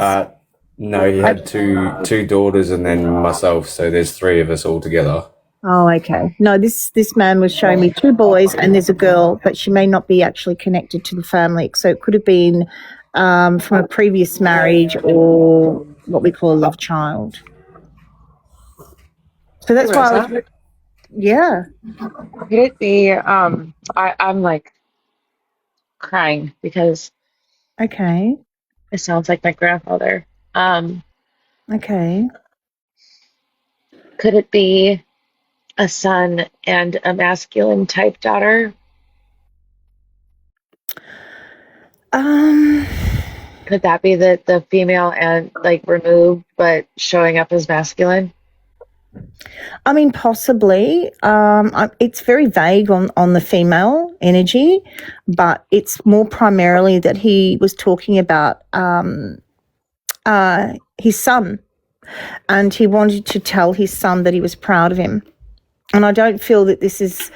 No, he had two daughters and then myself. So there's three of us all together. Oh, okay. No, this man was showing me two boys and there's a girl, but she may not be actually connected to the family. So it could have been from a previous marriage or what we call a love child. So that's why I was, yeah. Could it be, I'm like crying because Okay. it sounds like my grandfather. Okay. Could it be a son and a masculine type daughter? Could that be the female and like removed but showing up as masculine? I mean, possibly. It's very vague on the female energy, but it's more primarily that he was talking about his son, and he wanted to tell his son that he was proud of him. And I don't feel that this is,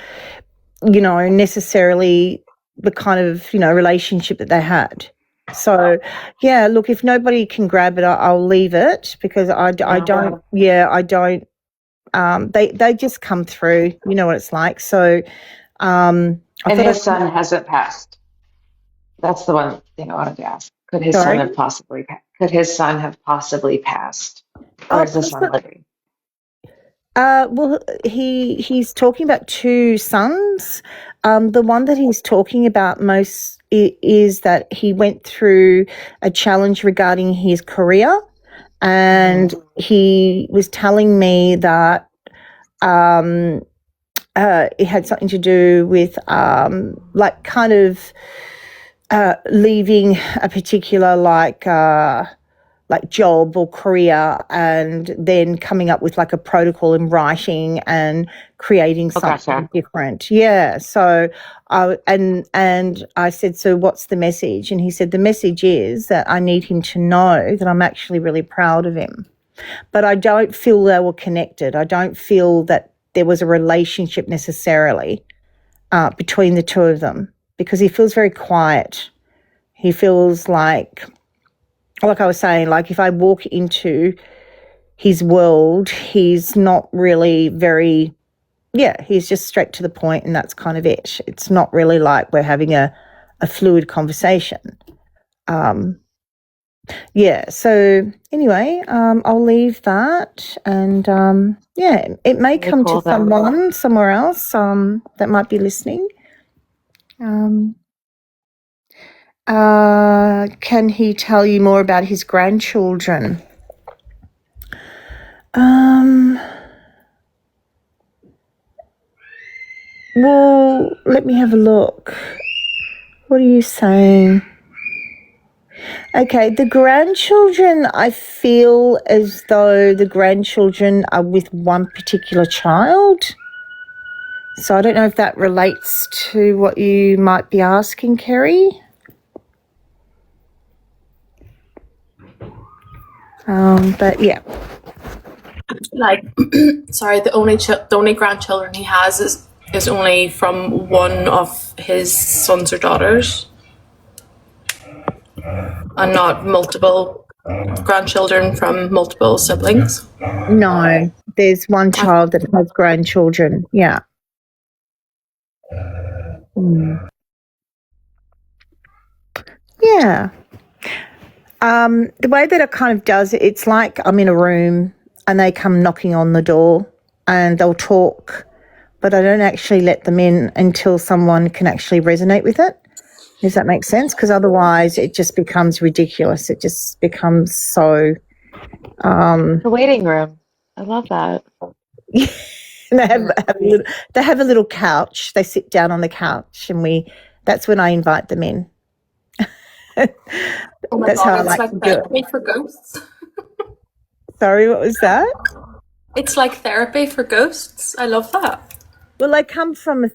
necessarily the kind of, relationship that they had. So, yeah, look, if nobody can grab it, I'll leave it because I don't, they just come through, you know what it's like. So, and his son hasn't passed. That's the one thing I wanted to ask. Could his son have possibly passed? Or is the son living? Well, he's talking about two sons. The one that he's talking about most is that he went through a challenge regarding his career, and he was telling me that it had something to do with leaving a particular job or career and then coming up with like a protocol in writing and creating something different. Yeah. So I said, so what's the message? And he said, the message is that I need him to know that I'm actually really proud of him. But I don't feel they were connected. I don't feel that there was a relationship necessarily between the two of them because he feels very quiet. He feels like I was saying, like if I walk into his world, he's not really he's just straight to the point and that's kind of it. It's not really like we're having a fluid conversation. So anyway, I'll leave that and it may come to someone somewhere else that might be listening. Can he tell you more about his grandchildren? Well, let me have a look. What are you saying? Okay, the grandchildren, I feel as though the grandchildren are with one particular child. So I don't know if that relates to what you might be asking, Kerry. But yeah. Sorry, the only grandchildren he has is only from one of his sons or daughters, and not multiple grandchildren from multiple siblings? No, there's one child that has grandchildren. Yeah. Yeah. The way that it kind of does it, it's like I'm in a room and they come knocking on the door and they'll talk, but I don't actually let them in until someone can actually resonate with it. Does that make sense? Because otherwise it just becomes ridiculous. It just becomes so... The waiting room. I love that. And they have a little couch. They sit down on the couch and that's when I invite them in. Oh my That's God, how I it's like like to do it. therapy for ghosts. Sorry, what was that? It's like therapy for ghosts. I love that. Well, I come from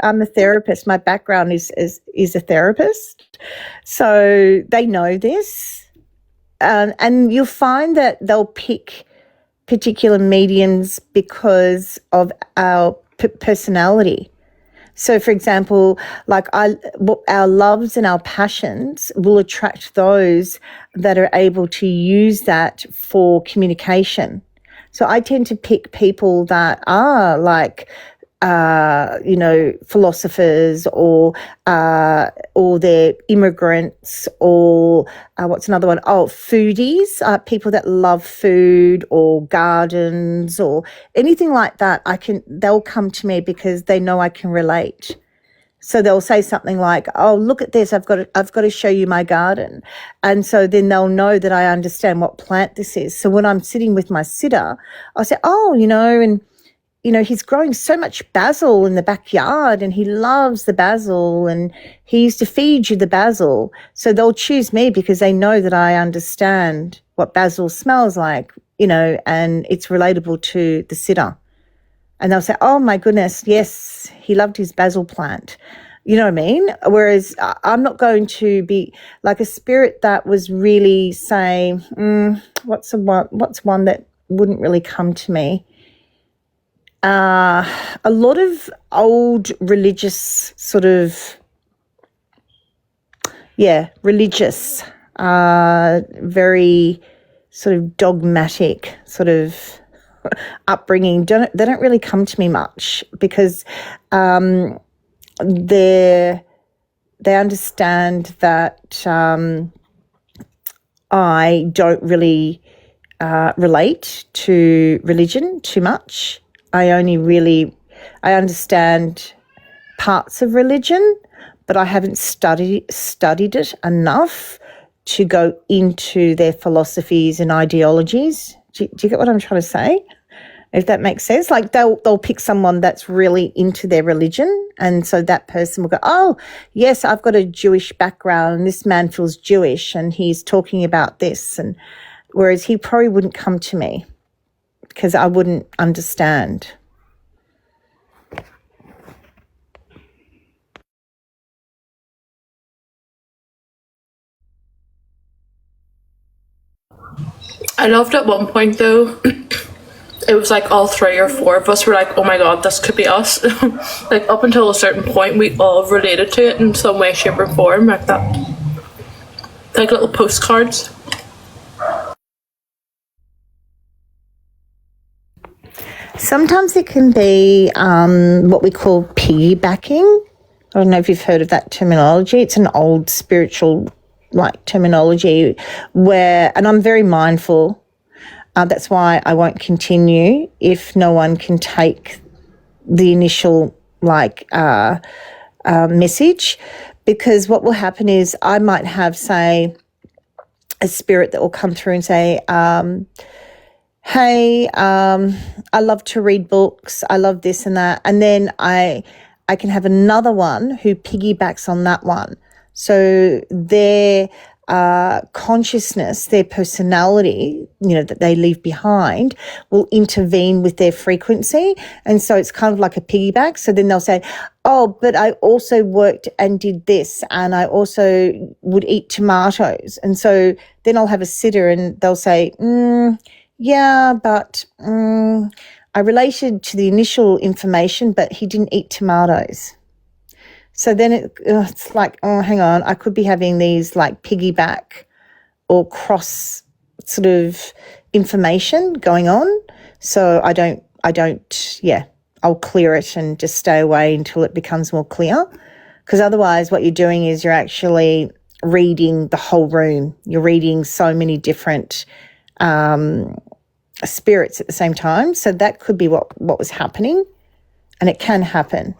I'm a therapist. My background is a therapist, so they know this, and you'll find that they'll pick particular mediums because of our personality. So, for example, like our loves and our passions will attract those that are able to use that for communication. So I tend to pick people that are like, philosophers or they're immigrants or what's another one? Oh, foodies, people that love food or gardens or anything like that. They'll come to me because they know I can relate. So they'll say something like, "Oh, look at this! I've got to show you my garden," and so then they'll know that I understand what plant this is. So when I'm sitting with my sitter, I'll say, "Oh, he's growing so much basil in the backyard and he loves the basil and he used to feed you the basil." So they'll choose me because they know that I understand what basil smells like, and it's relatable to the sitter. And they'll say, "Oh my goodness, yes, he loved his basil plant." You know what I mean? Whereas I'm not going to be like a spirit that was really saying, what's one that wouldn't really come to me? A lot of old religious religious, very sort of dogmatic sort of upbringing. They don't really come to me much because they understand that I don't really relate to religion too much. I understand parts of religion, but I haven't studied it enough to go into their philosophies and ideologies. Do you get what I'm trying to say? If that makes sense, like they'll pick someone that's really into their religion, and so that person will go, "Oh, yes, I've got a Jewish background, and this man feels Jewish, and he's talking about this," and whereas he probably wouldn't come to me because I wouldn't understand. I loved at one point though, it was like all 3 or 4 of us were like, "Oh my God, this could be us." Like up until a certain point, we all related to it in some way, shape or form, like that. Like little postcards. Sometimes it can be what we call piggybacking. I don't know if you've heard of that terminology. It's an old spiritual terminology and I'm very mindful. That's why I won't continue if no one can take the initial message, because what will happen is I might have, say, a spirit that will come through and say, "Hey, I love to read books. I love this and that." And then I can have another one who piggybacks on that one. So their consciousness, their personality, that they leave behind will intervene with their frequency. And so it's kind of like a piggyback. So then they'll say, "Oh, but I also worked and did this, and I also would eat tomatoes." And so then I'll have a sitter and they'll say, "Yeah, but I related to the initial information, but he didn't eat tomatoes." So then it's like, oh, hang on, I could be having these like piggyback or cross sort of information going on. So I don't, I'll clear it and just stay away until it becomes more clear. Because otherwise what you're doing is you're actually reading the whole room. You're reading so many different spirits at the same time. So that could be what was happening, and it can happen.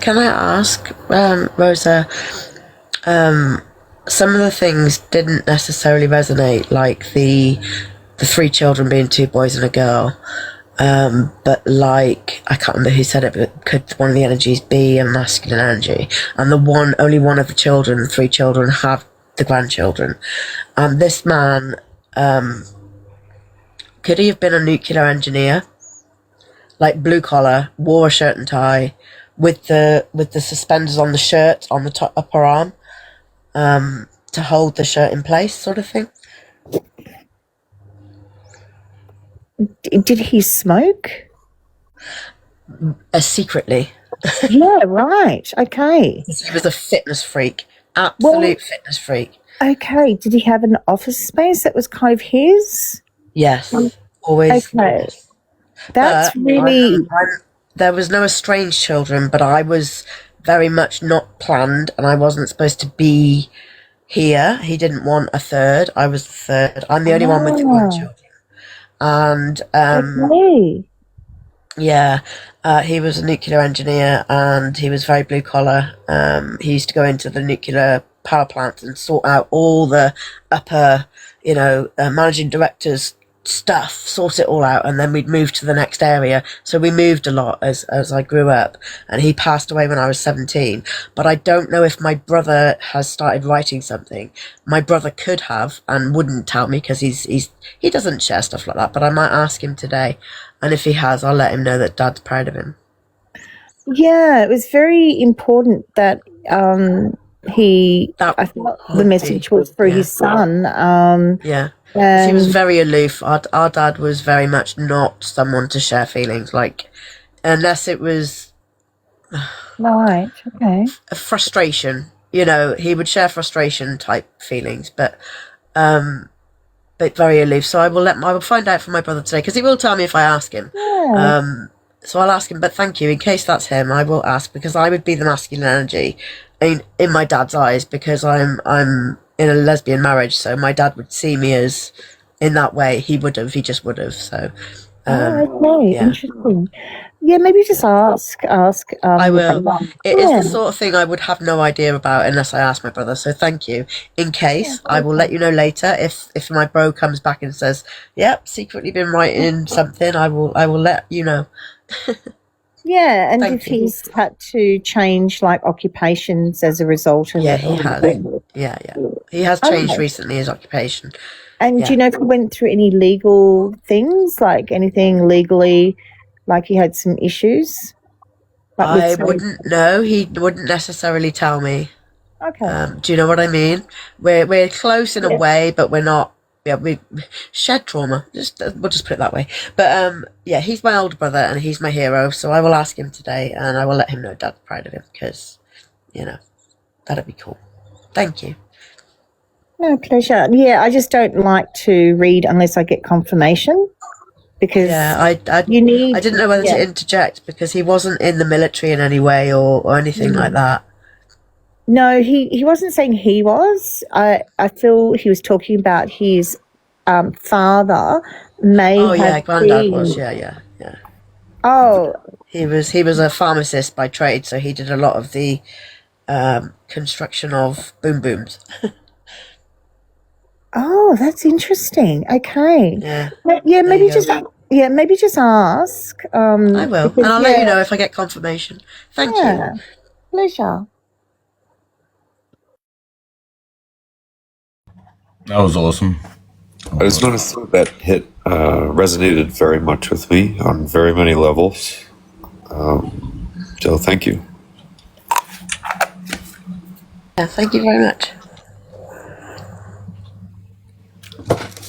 Can I ask, Rosa, some of the things didn't necessarily resonate, like the 3 children being 2 boys and a girl. But like, I can't remember who said it, but could one of the energies be a masculine energy? And only one of the 3 children have the grandchildren. This man, could he have been a nuclear engineer? Like blue collar, wore a shirt and tie, with the suspenders on the shirt on the top upper arm, to hold the shirt in place, sort of thing. Did he smoke? Secretly. Yeah, right. Okay. He was a fitness freak. Absolute fitness freak. Okay. Did he have an office space that was kind of his? Yes. Always. Okay. That's really... there was no estranged children, but I was very much not planned, and I wasn't supposed to be here. He didn't want a third. I was the third. I'm the only one with the grandchildren. And yeah, he was a nuclear engineer, and he was very blue collar. He used to go into the nuclear power plant and sort out all the upper, managing directors stuff, sort it all out, and then we'd move to the next area. So we moved a lot as I grew up, and he passed away when I was 17. But I don't know if my brother has started writing something. My brother could have and wouldn't tell me, because he doesn't share stuff like that, but I might ask him today, and if he has, I'll let him know that Dad's proud of him. Yeah, it was very important that I thought the message was through his son. Yeah. He was very aloof. Our dad was very much not someone to share feelings, like, unless it was right. Okay. a frustration. He would share frustration type feelings, but very aloof. So I will find out from my brother today, because he will tell me if I ask him. Yeah. So I'll ask him. But thank you. In case that's him, I will ask, because I would be the masculine energy in my dad's eyes, because I'm in a lesbian marriage, so my dad would see me as in that way. He just would have. So okay, yeah. Interesting. Yeah, maybe just ask. I will. It is the sort of thing I would have no idea about unless I ask my brother. So thank you. In case, I will let you know later if my bro comes back and says, "Yep, secretly been writing something." I will let you know. Yeah, and if he's had to change like occupations as a result of it. He has. Yeah. He has changed recently his occupation. And do you know if he went through any legal things, like anything legally, like he had some issues? I wouldn't know. He wouldn't necessarily tell me. Okay. Do you know what I mean? We're close in a way, but we're not. Yeah, we shared trauma. We'll just put it that way. But he's my older brother and he's my hero. So I will ask him today, and I will let him know Dad's proud of him, because that'd be cool. Thank you. No, pleasure. Yeah, I just don't like to read unless I get confirmation, because I didn't know whether to interject, because he wasn't in the military in any way or anything like that. No, he wasn't saying he was. I feel he was talking about his father Granddad was. Yeah. Oh, he was a pharmacist by trade, so he did a lot of the construction of boom booms. Oh, that's interesting. Okay. Yeah. Yeah, maybe just ask. I will, and I'll let you know if I get confirmation. Thank you. Pleasure. That was awesome. I just want to say that hit resonated very much with me on very many levels. So thank you. Yeah, thank you very much.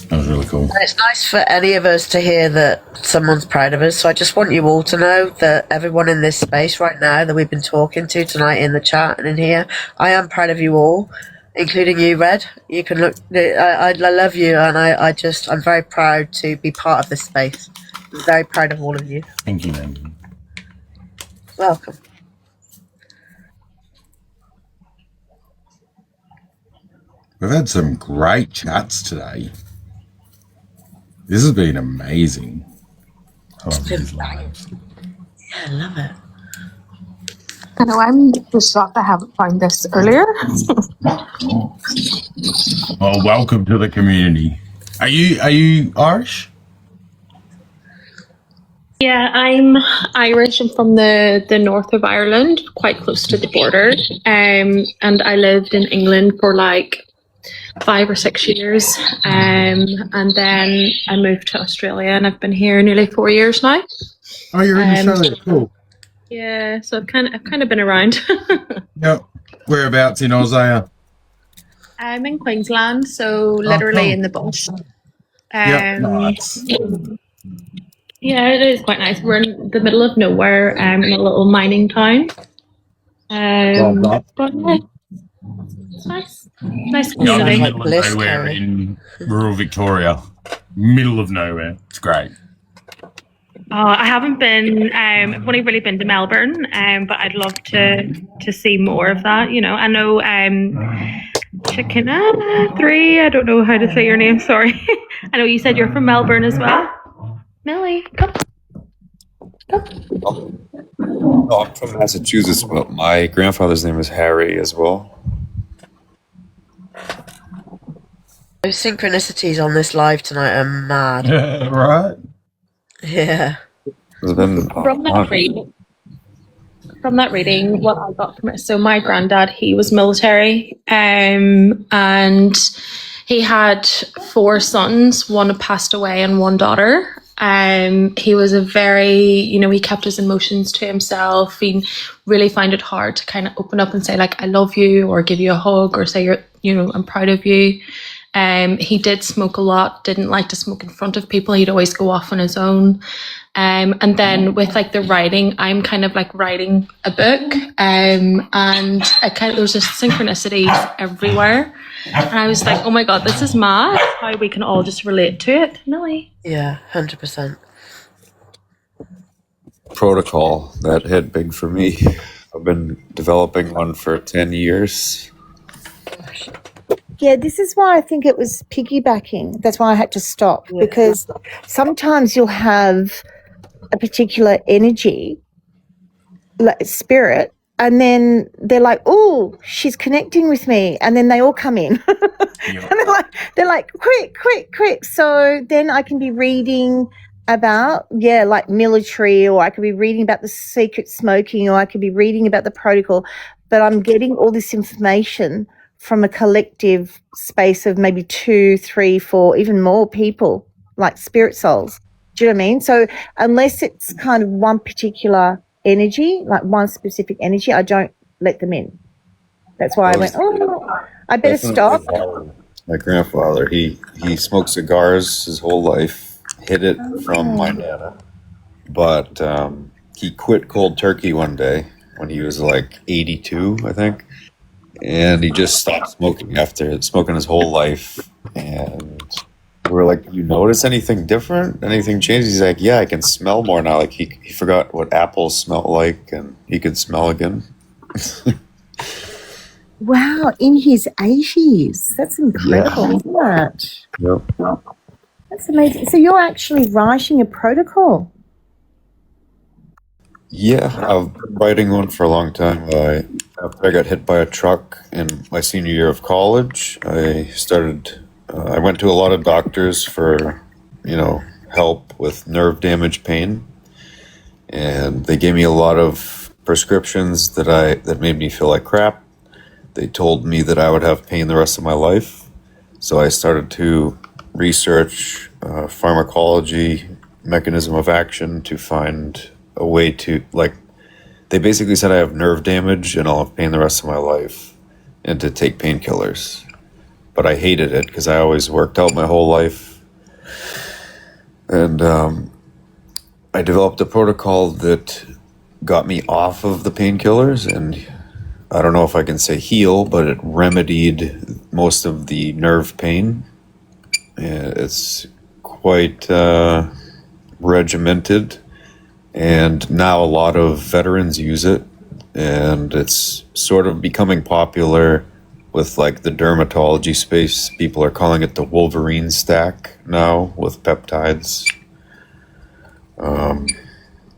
That was really cool. And it's nice for any of us to hear that someone's proud of us. So I just want you all to know that everyone in this space right now that we've been talking to tonight in the chat and in here, I am proud of you all, including you, Red. You can look. I love you, and I'm very proud to be part of this space. I'm very proud of all of you. Thank you, Mandy. Welcome. We've had some great chats today. This has been amazing. I love these lives. Yeah, I love it. I know, I'm just shocked I haven't found this earlier. Well, welcome to the community. Are you Irish? Yeah, I'm Irish. I'm from the north of Ireland, quite close to the border. And I lived in England for like 5 or 6 years. And then I moved to Australia, and I've been here nearly 4 years now. Oh, you're in Australia. Cool. Yeah, so I've kind of been around. Yep. Whereabouts in Australia? I'm in Queensland, so literally cool. in the bush. Nice. Yeah, it is quite nice. We're in the middle of nowhere, in a little mining town. But yeah, it's nice. Nice Yeah, I'm in the community. middle of nowhere in rural Victoria. Middle of nowhere. It's great. I haven't been. I've only really been to Melbourne, but I'd love to see more of that. You know, I know Chicken 3. I don't know how to say your name. Sorry. I know you said you're from Melbourne as well. Millie, come. No, I'm from Massachusetts, but my grandfather's name is Harry as well. Those synchronicities on this live tonight are mad. Right? Yeah. From that reading, what I got from it. So my granddad, he was military, and he had 4 sons. One had passed away, and 1 daughter. He was a very, he kept his emotions to himself. He really found it hard to kind of open up and say, like, I love you, or give you a hug, or say, I'm proud of you. He did smoke a lot, didn't like to smoke in front of people. He'd always go off on his own. And then with like the writing, I'm kind of like writing a book, and there's just synchronicities everywhere. And I was like, oh my God, this is mad how we can all just relate to it. Millie. Yeah, 100%. Protocol that hit big for me. I've been developing one for 10 years. Yeah, this is why I think it was piggybacking. That's why I had to stop, because sometimes you'll have a particular energy, like spirit, and then they're like, oh, she's connecting with me. And then they all come in. And they're like, quick. So then I can be reading about, like military, or I could be reading about the secret smoking, or I could be reading about the protocol. But I'm getting all this information from a collective space of maybe 2, 3, 4, even more people, like spirit souls. Do you know what I mean? So unless it's kind of one particular energy, like one specific energy, I don't let them in. That's why I went, I better stop. My grandfather, he smoked cigars his whole life, hid it from my nana. But he quit cold turkey one day when he was like 82, I think. And he just stopped smoking after smoking his whole life. And we're like, you notice anything different? Anything changed? He's like, yeah, I can smell more now. Like he forgot what apples smell like, and he could smell again. Wow, in his 80s. That's incredible, isn't it? Yep. That's amazing. So you're actually writing a protocol? Yeah, I've been writing one for a long time. After I got hit by a truck in my senior year of college, I went to a lot of doctors for, help with nerve damage pain. And they gave me a lot of prescriptions that made me feel like crap. They told me that I would have pain the rest of my life. So I started to research pharmacology, mechanism of action, to find a way to, they basically said I have nerve damage and I'll have pain the rest of my life, and to take painkillers. But I hated it because I always worked out my whole life. And I developed a protocol that got me off of the painkillers, and I don't know if I can say heal, but it remedied most of the nerve pain. It's quite regimented, and now a lot of veterans use it, and it's sort of becoming popular with like the dermatology space. People are calling it the Wolverine stack now with peptides.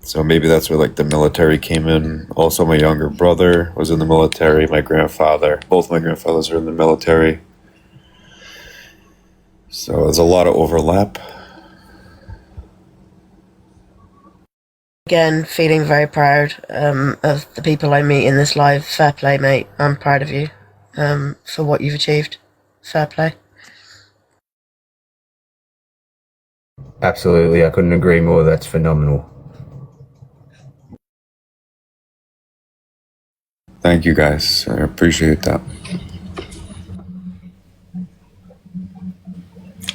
So maybe that's where like the military came in. Also, my younger brother was in the military. My grandfather, both my grandfathers are in the military. So there's a lot of overlap. Again, feeling very proud of the people I meet in this live. Fair play, mate. I'm proud of you for what you've achieved. Fair play. Absolutely, I couldn't agree more. That's phenomenal. Thank you, guys. I appreciate that.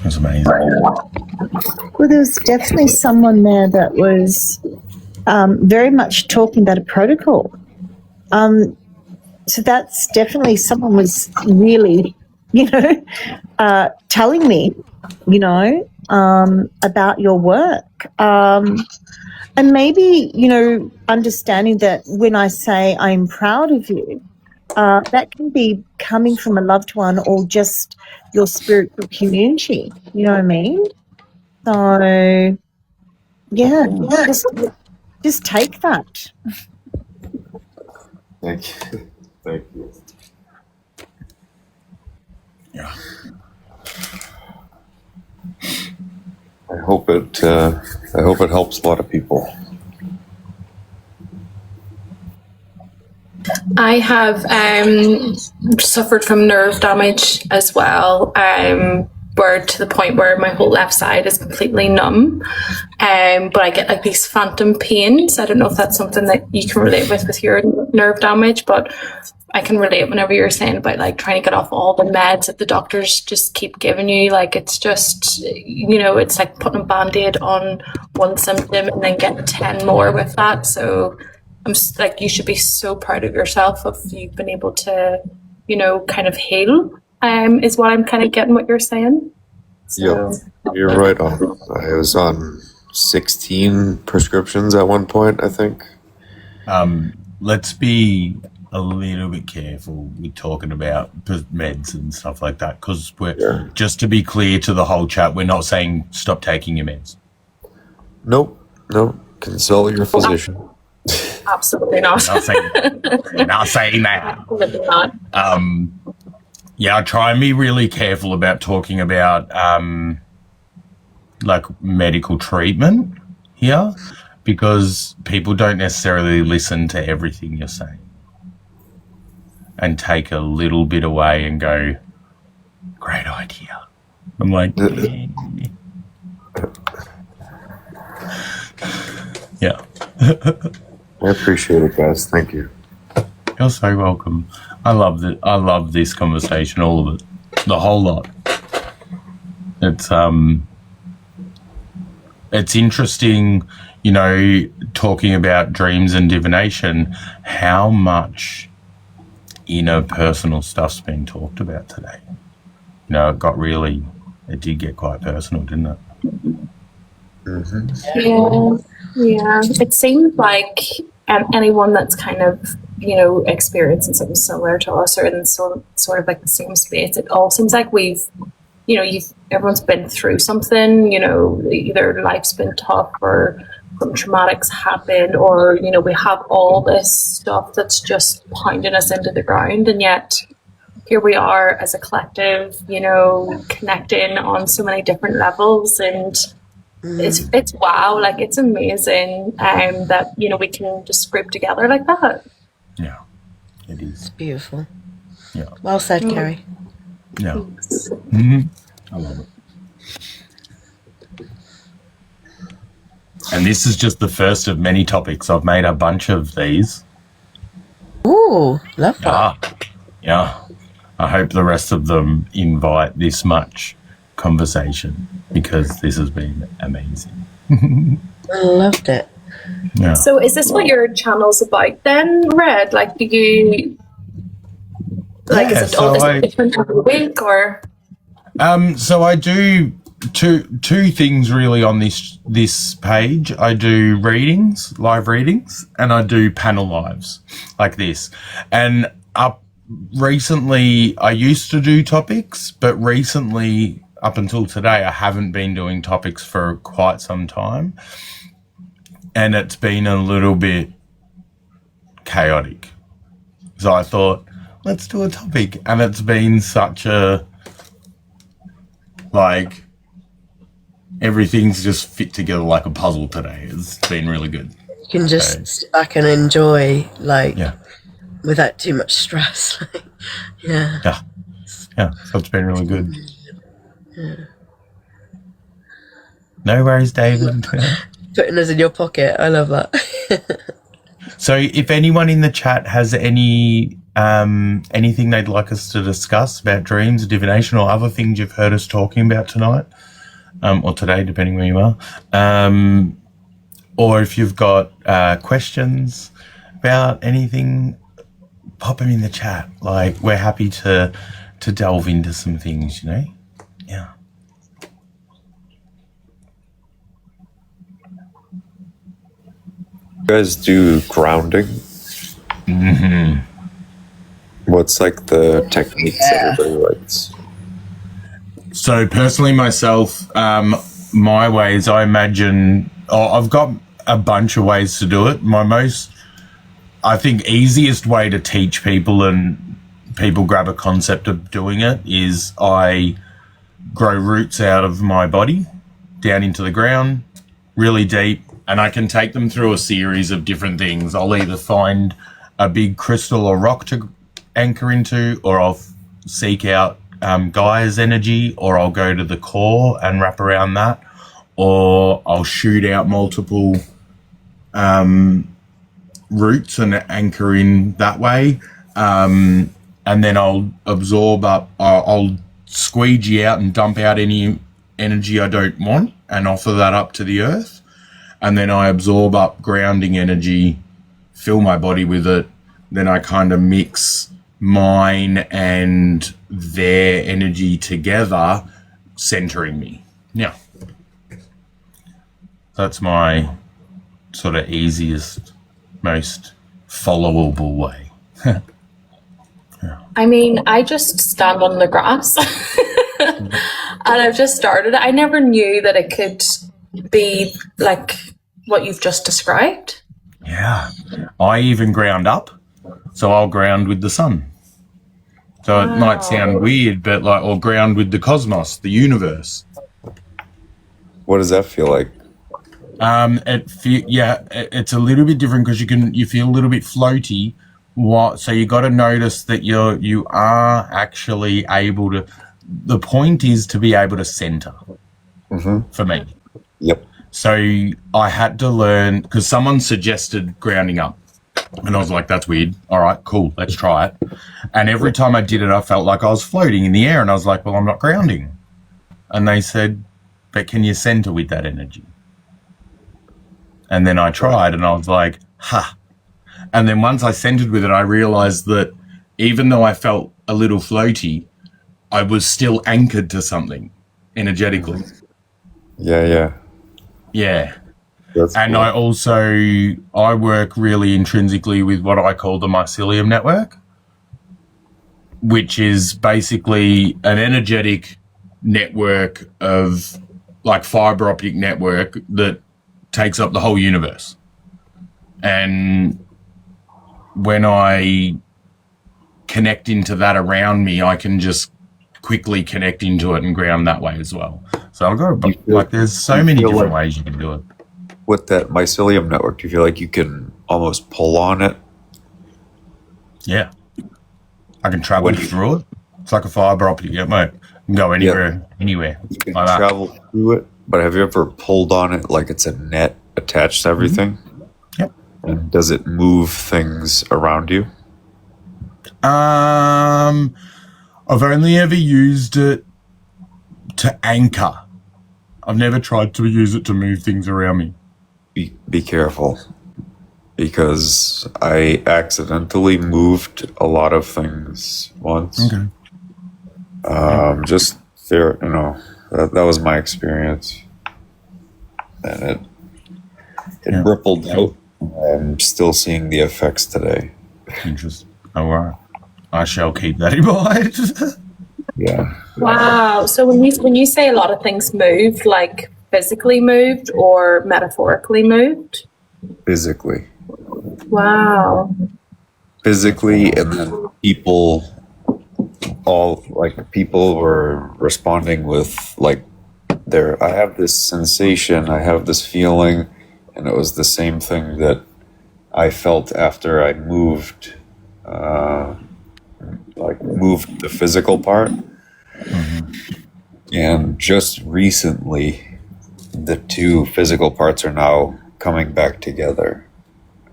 That's amazing. Well, there was definitely someone there that was very much talking about a protocol. So that's definitely someone was really, telling me, about your work. And maybe, understanding that when I say I'm proud of you, that can be coming from a loved one or just your spiritual community. You know what I mean? So, yeah, just take that. Thank you. Thank you. Yeah. I hope it helps a lot of people. I have suffered from nerve damage as well, where to the point where my whole left side is completely numb. But I get like these phantom pains. I don't know if that's something that you can relate with your nerve damage, but I can relate whenever you're saying about like trying to get off all the meds that the doctors just keep giving you. Like it's just, it's like putting a Band-Aid on one symptom and then getting 10 more with that. So I'm just, like, you should be so proud of yourself if you've been able to, kind of heal, is what I'm kind of getting what you're saying. So, Yeah, you're right on. I was on 16 prescriptions at one point, I think. Let's be a little bit careful with talking about meds and stuff like that, because just to be clear to the whole chat, we're not saying stop taking your meds. Nope. Consult your physician. Absolutely not. Not saying that. Absolutely not. I try and be really careful about talking about like medical treatment here, because people don't necessarily listen to everything you're saying and take a little bit away and go, great idea. I'm like, yeah. I appreciate it, guys. Thank you. You're so welcome. I love this conversation, all of it, the whole lot. It's interesting, talking about dreams and divination, how much inner personal stuff's been talked about today. It did get quite personal, didn't it? Mm-hmm. Yeah. It seems like anyone that's kind of, experiencing something similar to us or in sort of like the same space, it all seems like we've, everyone's been through something, either life's been tough or some traumatics happened, or, we have all this stuff that's just pounding us into the ground, and yet here we are as a collective, connecting on so many different levels, and it's wow, like it's amazing that we can just group together like that. Yeah, it is. It's beautiful. Yeah. Well said, Kerry. Yeah. Mm-hmm. I love it. And this is just the first of many topics. I've made a bunch of these. Ooh, lovely. Yeah. I hope the rest of them invite this much conversation, because this has been amazing. I loved it. Yeah. So is this what your channel's about then, Red? Like, do you... Like, Yeah, is it all so is it different every week, or...? So I do two things really on this page. I do readings, live readings, and I do panel lives like this. And recently, I used to do topics, but recently, up until today, I haven't been doing topics for quite some time. And it's been a little bit chaotic. So I thought, let's do a topic. And it's been such a, like, everything's just fit together like a puzzle today. It's been really good. You can just sit back and enjoy, like, Yeah. without too much stress. Yeah. Yeah. Yeah. So it's been really good. Yeah. No worries, David. Putting us in your pocket. I love that. So if anyone in the chat has any anything they'd like us to discuss about dreams, divination, or other things you've heard us talking about tonight, or today, depending where you are, or if you've got questions about anything, pop them in the chat. Like, we're happy to delve into some things, you know? Yeah. You guys do grounding? Mm-hmm. What's like the techniques that everybody likes? So personally, myself, my ways, I imagine, I've got a bunch of ways to do it. My most, I think, easiest way to teach people and people grab a concept of doing it is I grow roots out of my body down into the ground, really deep, and I can take them through a series of different things. I'll either find a big crystal or rock to anchor into, or I'll seek out Gaia's energy, or I'll go to the core and wrap around that, or I'll shoot out multiple roots and anchor in that way, and then I'll absorb up, I'll squeegee out and dump out any energy I don't want and offer that up to the earth, and then I absorb up grounding energy, fill my body with it, then I kind of mix mine and their energy together, centering me. Yeah. That's my sort of easiest, most followable way. I mean, I just stand on the grass and I've just started. I never knew that it could be like what you've just described. Yeah. I even ground up. So I'll ground with the sun. So it might sound weird, but like, or ground with the cosmos, the universe. What does that feel like? It's a little bit different because you feel a little bit floaty. So you got to notice that you are actually able to. The point is to be able to center. Mm-hmm. For me. Yep. So I had to learn, because someone suggested grounding up. And I was like, that's weird. All right, cool. Let's try it. And every time I did it, I felt like I was floating in the air. And I was like, well, I'm not grounding. And they said, but can you center with that energy? And then I tried and I was like, ha. And then once I centered with it, I realized that even though I felt a little floaty, I was still anchored to something energetically. Yeah. That's and cool. I work really intrinsically with what I call the mycelium network, which is basically an energetic network of, like, fiber optic network that takes up the whole universe. And when I connect into that around me, I can just quickly connect into it and ground that way as well. So I've got there's so many different ways you can do it. With that mycelium network, do you feel like you can almost pull on it? Yeah. I can travel through it. It's like a fiber optic, mate. You can go anywhere. You can like travel through it, but have you ever pulled on it like it's a net attached to everything? Mm-hmm. Yep. And does it move things around you? I've only ever used it to anchor. I've never tried to use it to move things around me. Be careful, because I accidentally moved a lot of things once. Okay. Just fair, that was my experience, and it rippled out. I'm still seeing the effects today. Interesting. All right. I shall keep that in mind. Yeah. Wow. So when you say a lot of things moved, like physically moved or metaphorically moved? Physically. Wow. Physically, and then people were responding with I have this sensation, I have this feeling, and it was the same thing that I felt after I moved the physical part. And just recently, the two physical parts are now coming back together.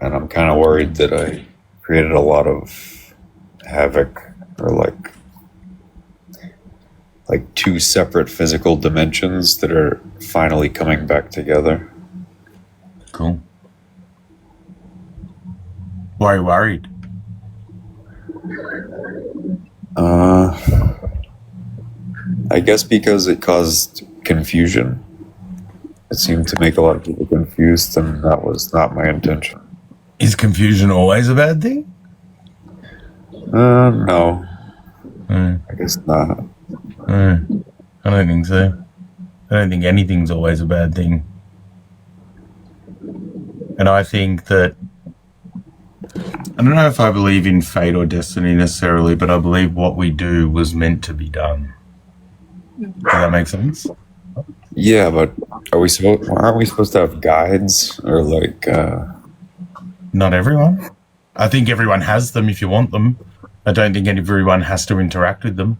And I'm kind of worried that I created a lot of havoc, or like two separate physical dimensions that are finally coming back together. Cool. Why are you worried? I guess because it caused confusion. It seemed to make a lot of people confused, and that was not my intention. Is confusion always a bad thing? No. I guess not. I don't think so. I don't think anything's always a bad thing. And I think that, I don't know if I believe in fate or destiny necessarily, but I believe what we do was meant to be done. Does that make sense? Yeah, but aren't we supposed to have guides, or Not everyone. I think everyone has them if you want them. I don't think everyone has to interact with them.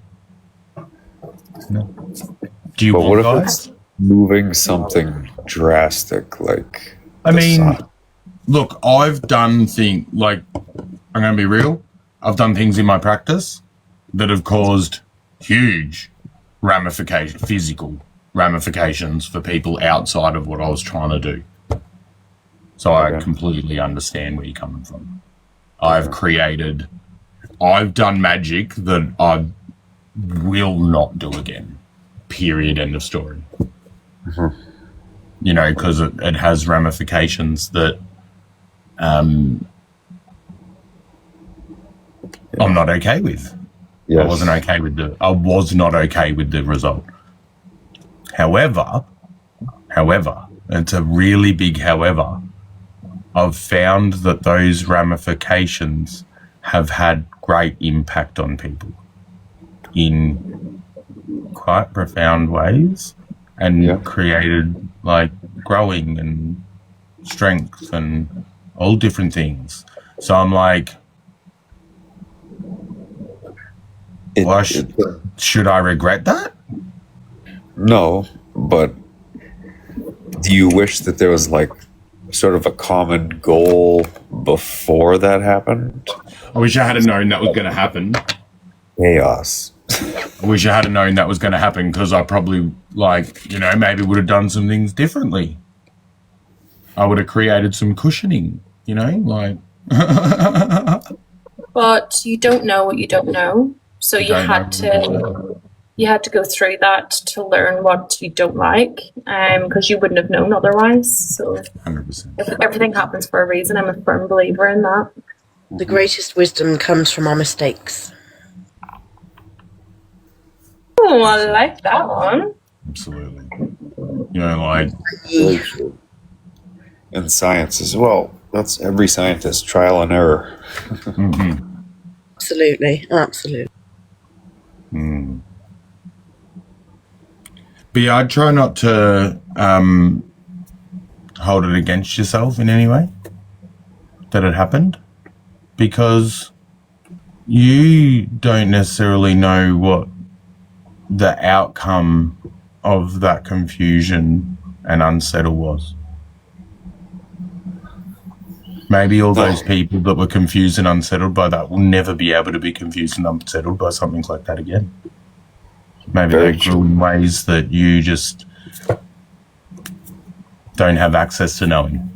No. Do you want guides? It's moving something drastic, like I mean, look, I've done things, I'm going to be real, I've done things in my practice that have caused huge physical ramifications for people outside of what I was trying to do. So I completely understand where you're coming from. I've done magic that I will not do again. Period. End of story. Because it has ramifications that I'm not okay with. Yes. I was not okay with the result. However, it's a really big however. I've found that those ramifications have had great impact on people in quite profound ways, and created growing and strength and all different things. So I'm like, should I regret that? No, but do you wish that there was sort of a common goal before that happened? I wish I had known that was going to happen. Chaos. I wish I had known that was going to happen, because I probably, maybe would have done some things differently. I would have created some cushioning, But you don't know what you don't know. So you had to go through that to learn what you don't like, because you wouldn't have known otherwise. So 100%. Everything happens for a reason. I'm a firm believer in that. The greatest wisdom comes from our mistakes. Oh, I like that one. Absolutely. And science as well. That's every scientist, trial and error. Absolutely. But yeah, I'd try not to hold it against yourself in any way that it happened, because you don't necessarily know what the outcome of that confusion and unsettle was. Maybe all those people that were confused and unsettled by that will never be able to be confused and unsettled by something like that again. Maybe they grew in ways that you just don't have access to knowing.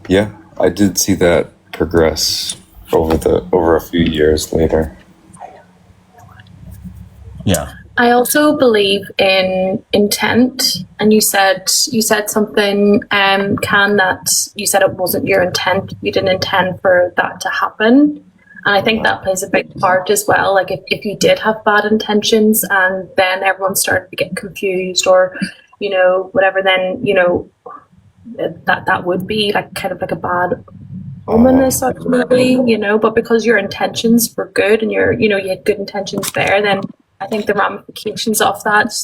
Yeah, I did see that progress over a few years later. Yeah. I also believe in intent, and you said something, Can, that you said it wasn't your intent. You didn't intend for that to happen, and I think that plays a big part as well. Like if you did have bad intentions, and then everyone started to get confused, or whatever, then that would be like kind of like a bad omen as such, maybe, but because your intentions were good and you had good intentions there, then I think the ramifications of that,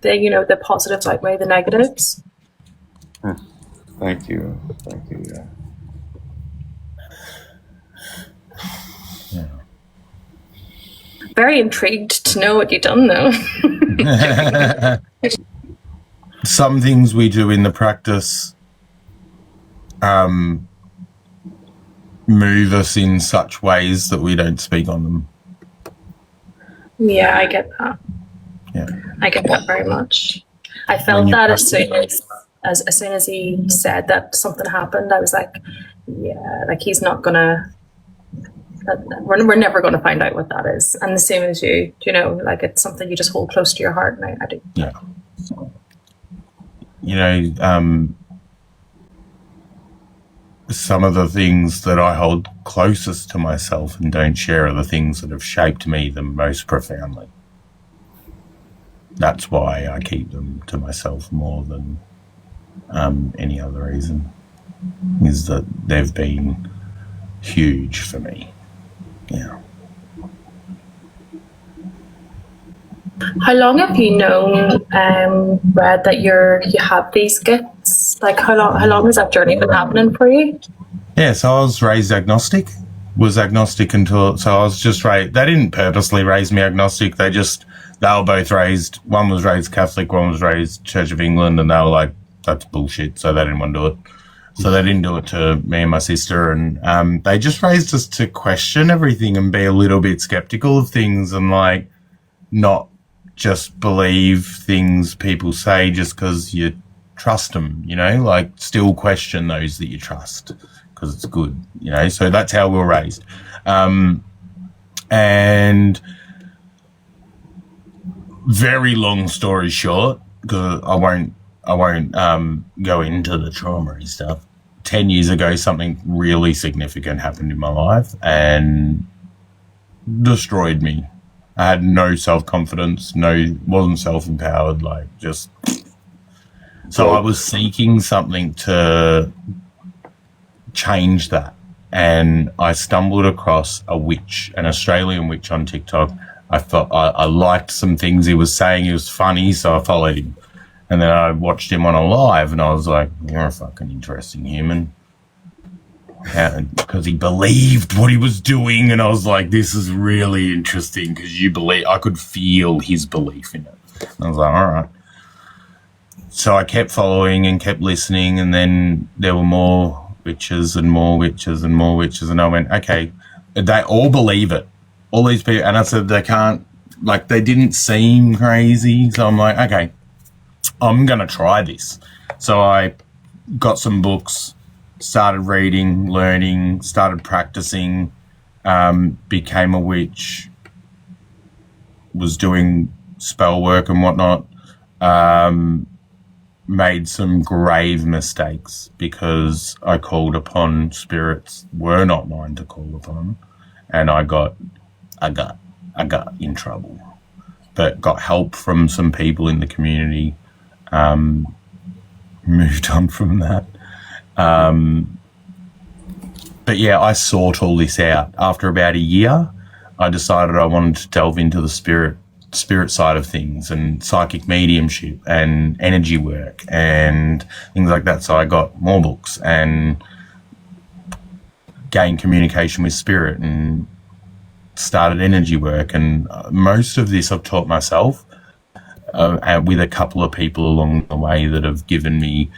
the positives outweigh the negatives. Thank you. Yeah. Very intrigued to know what you've done, though. Some things we do in the practice move us in such ways that we don't speak on them. Yeah, I get that. Yeah, I get that very much. I felt that as soon as he said that something happened, I was like, yeah, like he's not gonna. We're never going to find out what that is. And the same as you, like it's something you just hold close to your heart, and I do. Yeah. Some of the things that I hold closest to myself and don't share are the things that have shaped me the most profoundly. That's why I keep them to myself more than any other reason, is that they've been huge for me. Yeah. How long have you known, Brad, that you have these gifts? Like how long has that journey been happening for you? Yeah, so I was raised agnostic. Was agnostic until, so I was just raised, they didn't purposely raise me agnostic. They were both raised, one was raised Catholic, one was raised Church of England, and they were like, that's bullshit, so they didn't want to do it. So they didn't do it to me and my sister, and they just raised us to question everything and be a little bit skeptical of things, and like not just believe things people say just because you trust them, like still question those that you trust because it's good, so that's how we were raised. And very long story short, because I won't go into the trauma and stuff. 10 years ago, something really significant happened in my life and destroyed me. I had no self-confidence, wasn't self-empowered, so I was seeking something to change that. And I stumbled across an Australian witch on TikTok. I thought I liked some things he was saying. He was funny, so I followed him. And then I watched him on a live, and I was like, you're a fucking interesting human. Because he believed what he was doing, and I was like, this is really interesting because you believe. I could feel his belief in it. And I was like, all right. So I kept following and kept listening, and then there were more witches and more witches and more witches, and I went, okay, they all believe it. All these people, and I said they can't, they didn't seem crazy, so I'm like, okay, I'm going to try this. So I got some books, started reading, learning, started practicing, became a witch, was doing spell work and whatnot, made some grave mistakes because I called upon spirits were not mine to call upon, and I got in trouble, but got help from some people in the community. Moved on from that. But yeah, I sought all this out. After about a year, I decided I wanted to delve into the spirit side of things and psychic mediumship and energy work and things like that. So I got more books and gained communication with spirit and started energy work. And most of this I've taught myself, with a couple of people along the way that have given me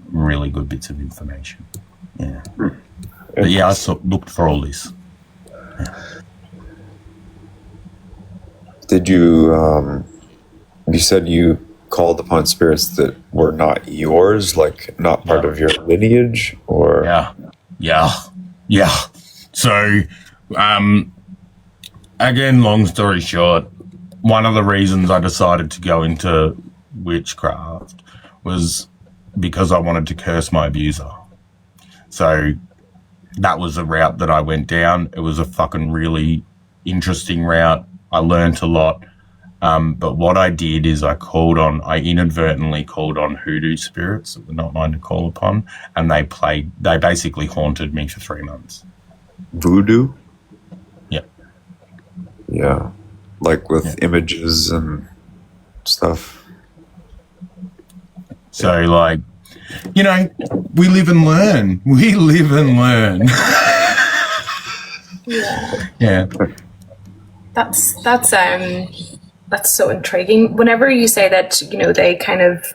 really good bits of information. Yeah. But yeah, I looked for all this. Yeah. Did you, you said you called upon spirits that were not yours, like not part of your lineage, or? Yeah. So, again, long story short, one of the reasons I decided to go into witchcraft was because I wanted to curse my abuser. So that was a route that I went down. It was a fucking really interesting route. I learned a lot. But what I did is I inadvertently called on hoodoo spirits that were not mine to call upon, and they basically haunted me for 3 months. Voodoo? Yeah. Yeah. Like with images and stuff. So, like, you know, we live and learn. Yeah. That's so intriguing. Whenever you say that, you know, they kind of,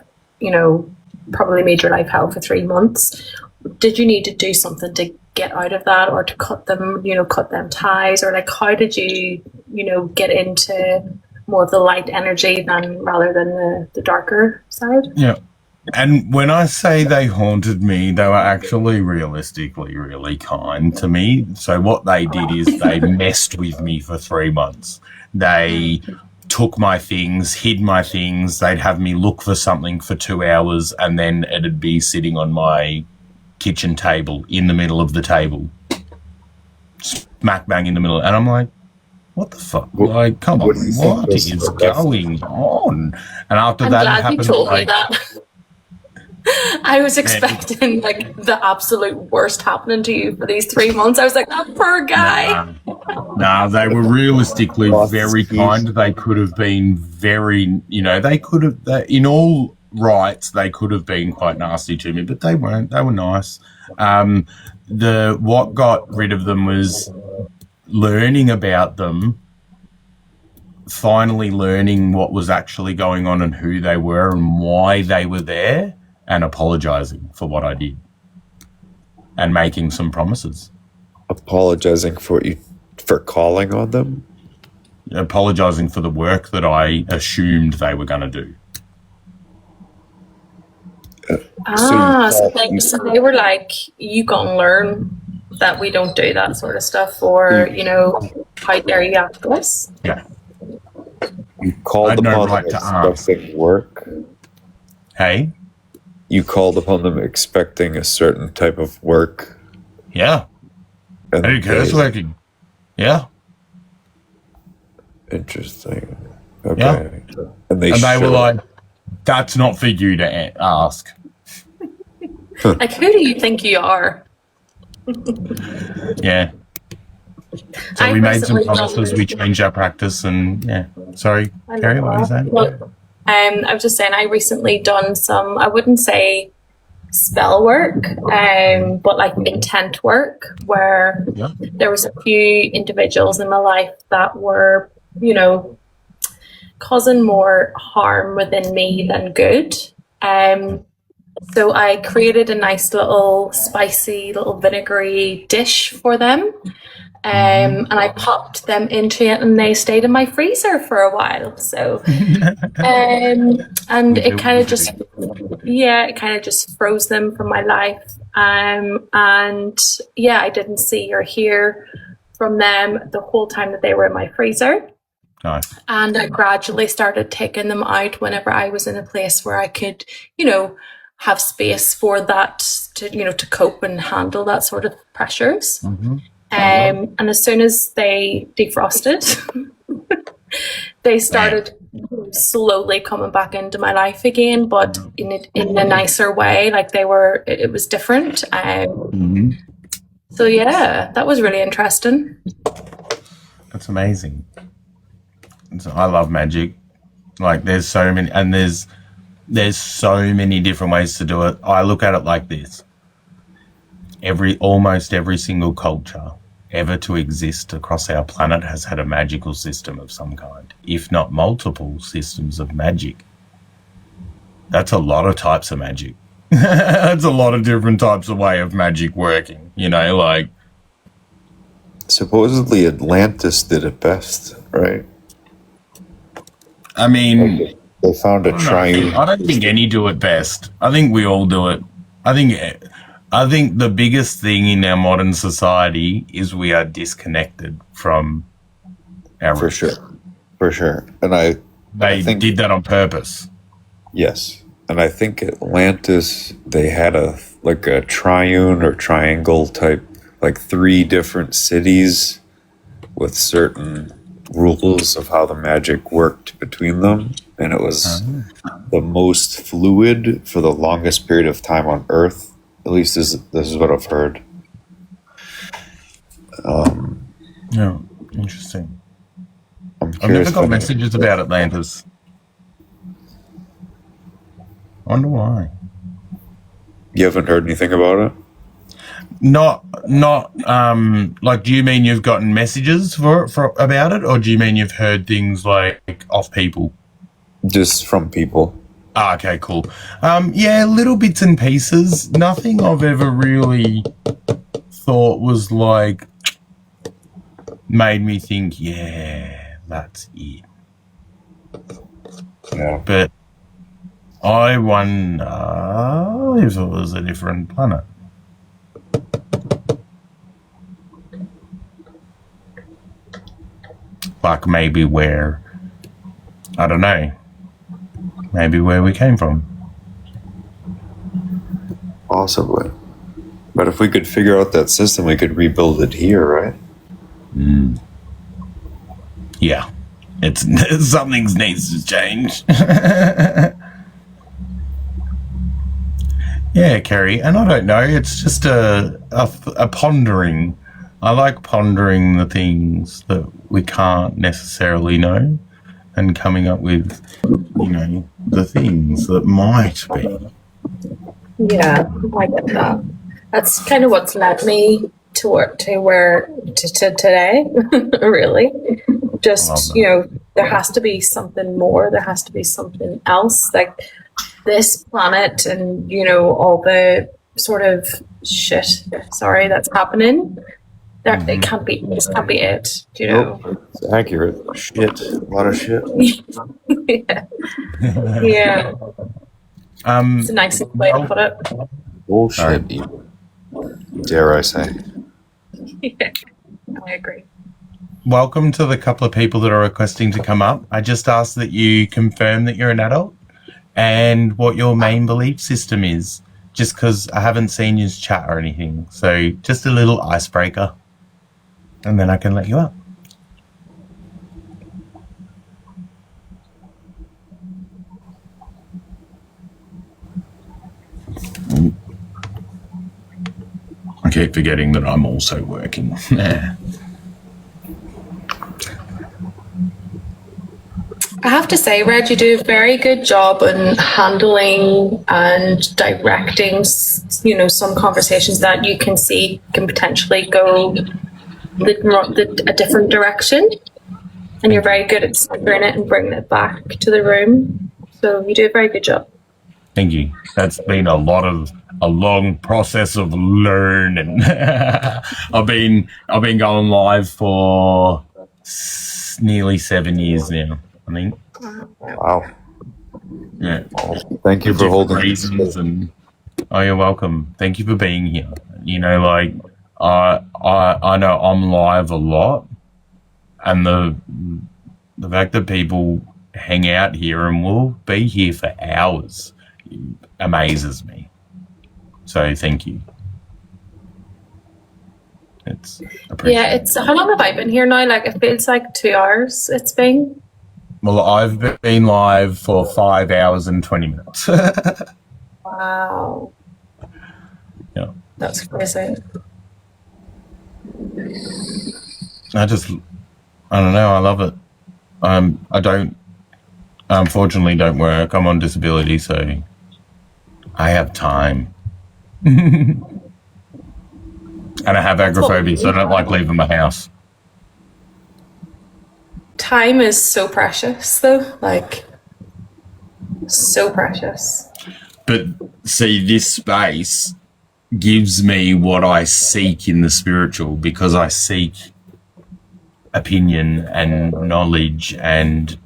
you know, probably made your life hell for 3 months, did you need to do something to get out of that, or to cut them ties, or like how did you, you know, get into more of the light energy rather than the darker side? Yeah. And when I say they haunted me, they were actually realistically really kind to me. So what they did is they messed with me for 3 months. They took my things, hid my things. They'd have me look for something for 2 hours, and then it'd be sitting on my kitchen table, in the middle of the table, smack bang in the middle. And I'm like, what the fuck? Like, come on, what is going on? And after that happened, you told me that. I was expecting like the absolute worst happening to you for these 3 months. I was like, that poor guy. Nah, they were realistically very kind. They could have been very, you know, in all rights, they could have been quite nasty to me, but they weren't. They were nice. What got rid of them was learning about them, finally learning what was actually going on and who they were and why they were there, and apologizing for what I did and making some promises. Apologizing for calling on them? Apologizing for the work that I assumed they were going to do. So they were like, you go and learn that we don't do that sort of stuff, or, you know, how dare you act to us? Yeah. You called upon them expecting work? Hey? You called upon them expecting a certain type of work? Yeah. And hey, curse working. Yeah. Interesting. Okay. Yeah. And they were like, that's not for you to ask. Like, who do you think you are? Yeah. So we made some promises, we changed our practice, and yeah. Sorry, Carrie, what were you saying? Well, I was just saying, I recently done some, I wouldn't say spell work, but like intent work, where there was a few individuals in my life that were, you know, causing more harm within me than good. So I created a nice little spicy, little vinegary dish for them. And I popped them into it, and they stayed in my freezer for a while. So, and it kind of just froze them from my life. And yeah, I didn't see or hear from them the whole time that they were in my freezer. Nice. And I gradually started taking them out whenever I was in a place where I could, you know, have space for that to, you know, to cope and handle that sort of pressures. Mm-hmm. And as soon as they defrosted, they started slowly coming back into my life again, but in a nicer way. Like it was different. So yeah, that was really interesting. That's amazing. So I love magic. Like there's so many, and there's so many different ways to do it. I look at it like this. Almost every single culture ever to exist across our planet has had a magical system of some kind, if not multiple systems of magic. That's a lot of types of magic. That's a lot of different types of way of magic working, you know, like. Supposedly Atlantis did it best, right? I mean, they found a triune. I don't think any do it best. I think we all do it. I think the biggest thing in our modern society is we are disconnected from our For sure. And they did that on purpose. Yes. And I think Atlantis, they had a triune or triangle type, like 3 different cities with certain rules of how the magic worked between them. And it was the most fluid for the longest period of time on Earth. At least this is what I've heard. Yeah, interesting. I've never got messages about Atlantis. I wonder why. You haven't heard anything about it? Not like, do you mean you've gotten messages for about it, or do you mean you've heard things like off people? Just from people. Ah, okay, cool. Yeah, little bits and pieces. Nothing I've ever really thought was like made me think, yeah, that's it. Yeah. But I wonder if it was a different planet. Like maybe where, I don't know, maybe where we came from. Possibly. But if we could figure out that system, we could rebuild it here, right? Yeah. Something needs to change. Yeah, Kerry, and I don't know, it's just a pondering. I like pondering the things that we can't necessarily know and coming up with, the things that might be. Yeah, I get that. That's kind of what's led me to today, really. Just, there has to be something more. There has to be something else. Like this planet and, all the sort of shit, that's happening. It can't be, this can't be it, Nope, it's accurate. Shit. A lot of shit. Yeah. It's a nice way to put it. Bullshit, dare I say. Yeah, I agree. Welcome to the couple of people that are requesting to come up. I just ask that you confirm that you're an adult and what your main belief system is, just because I haven't seen you chat or anything. So just a little icebreaker, and then I can let you up. I keep forgetting that I'm also working. I have to say, Reg, you do a very good job in handling and directing, some conversations that you can see can potentially go a different direction. And you're very good at centering it and bringing it back to the room. So you do a very good job. Thank you. That's been a long process of learning. I've been going live for nearly 7 years now, I think. Wow. Yeah. Well, thank you for holding reasons and you're welcome. Thank you for being here. I know I'm live a lot, and the fact that people hang out here and will be here for hours amazes me. So thank you. It's appreciated. Yeah, how long have I been here now? Like, it feels like 2 hours it's been. Well, I've been live for 5 hours and 20 minutes. Wow. Yeah. That's crazy. I don't know, I love it. I unfortunately don't work. I'm on disability, so I have time. And I have agoraphobia, so I don't like leaving my house. Time is so precious, though. Like, so precious. But see, this space gives me what I seek in the spiritual, because I seek opinion and knowledge and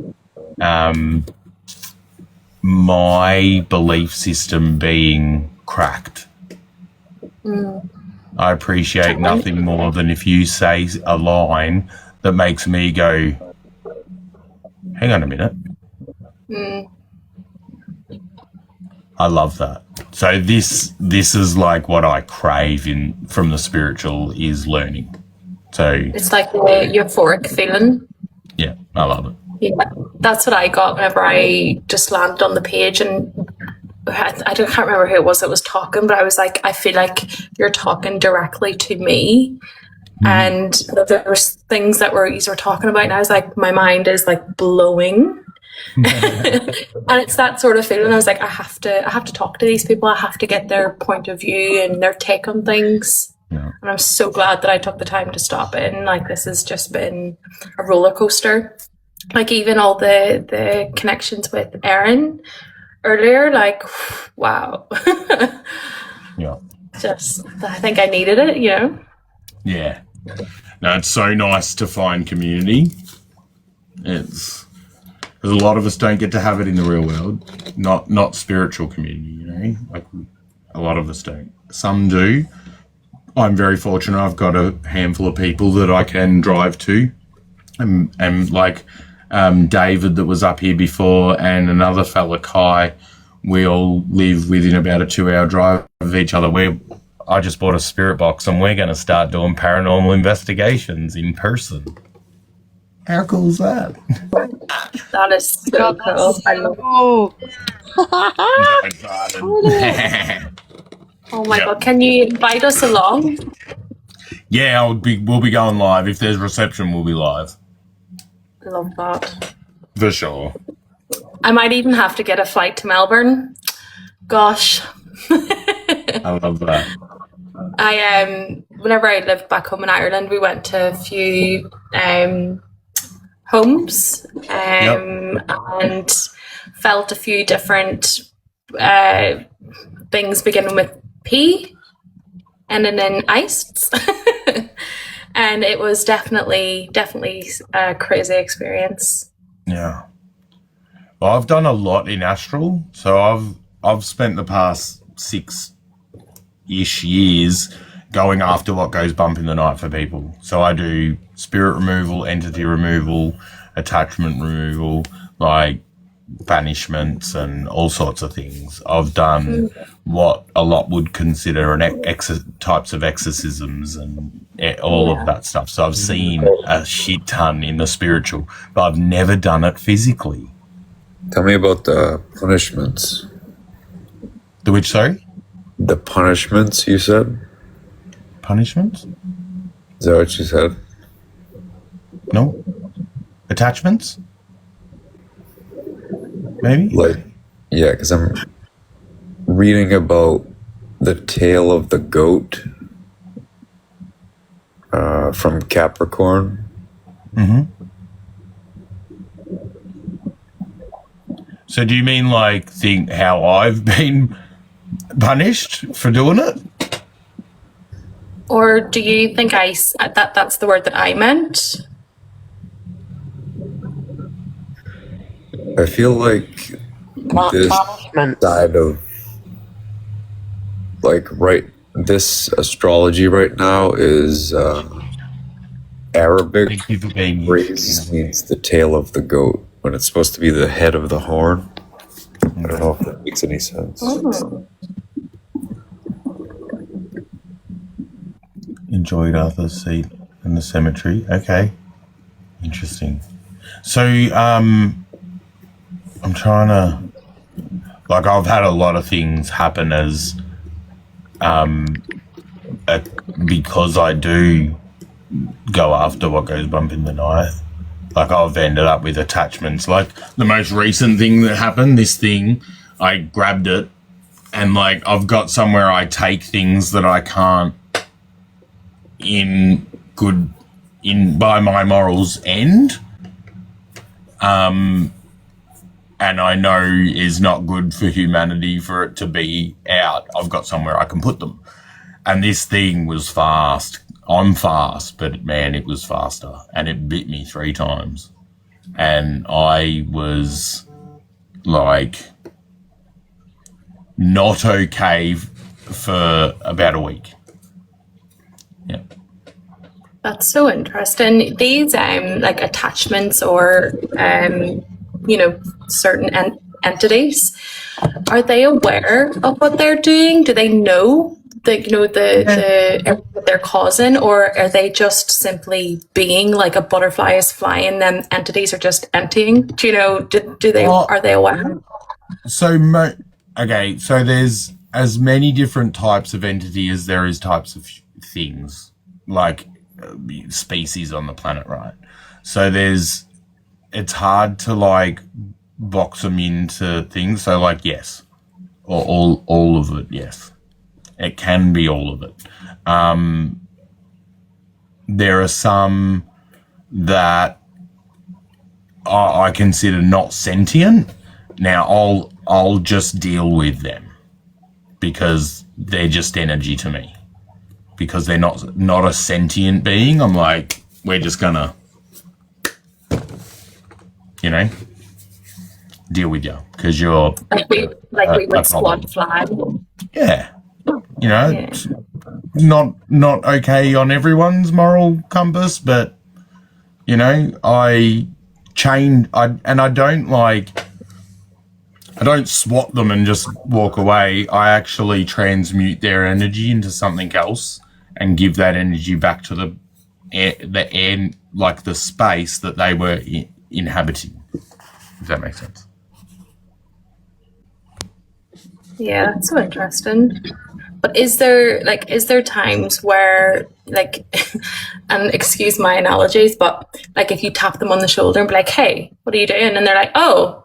my belief system being cracked. I appreciate nothing more than if you say a line that makes me go, hang on a minute. I love that. So this is like what I crave from the spiritual is learning. So it's like a euphoric feeling. Yeah, I love it. Yeah, that's what I got whenever I just landed on the page, and I can't remember who it was that was talking, but I was like, I feel like you're talking directly to me. And there was things that you were talking about, and I was like, my mind is like blowing. And it's that sort of feeling. I was like, I have to talk to these people. I have to get their point of view and their take on things. Yeah. And I'm so glad that I took the time to stop it. And like, this has just been a roller coaster. Like even all the connections with Erin earlier, like, wow. Yeah. Just, I think I needed it, you know? Yeah. No, it's so nice to find community. Because a lot of us don't get to have it in the real world. Not spiritual community, you know? Like, a lot of us don't. Some do. I'm very fortunate. I've got a handful of people that I can drive to. And like David that was up here before and another fella, Kai, we all live within about a 2-hour drive of each other. I just bought a spirit box and we're going to start doing paranormal investigations in person. How cool is that? That is so cool. I love it. Oh my God, can you invite us along? Yeah, we'll be going live. If there's reception, we'll be live. I love that. For sure. I might even have to get a flight to Melbourne. Gosh. I love that. Whenever I lived back home in Ireland, we went to a few homes and felt a few different things beginning with P and then iced. And it was definitely a crazy experience. Yeah. Well, I've done a lot in astral, so I've spent the past 6-ish years going after what goes bump in the night for people. So I do spirit removal, entity removal, attachment removal, like banishments and all sorts of things. I've done what a lot would consider types of exorcisms and all of that stuff. So I've seen a shit ton in the spiritual, but I've never done it physically. Tell me about the punishments. The which, sorry? The punishments, you said? Punishments? Is that what you said? No? Attachments? Maybe? Like, yeah, because I'm reading about the tail of the goat from Capricorn. Mm-hmm. So do you mean like think how I've been punished for doing it? Or do you think that's the word that I meant? I feel like this side of this astrology right now is Arabic. Thank you for being Race means the tail of the goat when it's supposed to be the head of the horn. I don't know if that makes any sense. Enjoyed Arthur's seat in the cemetery. Okay. Interesting. So, I'm trying to, like, I've had a lot of things happen as, because I do go after what goes bump in the night. Like, I've ended up with attachments. Like, the most recent thing that happened, this thing, I grabbed it, and, like, I've got somewhere I take things that I can't by my morals end. And I know is not good for humanity for it to be out. I've got somewhere I can put them. And this thing was fast. I'm fast, but man, it was faster. And it bit me 3 times. and I was like not okay for about a week. Yeah. That's so interesting. These like attachments or certain entities, are they aware of what they're doing? Do they know the what they're causing, or are they just simply being like a butterfly is flying, then entities are just emptying? Do you know? Do they are they aware? So so there's as many different types of entity as there is types of things, like species on the planet, right? So it's hard to like box them into things. So like, yes, or all of it, yes. It can be all of it. There are some that I consider not sentient. Now I'll just deal with them because they're just energy to me. Because they're not a sentient being. I'm like, we're just gonna, deal with you because you're we would squad fly. Yeah. It's not okay on everyone's moral compass, but I don't swat them and just walk away. I actually transmute their energy into something else and give that energy back to the air, like the space that they were inhabiting. If that makes sense. Yeah, that's so interesting. But is there times where like, and excuse my analogies, but like if you tap them on the shoulder and be like, "Hey, what are you doing?" and they're like, "Oh,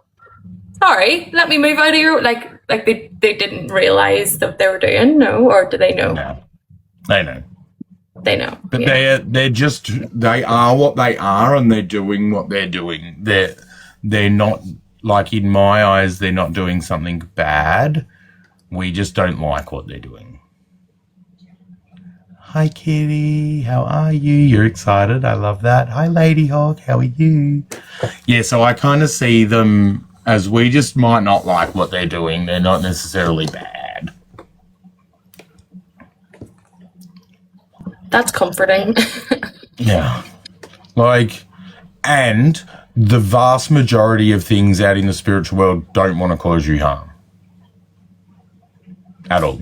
sorry, let me move out of your," like they didn't realize that they were doing, no, or do they know? No, they know. They know. But yeah. they are what they are, and they're doing what they're doing. They're not, like, in my eyes, they're not doing something bad. We just don't like what they're doing. Hi, Kitty. How are you? You're excited. I love that. Hi, Lady Hawk. How are you? Yeah, so I kind of see them as we just might not like what they're doing. They're not necessarily bad. That's comforting. Yeah. And the vast majority of things out in the spiritual world don't want to cause you harm. At all.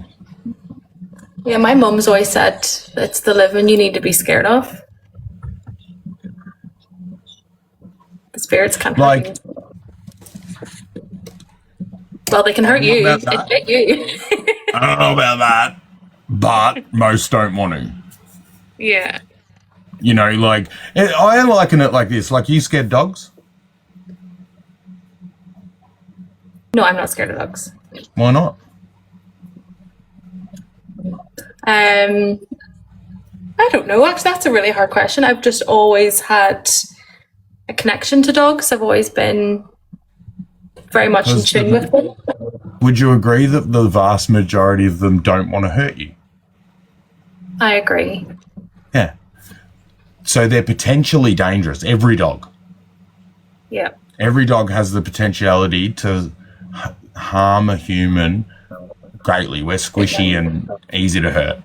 Yeah, my mum's always said it's the living you need to be scared of. The spirits can't hurt you. Well, they can hurt you. Hit you. I don't know about that. But most don't want to. Yeah. I liken it like this. Like, you scared dogs? No, I'm not scared of dogs. Why not? I don't know. Actually, that's a really hard question. I've just always had a connection to dogs. I've always been very much in tune with them. Would you agree that the vast majority of them don't want to hurt you? I agree. Yeah. So they're potentially dangerous. Every dog. Yeah. Every dog has the potentiality to harm a human greatly. We're squishy and easy to hurt,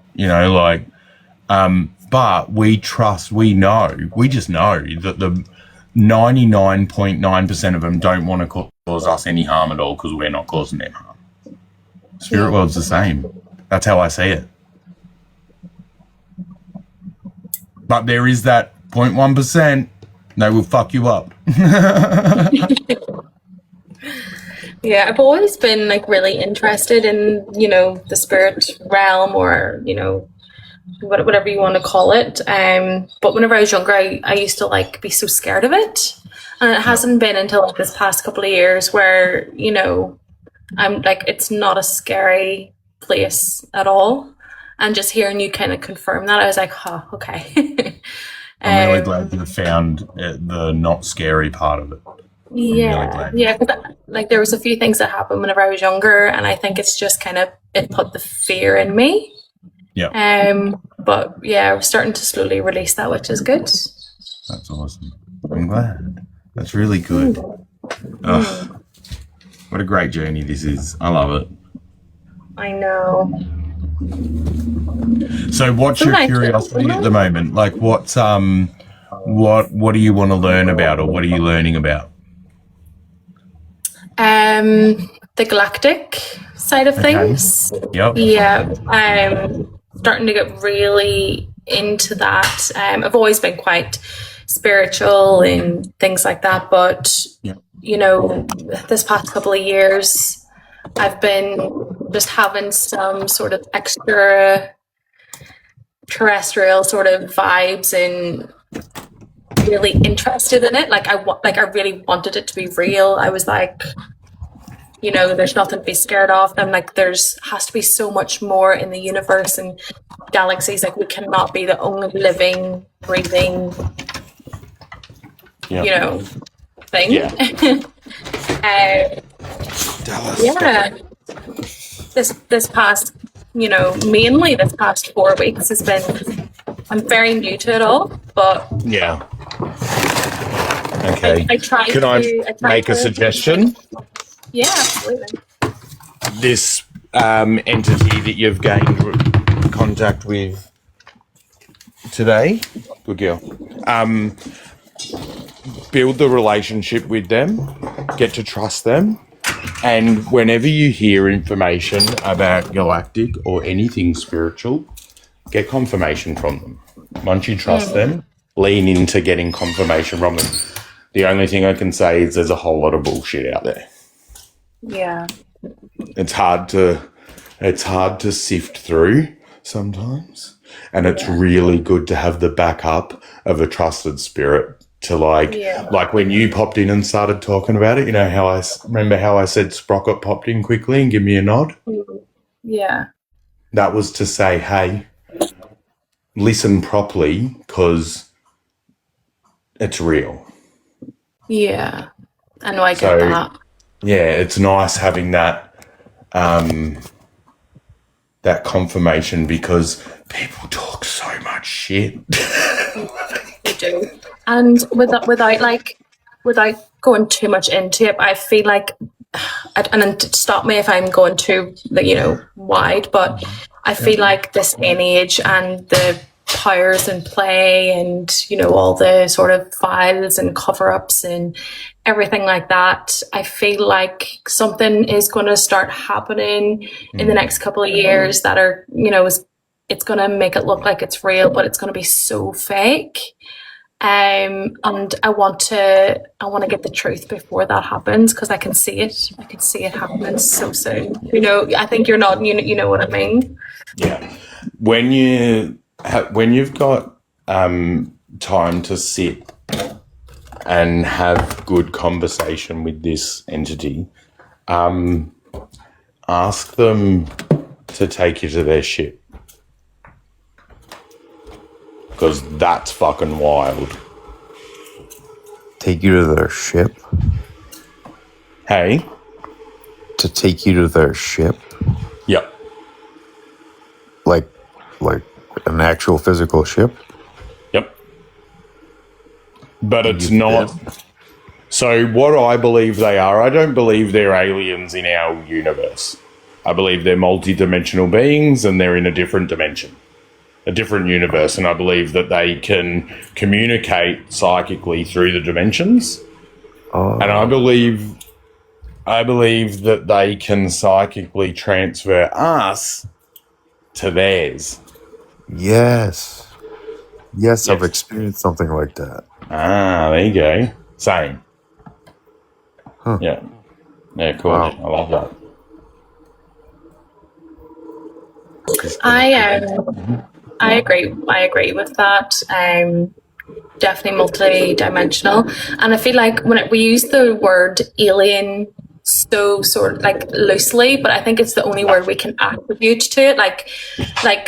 but we just know that the 99.9% of them don't want to cause us any harm at all because we're not causing them harm. Spirit world's the same. That's how I see it. But there is that 0.1%, they will fuck you up. Yeah, I've always been really interested in, the spirit realm or, whatever you want to call it. But whenever I was younger, I used to be so scared of it. And it hasn't been until this past couple of years where, I'm it's not a scary place at all. And just hearing you kind of confirm that, I was like, okay. I'm really glad you found the not scary part of it. Yeah, yeah. There was a few things that happened whenever I was younger, and I think it's just it put the fear in me. Yeah. But yeah, we're starting to slowly release that, which is good. That's awesome. I'm glad. That's really good. Oh, what a great journey this is. I love it. I know. So what's your curiosity at the moment? Like what do you want to learn about, or what are you learning about? The galactic side of things. Yep. Yeah. I'm starting to get really into that. I've always been quite spiritual and things like that, but you know, this past couple of years I've been just having some sort of extra terrestrial sort of vibes and really interested in it. Like I really wanted it to be real. I was like, you know, there's nothing to be scared of. I'm like, has to be so much more in the universe and galaxies. Like, we cannot be the only living, breathing, you know, thing. Yeah. Yeah. This past, you know, mainly this past 4 weeks has been, I'm very new to it all, but yeah. Okay. I try Can to I make a suggestion? Yeah, absolutely. This entity that you've gained contact with today, good girl. Build the relationship with them, get to trust them, and whenever you hear information about galactic or anything spiritual, get confirmation from them. Once you trust them, lean into getting confirmation from them. The only thing I can say is there's a whole lot of bullshit out there. Yeah. It's hard to sift through sometimes, and it's really good to have the backup of a trusted spirit to like when you popped in and started talking about it, you know, how I said Sprocket popped in quickly and give me a nod. Yeah. That was to say, hey, listen properly because it's real. Yeah. I know, I get that. Yeah, it's nice having that that confirmation because people talk so much shit. They do. And without going too much into it, I feel like, and then stop me if I'm going too, you know, wide, but I feel like this day and age and the powers in play and, you know, all the sort of files and cover-ups and everything like that, I feel like something is going to start happening in the next couple of years that are, you know, it's going to make it look like it's real, but it's going to be so fake. And I want to get the truth before that happens because I can see it. I can see it happening so soon. You know, I think you're not. You know what I mean? Yeah. When you've got time to sit and have good conversation with this entity, ask them to take you to their ship. Because that's fucking wild. Take you to their ship? Hey? To take you to their ship? Yep. Like an actual physical ship? Yep. But it's not. So what I believe they are, I don't believe they're aliens in our universe. I believe they're multi-dimensional beings and they're in a different dimension. A different universe, and I believe that they can communicate psychically through the dimensions. And I believe that they can psychically transfer us to theirs. Yes. Yes, I've experienced something like that. Ah, there you go. Same. Huh. Yeah. Yeah, cool. Wow. I love that. I agree with that. Definitely multi-dimensional, and I feel like when we use the word alien so sort of like loosely, but I think it's the only word we can attribute to it, like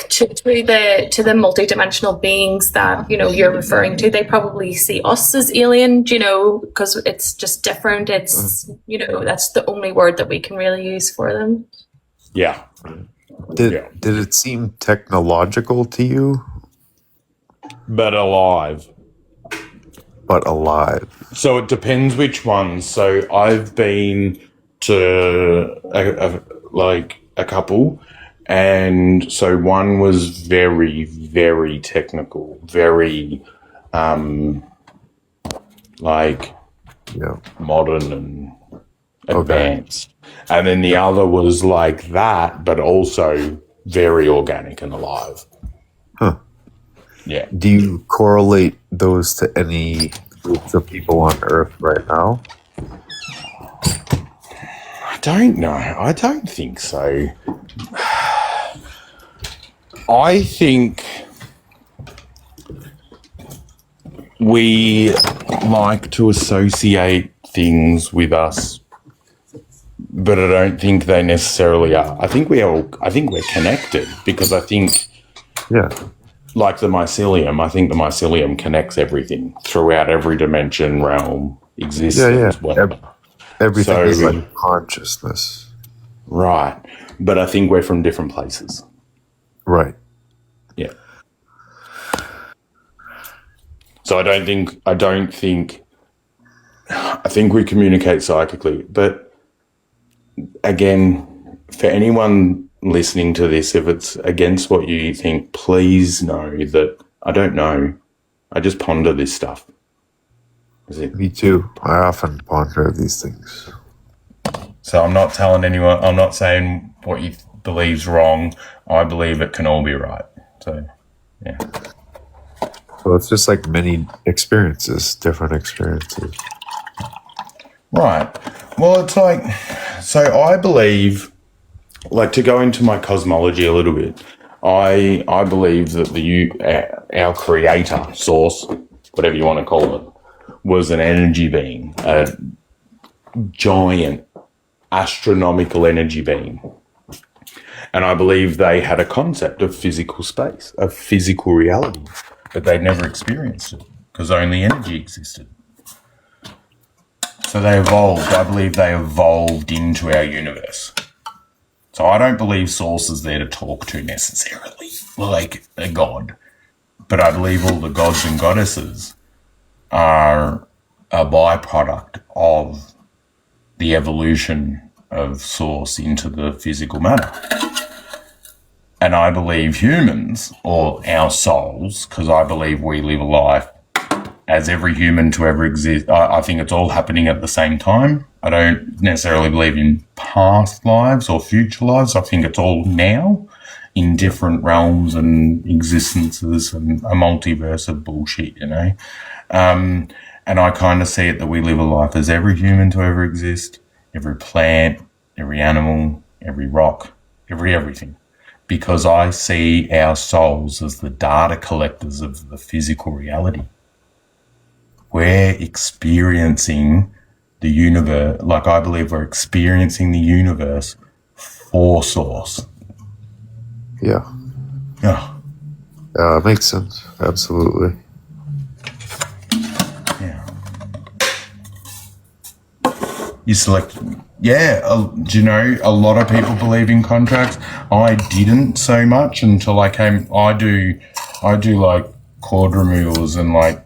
to the multi-dimensional beings that, you know, you're referring to. They probably see us as alien, you know, because it's just different. It's, you know, that's the only word that we can really use for them. Yeah. Did it seem technological to you? But alive. but alive? So it depends which ones. So I've been to a couple, and so one was very, very technical, very modern and advanced. And then the other was like that, but also very organic and alive. Huh. Yeah. Do you correlate those to any groups of people on Earth right now? I don't know. I don't think so. I think we like to associate things with us, but I don't think they necessarily are. I think we're connected, because I think, like the mycelium, I think the mycelium connects everything throughout every dimension, realm, existence. Whatever. Everything is like consciousness. Right. But I think we're from different places. Right. Yeah. So I think we communicate psychically. But again, for anyone listening to this, if it's against what you think, please know that I don't know. I just ponder this stuff. Me too. I often ponder these things. So I'm not telling anyone, I'm not saying what you believe's wrong. I believe it can all be right. So, yeah. So it's just like many experiences, different experiences. Right. Well, it's like, so I believe, like, to go into my cosmology a little bit, I believe that our creator, source, whatever you want to call it, was an energy being, a giant astronomical energy being. And I believe they had a concept of physical space, of physical reality, but they'd never experienced it because only energy existed. So they evolved. I believe they evolved into our universe. So I don't believe Source is there to talk to necessarily, like a god. But I believe all the gods and goddesses are a byproduct of the evolution of Source into the physical matter. And I believe humans, or our souls, because I believe we live a life as every human to ever exist. I think it's all happening at the same time. I don't necessarily believe in past lives or future lives. I think it's all now in different realms and existences and a multiverse of bullshit, you know. And I kind of see it that we live a life as every human to ever exist, every plant, every animal, every rock, everything. Because I see our souls as the data collectors of the physical reality. We're experiencing the universe, like I believe we're experiencing the universe for Source. Yeah. Yeah. It makes sense. Absolutely. Yeah. You select, do you know, a lot of people believe in contracts. I didn't so much until I came, I do like cord removals and like,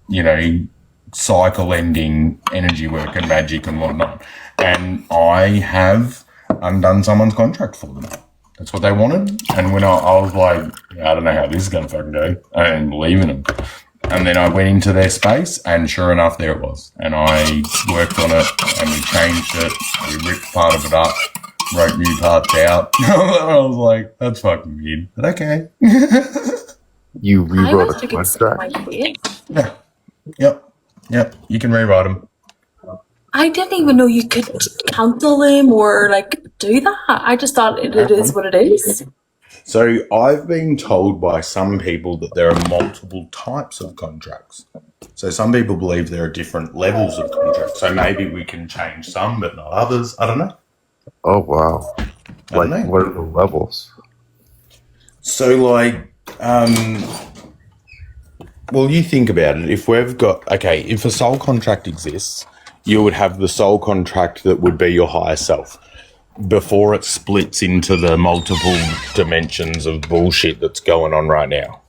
you know, cycle ending energy work and magic and whatnot. And I have undone someone's contract for them. That's what they wanted. And when I was like, I don't know how this is going to fucking go. I didn't believe in them. And then I went into their space and sure enough, there it was. And I worked on it and we changed it. We ripped part of it up, wrote new parts out. I was like, that's fucking weird. But okay. You rewrote a contract? Yeah. Yep. You can rewrite them. I didn't even know you could cancel them or like do that. I just thought it is what it is. So I've been told by some people that there are multiple types of contracts. So some people believe there are different levels of contracts. So maybe we can change some, but not others. I don't know. Oh, wow. Like, what are the levels? So like, well, you think about it. If we've got, if a soul contract exists, you would have the soul contract that would be your higher self before it splits into the multiple dimensions of bullshit that's going on right now.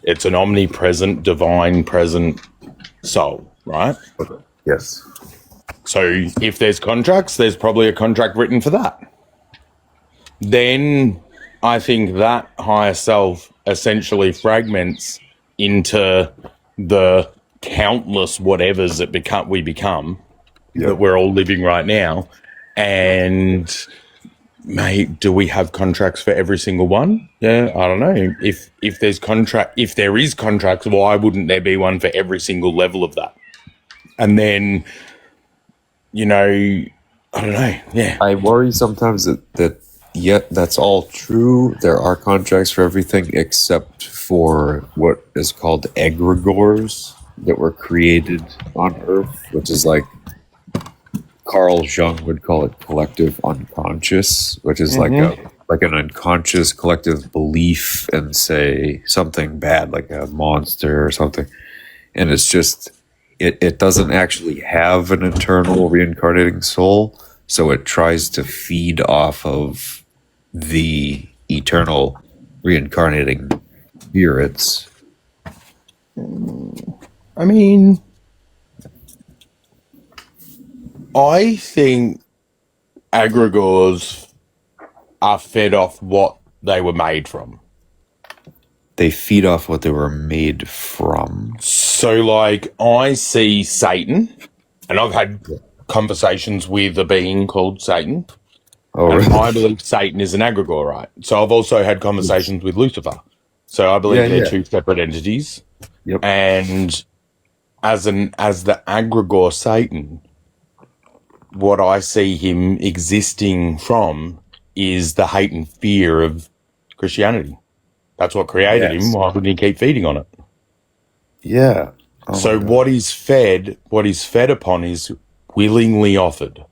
It's an omnipresent, divine present soul, right? Yes. So if there's contracts, there's probably a contract written for that. Then I think that higher self essentially fragments into the countless whatevers that we become that we're all living right now. And mate, do we have contracts for every single one? Yeah, I don't know. If there is contracts, why wouldn't there be one for every single level of that? And then, you know, I don't know. Yeah, I worry sometimes that that's all true. There are contracts for everything except for what is called egregores that were created on Earth, which is like Carl Jung would call it collective unconscious, which is like an unconscious collective belief in, say, something bad like a monster or something. And it's just it doesn't actually have an eternal reincarnating soul, so it tries to feed off of the eternal reincarnating spirits. I mean, I think egregores are fed off what they were made from. They feed off what they were made from. So, like, I see Satan, and I've had conversations with a being called Satan. Oh, and really? I believe Satan is an egregore, right? So I've also had conversations with Lucifer. So I believe they're two separate entities. Yep. And as the egregore Satan, what I see him existing from is the hate and fear of Christianity. That's what created him. Why wouldn't he keep feeding on it? Yeah. Oh, so what is fed upon is willingly offered.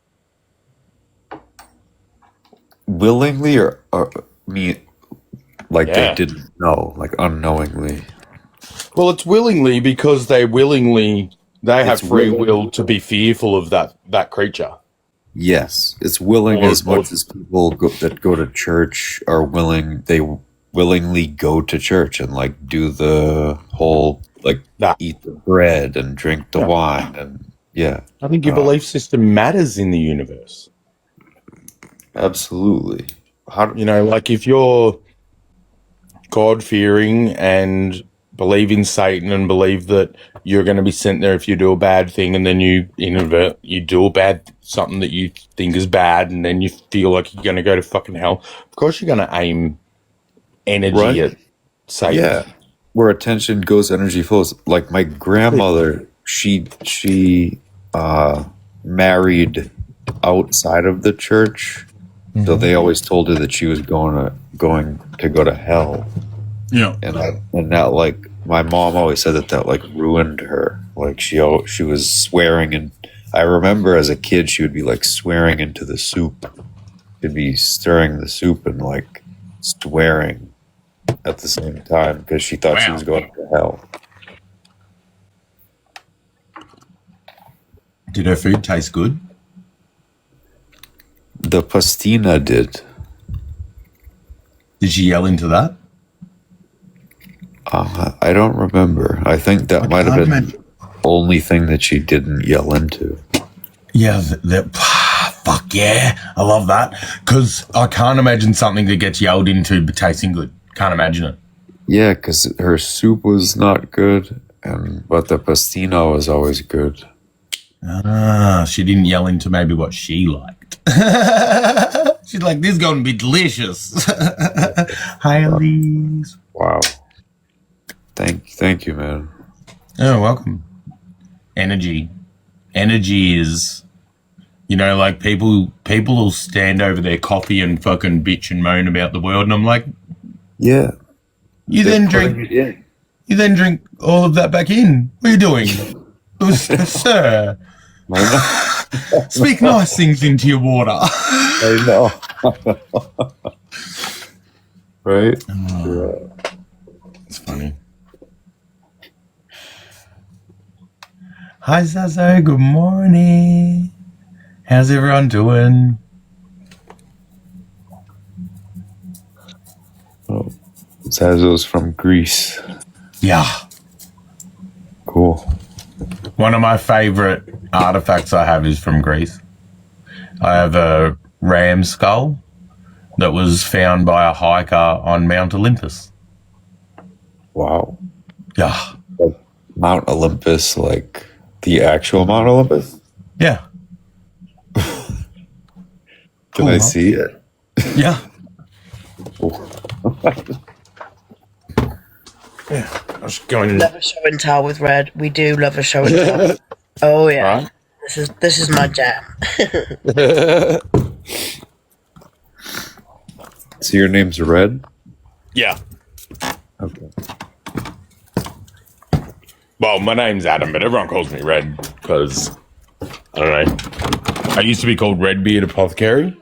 Willingly or me, like they didn't know, like unknowingly. Well, it's willingly because they have free will to be fearful of that creature. Yes, it's willing as much as people that go to church are willing. They willingly go to church and like do the whole like eat the bread and drink the wine and I think your belief system matters in the universe. Absolutely. Like if you're God-fearing and believe in Satan and believe that you're going to be sent there if you do a bad thing, and then you do something that you think is bad, and then you feel like you're going to go to fucking hell. Of course, you're going to aim energy at Satan. Yeah, where attention goes, energy flows. Like my grandmother, she married outside of the church, so they always told her that she was going to go to hell. Yeah, and that like my mom always said that like ruined her. Like she was swearing, and I remember as a kid she would be like swearing into the soup. She'd be stirring the soup and like swearing at the same time because she thought she was going to hell. Did her food taste good? The pastina did. Did she yell into that? I don't remember. I think that might have been the only thing that she didn't yell into. Yeah, fuck yeah. I love that. Because I can't imagine something that gets yelled into but tasting good. Can't imagine it. Yeah, because her soup was not good, but the pastina was always good. She didn't yell into maybe what she liked. She's like, this is going to be delicious. Hi, Elise. Wow. Thank you, man. Oh, welcome. Energy is, like people will stand over their coffee and fucking bitch and moan about the world, and I'm like, yeah. You then drink all of that back in. What are you doing? Sir. Speak nice things into your water. I know. Right? It's funny. Hi, Zazo. Good morning. How's everyone doing? Oh, Zazo's from Greece. Yeah. Cool. One of my favorite artifacts I have is from Greece. I have a ram skull that was found by a hiker on Mount Olympus. Wow. Yeah. Like Mount Olympus, like the actual Mount Olympus? Yeah. Can I see it? Yeah. Yeah. I was going. Love a show and tell with Red. We do love a show and tell. Oh yeah. Right. This is my jam. So your name's Red? Yeah. Okay. Well, my name's Adam, but everyone calls me Red because, I don't know. I used to be called Redbeard Apothecary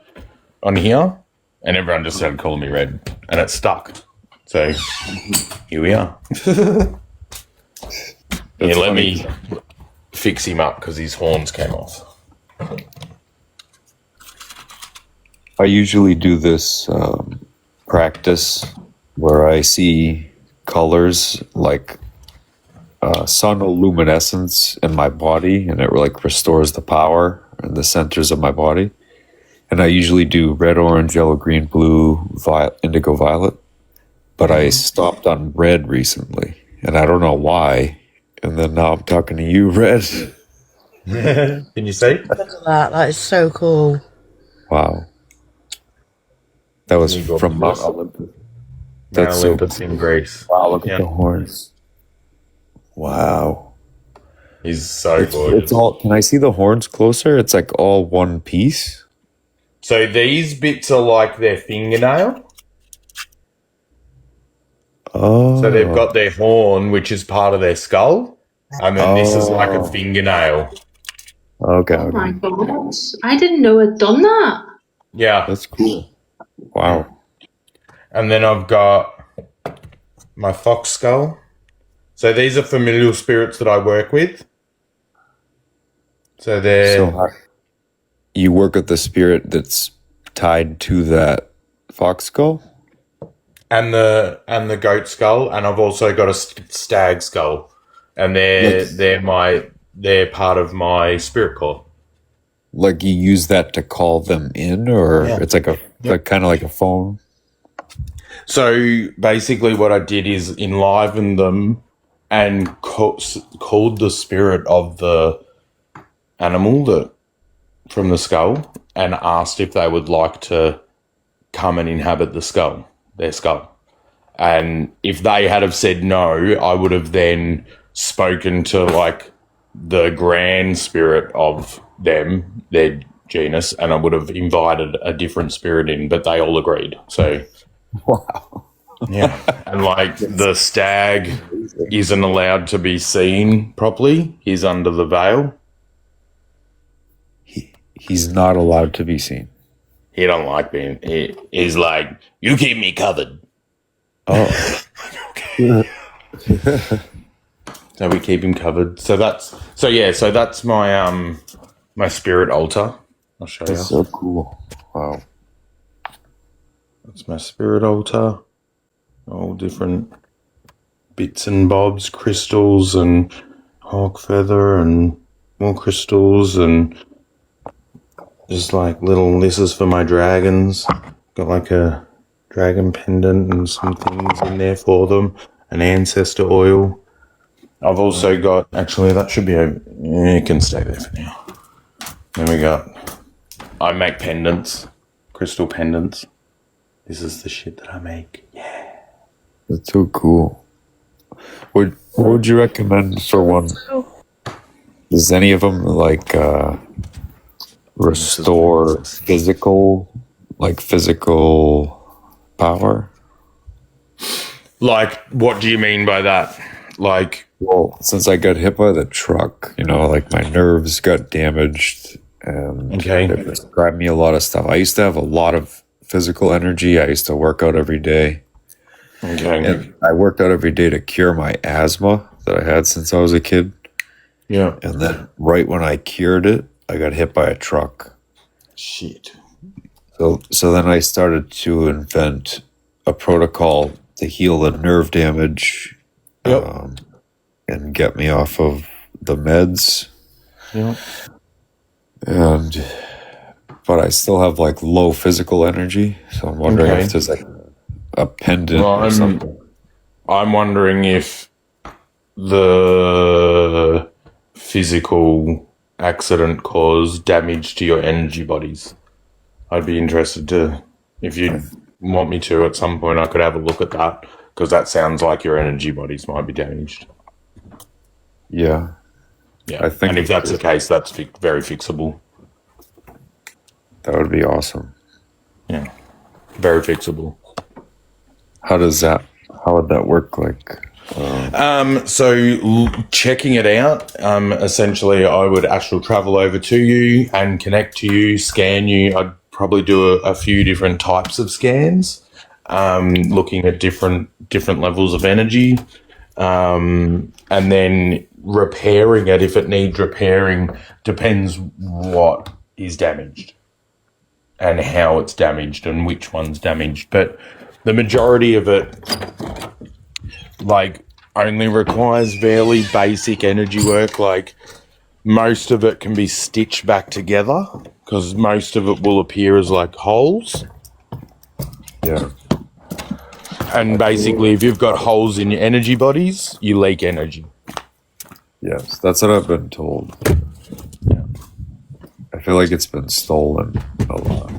on here, and everyone just started calling me Red, and it stuck. So, here we are. Here, let me fix him up because his horns came off. I usually do this practice where I see colors like sonoluminescence in my body, and it like restores the power in the centers of my body. And I usually do red, orange, yellow, green, blue, indigo, violet. But I stopped on red recently, and I don't know why. And then now I'm talking to you, Red. Can you see? Look at that. That is so cool. Wow. That was from Mount Olympus. That's Olympus in Greece. Wow, look at the horns. Wow. He's so gorgeous. It's all. Can I see the horns closer? It's like all one piece. So these bits are like their fingernail. Oh. So they've got their horn, which is part of their skull, and then this is like a fingernail. Okay. Oh my god! I didn't know it'd done that. Yeah, that's cool. Wow. And then I've got my fox skull. So these are familial spirits that I work with. So they're. So you work with the spirit that's tied to that fox skull? And the goat skull, and I've also got a stag skull, and they're part of my spirit core. Like you use that to call them in, or it's like like kind of like a phone. So basically, what I did is enliven them and called the spirit of the animal from the skull, and asked if they would like to come and inhabit their skull. And if they had have said no, I would have then spoken to like the grand spirit of them, their genus, and I would have invited a different spirit in, but they all agreed. So wow. Yeah. And like the stag isn't allowed to be seen properly. He's under the veil. He's not allowed to be seen. He don't like being. He's like, you keep me covered. Oh. So we keep him covered. So that's my my spirit altar. I'll show you. That's so cool. Wow. That's my spirit altar. All different bits and bobs, crystals and hawk feather and more crystals and just like this is for my dragons. Got like a dragon pendant and some things in there for them. An ancestor oil. I've also got, actually that should be you can stay there for now. Then I make pendants, crystal pendants. This is the shit that I make. Yeah. That's so cool. What would you recommend for one? Does any of them like restore physical power? Like, what do you mean by that? Like, well, since I got hit by the truck, like my nerves got damaged, and they prescribed me a lot of stuff. I used to have a lot of physical energy. I used to work out every day. Okay. And I worked out every day to cure my asthma that I had since I was a kid. Yeah. And then right when I cured it, I got hit by a truck. Shit. So then I started to invent a protocol to heal the nerve damage and get me off of the meds. Yeah. But I still have like low physical energy, so I'm wondering if there's like a pendant or something. I'm wondering if the physical accident caused damage to your energy bodies. I'd be interested to, if you want me to at some point, I could have a look at that, because that sounds like your energy bodies might be damaged. Yeah. Yeah, and if that's the case, that's very fixable. That would be awesome. Yeah, very fixable. How would that work? Like, so checking it out, essentially I would astral travel over to you and connect to you, scan you. I'd probably do a few different types of scans, looking at different levels of energy, and then repairing it if it needs repairing. Depends what is damaged and how it's damaged and which one's damaged. But the majority of it, like, only requires fairly basic energy work. Like, most of it can be stitched back together, because most of it will appear as like holes. Yeah. And basically, if you've got holes in your energy bodies, you leak energy. Yes, that's what I've been told. Yeah. I feel like it's been stolen a lot.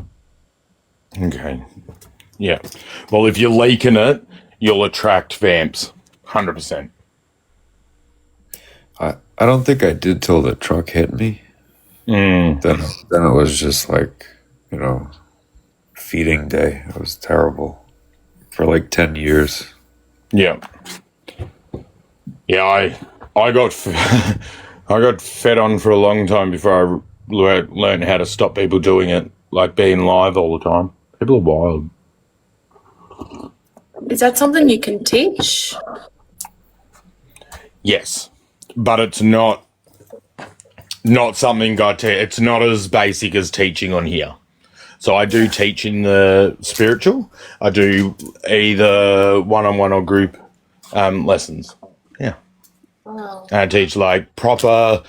Okay. Yeah. Well, if you're leaking it, you'll attract vamps. 100%. I don't think I did till the truck hit me. Then it was just like, feeding day. It was terrible for like 10 years. Yeah. Yeah, I got I got fed on for a long time before I learned how to stop people doing it, like being live all the time. People are wild. Is that something you can teach? Yes, but it's not something it's not as basic as teaching on here. So I do teach in the spiritual. I do either one-on-one or group lessons. Yeah. Wow. And I teach like proper,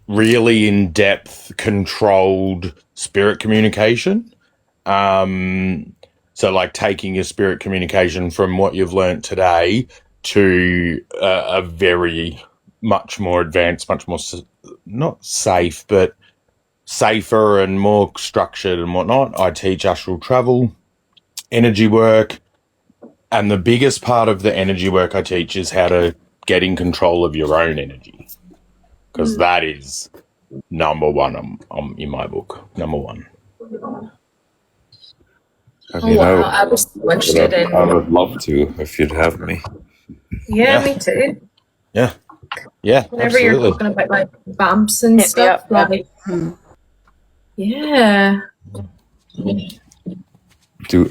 really in-depth, controlled spirit communication. So like taking your spirit communication from what you've learnt today to a very much more advanced, much more not safe, but safer and more structured and whatnot. I teach astral travel, energy work, and the biggest part of the energy work I teach is how to get in control of your own energy, because that is number one in my book. Number one. I mean, I was so interested in. I would love to if you'd have me. Yeah, me too. Yeah, Whenever absolutely. you're talking about like bumps and stuff, like, yeah.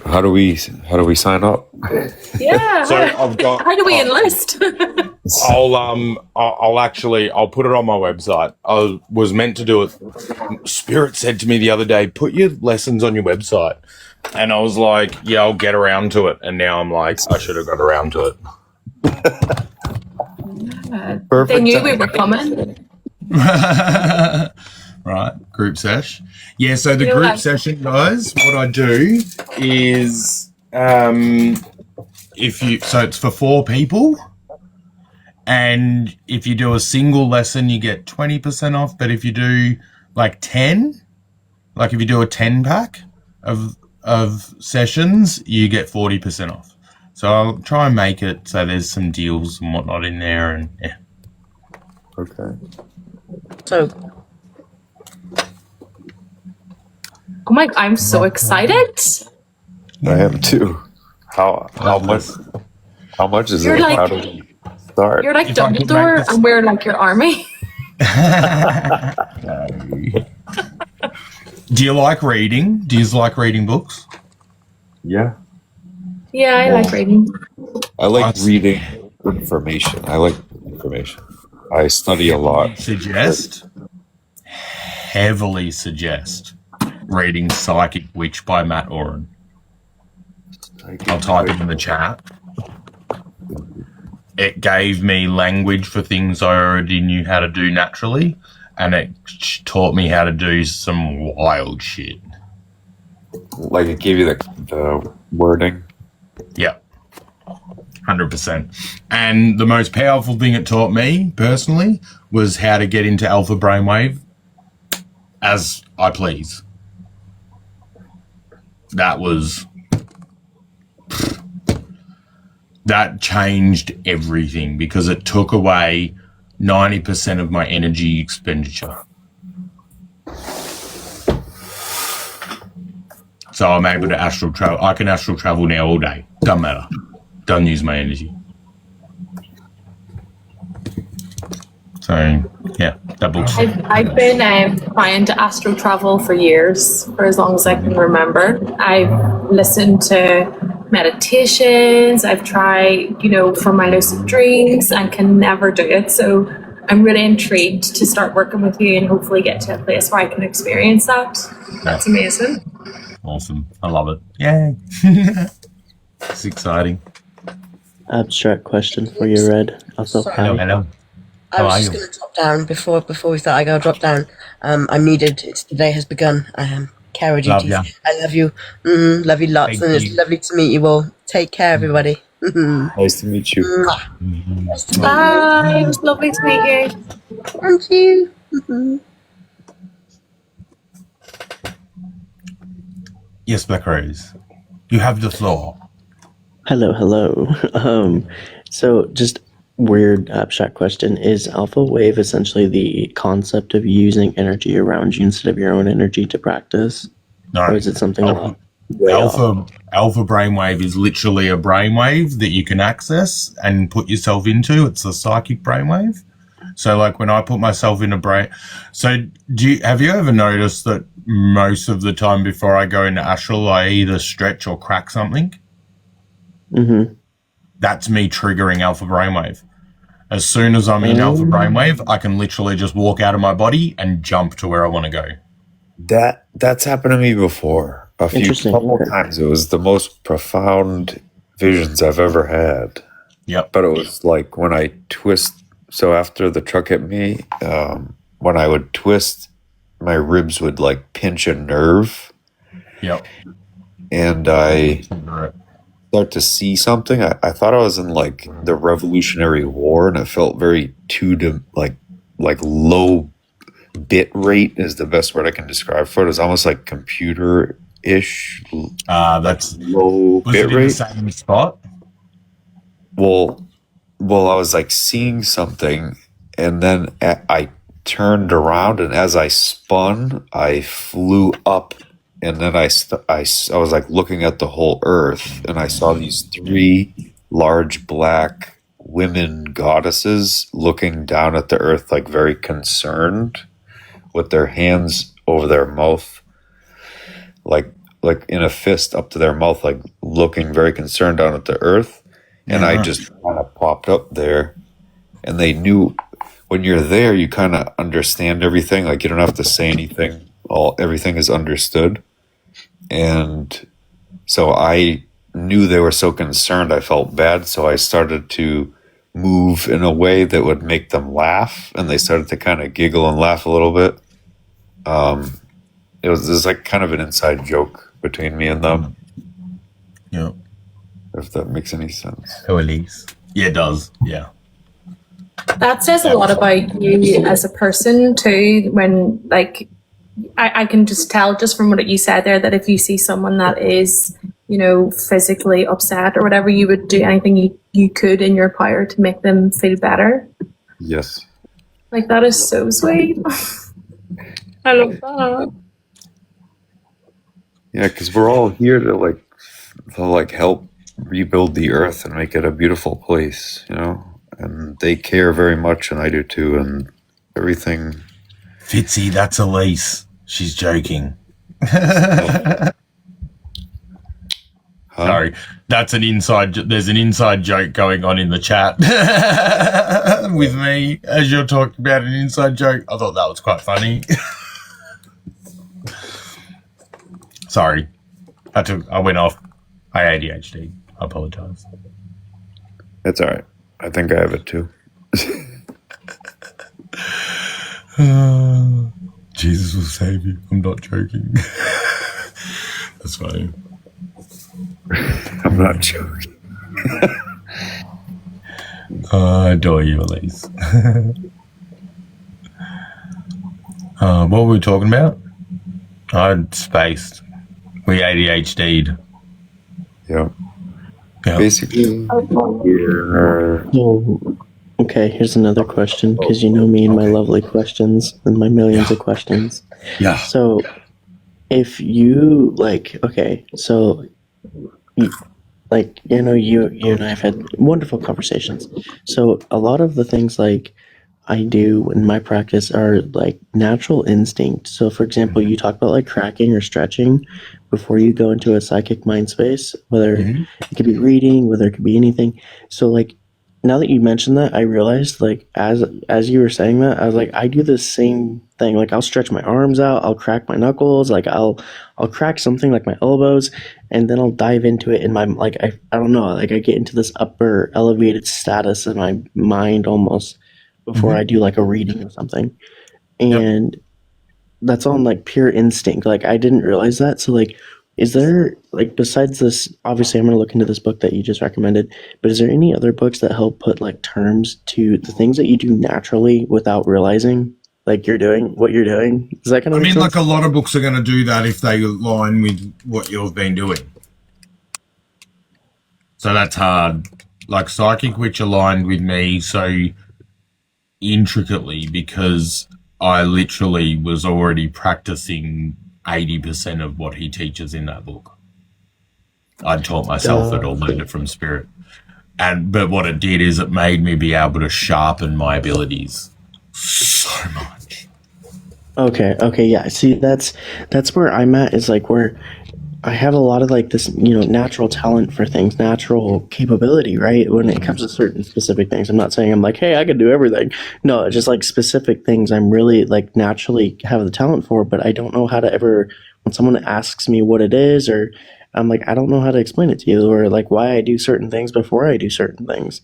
How do we sign up? Yeah. So I've got. How do we enlist? I'll put it on my website. I was meant to do it. Spirit said to me the other day, put your lessons on your website. And I was like, yeah, I'll get around to it. And now I'm like, I should have got around to it. Perfect. They knew we were coming. Right, group sesh. Yeah, so the group session, guys, what I do is so it's for 4 people, and if you do a single lesson you get 20% off, but if you do like 10, like if you do a 10 pack of sessions, you get 40% off. So I'll try and make it so there's some deals and whatnot in there, and yeah. Okay. So, Oh my! I'm so excited. I am too. How much is You're it? like- How do we start? You're like If I could Dumbledore, make this- and we're like your army. Do you like reading? Do you like reading books? Yeah. Yeah, I like reading. I like reading information. I study a lot. Heavily suggest reading Psychic Witch by Matt Oren. I'll type it in the chat. it gave me language for things I already knew how to do naturally, and it taught me how to do some wild shit. Like it gave you the wording. Yeah, 100%. And the most powerful thing it taught me personally was how to get into alpha brainwave as I please. That changed everything because it took away 90% of my energy expenditure. So I'm able to astral travel. I can astral travel now all day. Doesn't matter. Don't use my energy. So, yeah, that book's... I've been trying to astral travel for years, for as long as I can remember. I've listened to meditations. I've tried, for my lucid dreams, and can never do it. So I'm really intrigued to start working with you and hopefully get to a place where I can experience that. That's amazing. Awesome. I love it. Yay. It's exciting. Abstract question for you, Red. Hello. I was just going to drop down before we start. I got to drop down. I'm needed. The day has begun. I am care duties. I love you. Love you lots. Thank It's you. lovely to meet you all. Take care, everybody. Nice to meet you. Nice to meet Bye. It was lovely to meet you. Thank you. Yes, Black Rose. You have the floor. Hello. So just weird abstract question. Is alpha wave essentially the concept of using energy around you instead of your own energy to practice? No. Or is it something Alpha off? brainwave is literally a brainwave that you can access and put yourself into. It's a psychic brainwave. So, like when I put myself in a brain, so have you ever noticed that most of the time before I go into astral, I either stretch or crack something? Mm-hmm. That's me triggering alpha brainwave. As soon as I'm in alpha brainwave, I can literally just walk out of my body and jump to where I want to go. That's happened to me before a couple times. It was the most profound visions I've ever had. Yep. But it was like when I twist. So after the truck hit me, when I would twist, my ribs would like pinch a nerve. Yep. And I start to see something. I thought I was in like the Revolutionary War, and it felt very like low bit rate is the best word I can describe for it. It's almost like computer-ish. That's low was bit it in rate. the same spot? Well, I was like seeing something, and then I turned around, and as I spun, I flew up, and then I was like looking at the whole earth, and I saw these 3 large black women goddesses looking down at the earth, like very concerned, with their hands over their mouth, like in a fist up to their mouth, like looking very concerned down at the earth. And I just kind of popped up there, and they knew when you're there, you kind of understand everything. Like you don't have to say anything. Everything is understood. And so I knew they were so concerned. I felt bad. So I started to move in a way that would make them laugh. And they started to kind of giggle and laugh a little bit. It was like kind of an inside joke between me and them. Yeah. If that makes any sense. Oh, Elise. Yeah, it does. Yeah. That says a lot about you as a person too, when like I can just tell just from what you said there that if you see someone that is, physically upset or whatever, you would do anything you could in your power to make them feel better. Yes. Like that is so sweet. I love that. Yeah, because we're all here to help rebuild the earth and make it a beautiful place, and they care very much, and I do too, and everything. Fitzy, that's Elise. She's joking. Sorry, that's an inside. There's an inside joke going on in the chat with me as you're talking about an inside joke. I thought that was quite funny. Sorry, I went off. I ADHD. I apologize. That's all right. I think I have it too. Jesus will save you. I'm not joking. That's funny. I'm not joking. I adore you, Elise. What were we talking about? I'd spaced. We ADHD'd. Yeah. Yeah. Basically, we're... So, okay, here's another question, because you know me and my lovely questions and my millions of questions. Yeah. So, if you, like, okay, so, like, you know, you and I have had wonderful conversations. So, a lot of the things, like, I do in my practice are like natural instinct. So, for example, you talk about like cracking or stretching before you go into a psychic mind space, whether it could be reading, whether it could be anything. So, like, now that you mentioned that, I realized, like, as you were saying that, I was like, I do the same thing. Like, I'll stretch my arms out, I'll crack my knuckles, like I'll crack something like my elbows, and then I'll dive into it in my, like, I don't know, like I get into this upper elevated status in my mind almost before I do like a reading or something. And that's on like pure instinct. Like, I didn't realize that. So, like, is there, like, besides this, obviously I'm going to look into this book that you just recommended, but is there any other books that help put like terms to the things that you do naturally without realizing, like, you're doing what you're doing? Is that kind of, I mean, sense? like, a lot of books are going to do that if they align with what you've been doing. So that's hard. Like, Psychic Witch aligned with me so intricately because I literally was already practicing 80% of what he teaches in that book. I'd taught myself it or learned it from spirit. But what it did is it made me be able to sharpen my abilities so much. Okay, yeah. See, that's where I'm at, is like where I have a lot of like this, you know, natural talent for things, natural capability, right? When it comes to certain specific things. I'm not saying I'm like, hey, I can do everything. No, just like specific things I'm really like naturally have the talent for, but I don't know how to ever, when someone asks me what it is, or I'm like, I don't know how to explain it to you, or like why I do certain things before I do certain things.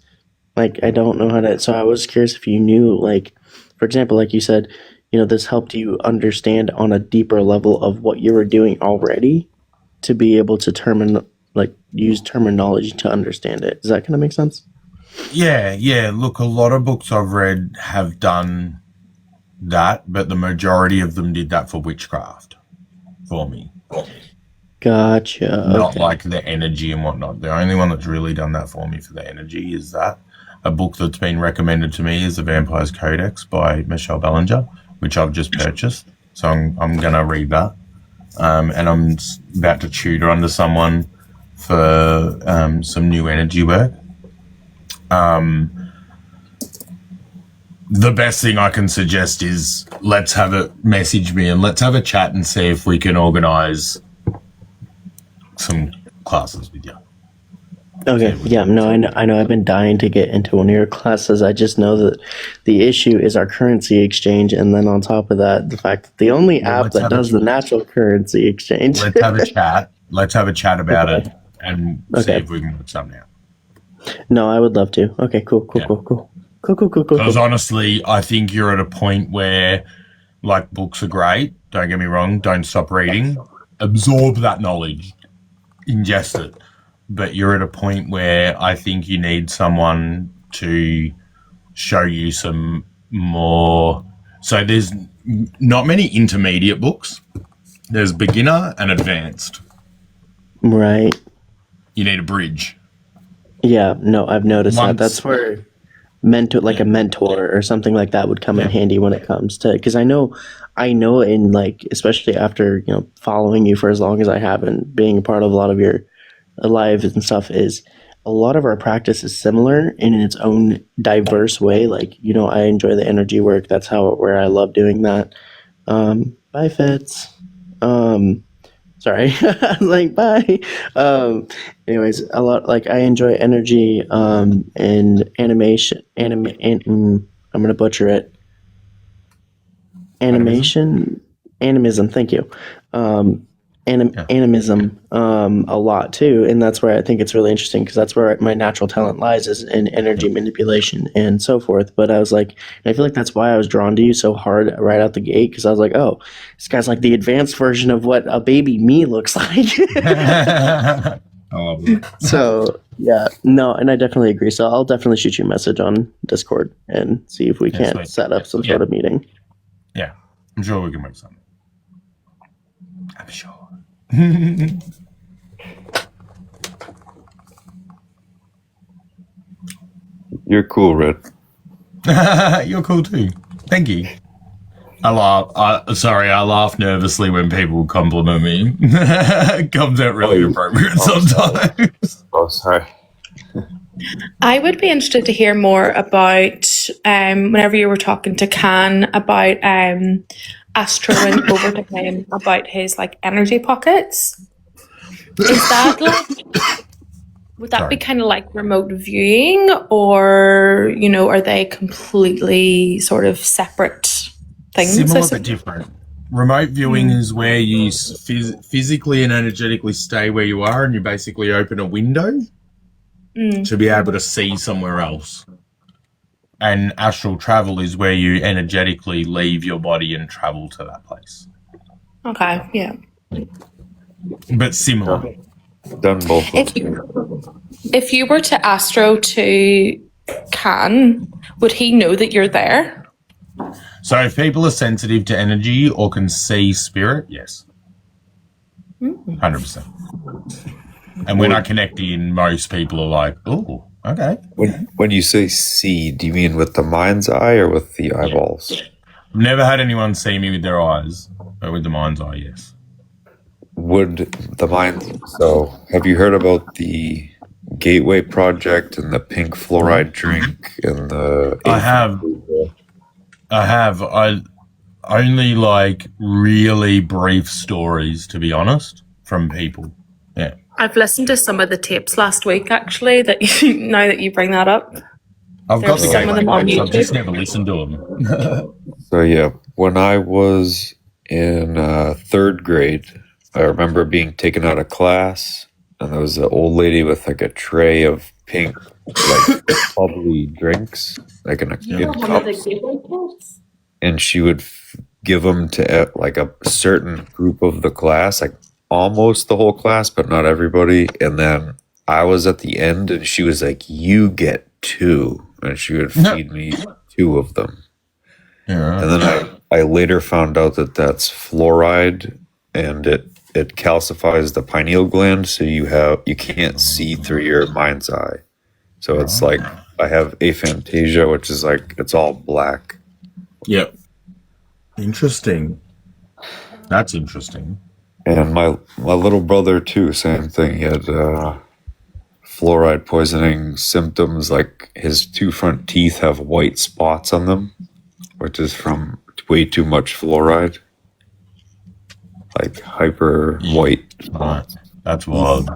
Like, I don't know how to, so I was curious if you knew, like, for example, like you said, you know, this helped you understand on a deeper level of what you were doing already, to be able to use terminology to understand it. Does that kind of make sense? Yeah. Look, a lot of books I've read have done that, but the majority of them did that for witchcraft for me. Gotcha. Not like the energy and whatnot. The only one that's really done that for me for the energy is that. A book that's been recommended to me is The Vampire's Codex by Michelle Bellinger, which I've just purchased. So I'm going to read that. And I'm about to tutor under someone for some new energy work. The best thing I can suggest is let's have it, message me and let's have a chat and see if we can organize some classes with you. Okay, yeah, no, I know I've been dying to get into one of your classes. I just know that the issue is our currency exchange, and then on top of that, the fact that the only app that does the natural currency exchange. Let's have a chat. Let's have a chat about it and see if we can work something out. No, I would love to. Okay, cool. Because honestly, I think you're at a point where, like, books are great. Don't get me wrong. Don't stop reading. Absorb that knowledge. Ingest it. But you're at a point where I think you need someone to show you some more. So there's not many intermediate books. There's beginner and advanced. Right. You need a bridge. Yeah, no, I've noticed that. That's where a mentor or something like that would come in handy when it comes to, because I know in, like, especially after, you know, following you for as long as I have and being a part of a lot of your lives and stuff, is a lot of our practice is similar in its own diverse way. Like, you know, I enjoy the energy work. That's where I love doing that. Bye, Fitz. Sorry. Like, bye. Anyways, a lot, like, I enjoy energy, and animation, I'm going to butcher it. Animism. Thank you. animism a lot too, and that's where I think it's really interesting because that's where my natural talent lies is in energy manipulation and so forth. But I was like, and I feel like that's why I was drawn to you so hard right out the gate because I was like, oh, this guy's like the advanced version of what a baby me looks like. So yeah, no, and I definitely agree. So I'll definitely shoot you a message on Discord and see if we can't set up some sort of meeting. Yeah, I'm sure we can make something. I'm sure. You're cool, Red. You're cool too. Thank you. I laugh nervously when people compliment me. It comes out really appropriate sometimes. Oh, sorry. I would be interested to hear more about whenever you were talking to Can about Astro and over to him about his like energy pockets. Is that like would that be kind of like remote viewing, or are they completely sort of separate things? Similar but different. Remote viewing is where you physically and energetically stay where you are, and you basically open a window to be able to see somewhere else. And astral travel is where you energetically leave your body and travel to that place. Okay, yeah. But similar. Done both. If you were to Astro to Can, would he know that you're there? So if people are sensitive to energy or can see spirit, yes. 100%. And when I connect in, most people are like, oh, okay. When you say see, do you mean with the mind's eye or with the eyeballs? I've never had anyone see me with their eyes, but with the mind's eye, yes. Would the mind... So, have you heard about the Gateway Project and the pink fluoride drink and the... I have. I only like really brief stories, to be honest, from people. Yeah. I've listened to some of the tapes last week, actually, now that you bring that up. I've got some of them on YouTube. I've just never listened to them. So yeah, when I was in third grade, I remember being taken out of class, and there was an old lady with like a tray of pink, like bubbly drinks, like in a kid cup, and she would give them to like a certain group of the class, like almost the whole class, but not everybody. And then I was at the end, and she was like, "You get 2," and she would feed me 2 of them. Yeah. And then I later found out that that's fluoride, and it calcifies the pineal gland, so you can't see through your mind's eye. So it's like I have aphantasia, which is like it's all black. Yep. Interesting. That's interesting. And my little brother too, same thing. He had fluoride poisoning symptoms, like his 2 front teeth have white spots on them, which is from way too much fluoride. Like hyper white spots. That's wild.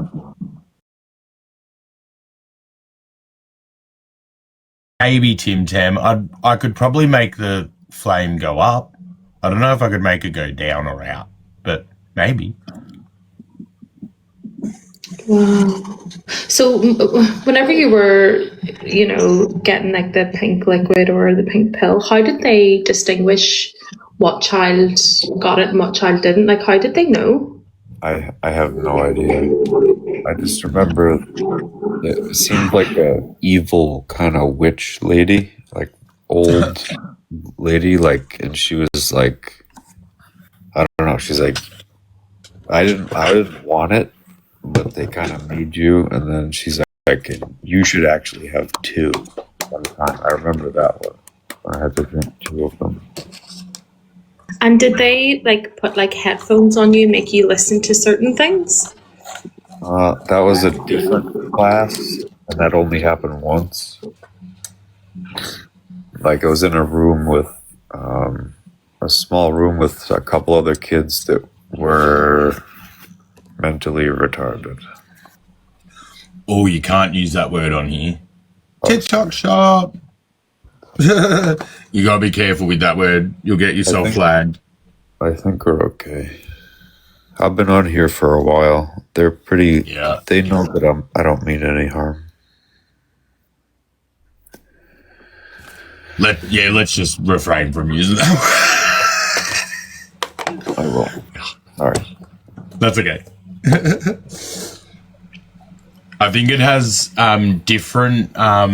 Maybe Tim Tam, I could probably make the flame go up. I don't know if I could make it go down or out, but maybe. Wow. So whenever you were, getting like the pink liquid or the pink pill, how did they distinguish what child got it and what child didn't? Like, how did they know? I have no idea. I just remember it seemed like a evil kind of witch lady, like old lady, like, and she was like, I don't know. She's like, I didn't want it, but they kind of made you, and then she's like, you should actually have 2 at a time. I remember that one. I had to drink 2 of them. And did they like put like headphones on you, make you listen to certain things? That was a different class, and that only happened once. Like I was in a room with a small room with a couple other kids that were mentally retarded. Oh, you can't use that word on here. TikTok shop. You gotta be careful with that word. You'll get yourself flagged. I think we're okay. I've been on here for a while. They're pretty. Yeah. They know that I don't mean any harm. Let's just refrain from using them. I will. All right. That's okay. I think it has different. I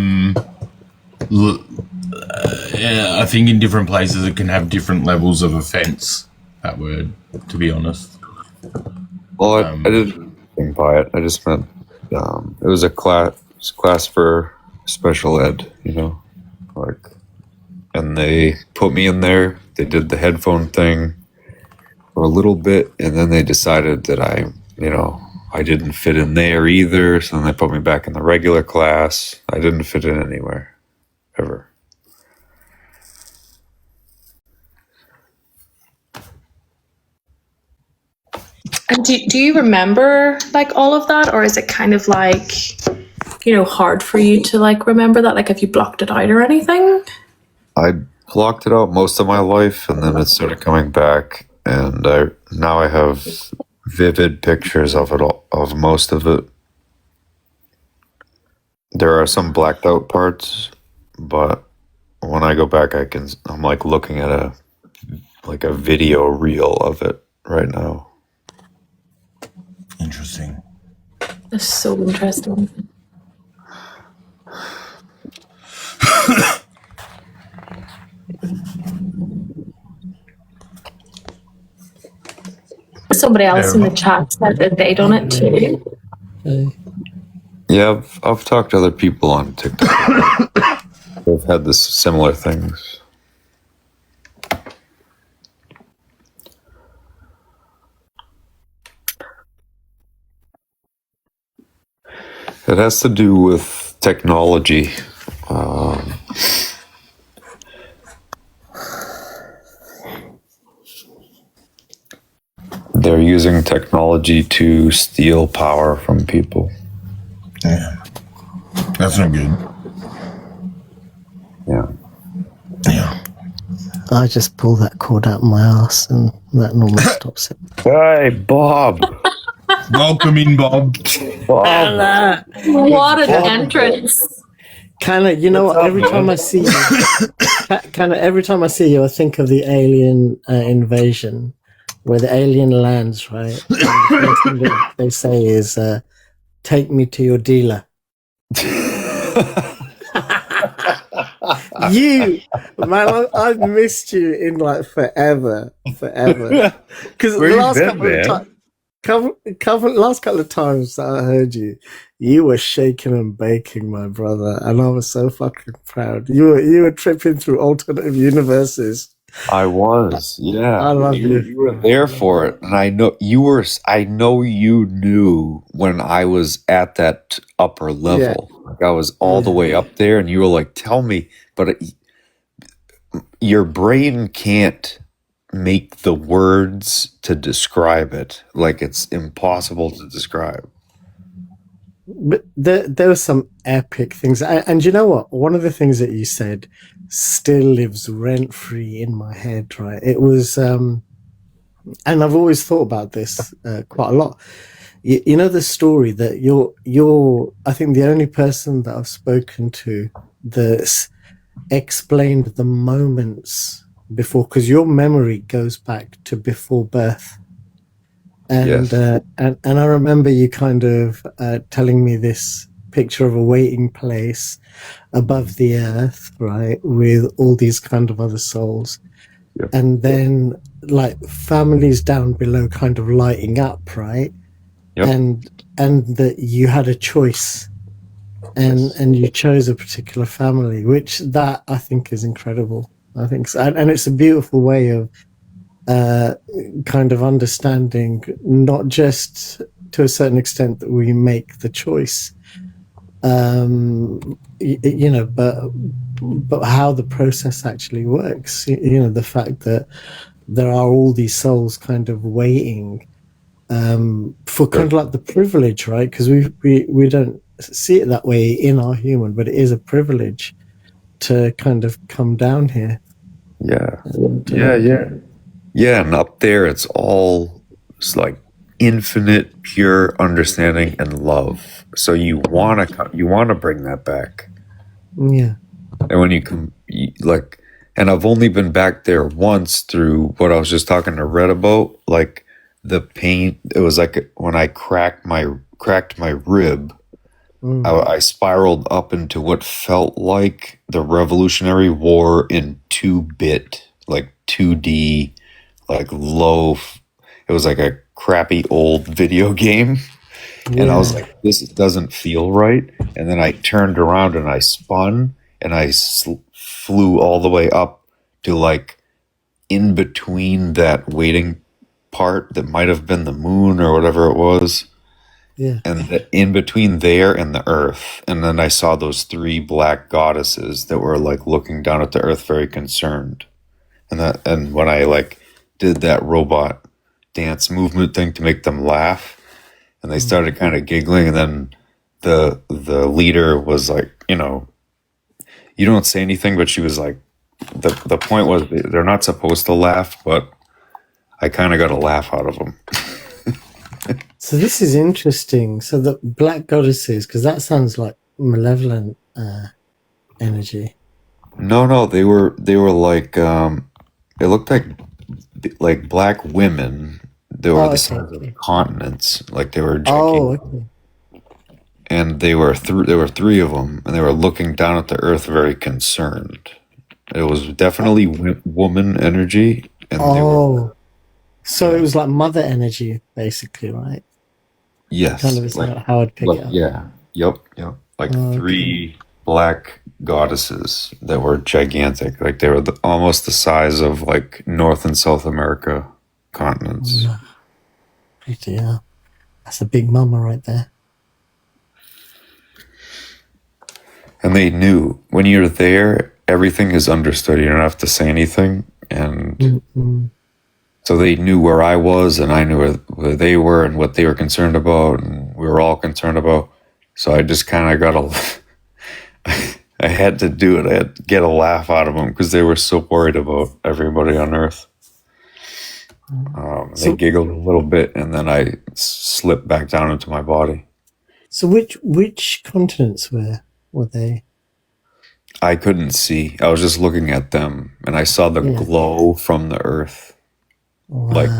think in different places it can have different levels of offence. That word, to be honest. Well, I didn't think by it. I just meant it was a class for special ed, and they put me in there. They did the headphone thing for a little bit, and then they decided that I didn't fit in there either. So then they put me back in the regular class. I didn't fit in anywhere, ever. And do you remember like all of that, or is it kind of like, hard for you to like remember that? Like, have you blocked it out or anything? I blocked it out most of my life, and then it started coming back, and now I have vivid pictures of it all, of most of it. There are some blacked out parts, but when I go back, I'm like looking at a video reel of it right now. Interesting. That's so interesting. Somebody else in the chat said that they done it too. Yeah, I've talked to other people on TikTok. They've had this similar things. It has to do with technology. They're using technology to steal power from people. Yeah. That's not good. Yeah. Yeah. I just pull that cord out my ass and that normally stops it. Hey, Bob. Welcome in, Bob. Bob. What an entrance. Kind of, what? Every time I see you, I think of the Alien invasion, where the alien lands, right? And the first thing that they say is, "Take me to your dealer." You, man, I've missed you in like forever. Because the last couple of times that I heard you, you were shaking and baking, my brother, and I was so fucking proud. You were tripping through alternative universes. I was, yeah. I love you. You were there for it, and I know you knew when I was at that upper level. Yeah. Like I was all the way up there, and you were like, "Tell me," but your brain can't make the words to describe it. Like it's impossible to describe. But there were some epic things, and you know what? One of the things that you said still lives rent free in my head. Right? It was, and I've always thought about this quite a lot. You know the story that you're. I think the only person that I've spoken to that's explained the moments before, because your memory goes back to before birth. And, yes. And I remember you kind of telling me this picture of a waiting place above the earth, right, with all these kind of other souls. Yep. And then like families down below kind of lighting up, right? Yep. And that you had a choice and you chose a particular family, which that I think is incredible. I think so. And it's a beautiful way of kind of understanding, not just to a certain extent that we make the choice, but how the process actually works. The fact that there are all these souls kind of waiting for kind of like the privilege, right? Because we don't see it that way in our human, but it is a privilege to kind of come down here. Yeah. Yeah, and up there it's like infinite, pure understanding and love. So you want to bring that back. Yeah. And when you come, like, and I've only been back there once through what I was just talking to Red about, like the pain. It was like when I cracked my rib, I spiraled up into what felt like the Revolutionary War in 2-bit, like 2D, like low. It was like a crappy old video game. Yeah. And I was like, this doesn't feel right. And then I turned around and I spun and I flew all the way up to like in between that waiting part that might have been the moon or whatever it was. Yeah. And in between there and the earth. And then I saw those 3 black goddesses that were like looking down at the earth, very concerned. And when I like did that robot dance movement thing to make them laugh, and they started kind of giggling, and then the leader was like, you don't say anything, but she was like, the point was they're not supposed to laugh, but I kind of got a laugh out of them. So this is interesting. So the black goddesses, because that sounds like malevolent energy. No, they were like, it looked like black women. They were the size of continents, like they were gigantic. Okay. And there were 3 of them, and they were looking down at the earth, very concerned. It was definitely woman energy, and so it was like mother energy, basically, right? Yes, Kind of is like, how I'd pick it up. Yeah, yep. Like 3 black goddesses that were gigantic, like they were almost the size of like North and South America continents. Yeah, that's a big mama right there. And they knew when you're there, everything is understood. You don't have to say anything. And so they knew where I was, and I knew where they were and what they were concerned about, and we were all concerned about. So I just kind of got I had to do it. I had to get a laugh out of them because they were so worried about everybody on Earth. They giggled a little bit, and then I slipped back down into my body. So which continents were they? I couldn't see. I was just looking at them, and I saw the glow from the Earth. Wow. Like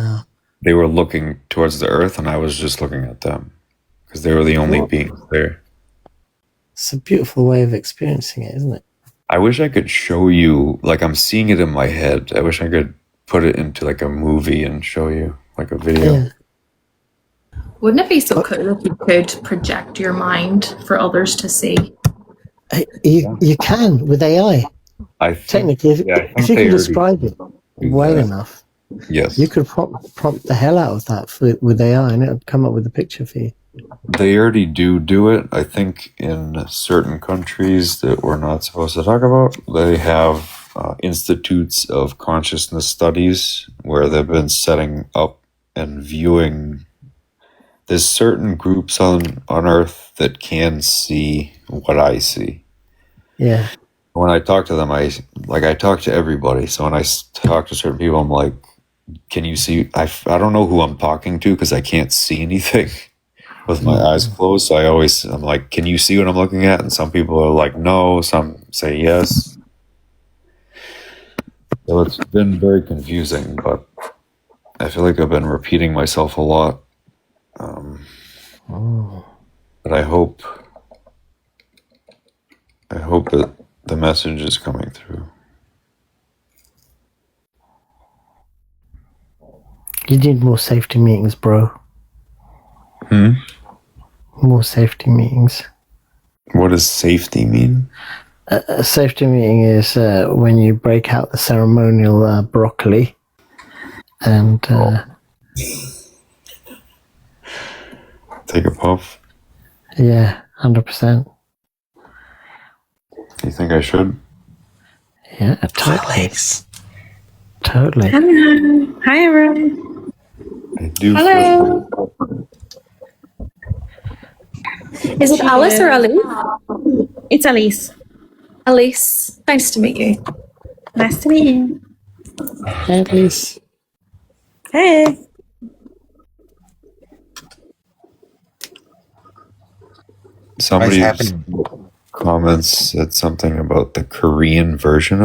they were looking towards the Earth, and I was just looking at them because they were the only beings there. It's a beautiful way of experiencing it, isn't it? I wish I could show you, like I'm seeing it in my head. I wish I could put it into like a movie and show you, like a video. Yeah. Wouldn't it be so cool if you could project your mind for others to see? You can with AI. Technically, if you can describe it well enough, yes, you could prompt the hell out of that with AI, and it would come up with a picture for you. They already do it. I think in certain countries that we're not supposed to talk about, they have institutes of consciousness studies where they've been setting up and viewing. There's certain groups on Earth that can see what I see. Yeah. When I talk to them, I talk to everybody. So when I talk to certain people, I'm like, can you see? I don't know who I'm talking to because I can't see anything with my eyes closed. So I'm like, can you see what I'm looking at? And some people are like, no. Some say yes. So it's been very confusing, but I feel like I've been repeating myself a lot. But I hope that the message is coming through. You need more safety meetings, bro. More safety meetings. What does safety mean? A safety meeting is when you break out the ceremonial broccoli and take a puff. Yeah, 100%. You think I should? Yeah, totally. Totally. Hello. Hi, everyone. I do. Hello. Is it Alice or Elise? It's Elise. Elise, nice to meet you. Nice to meet you. Hey, Elise. Hey. Somebody happening? comments said something about the Korean version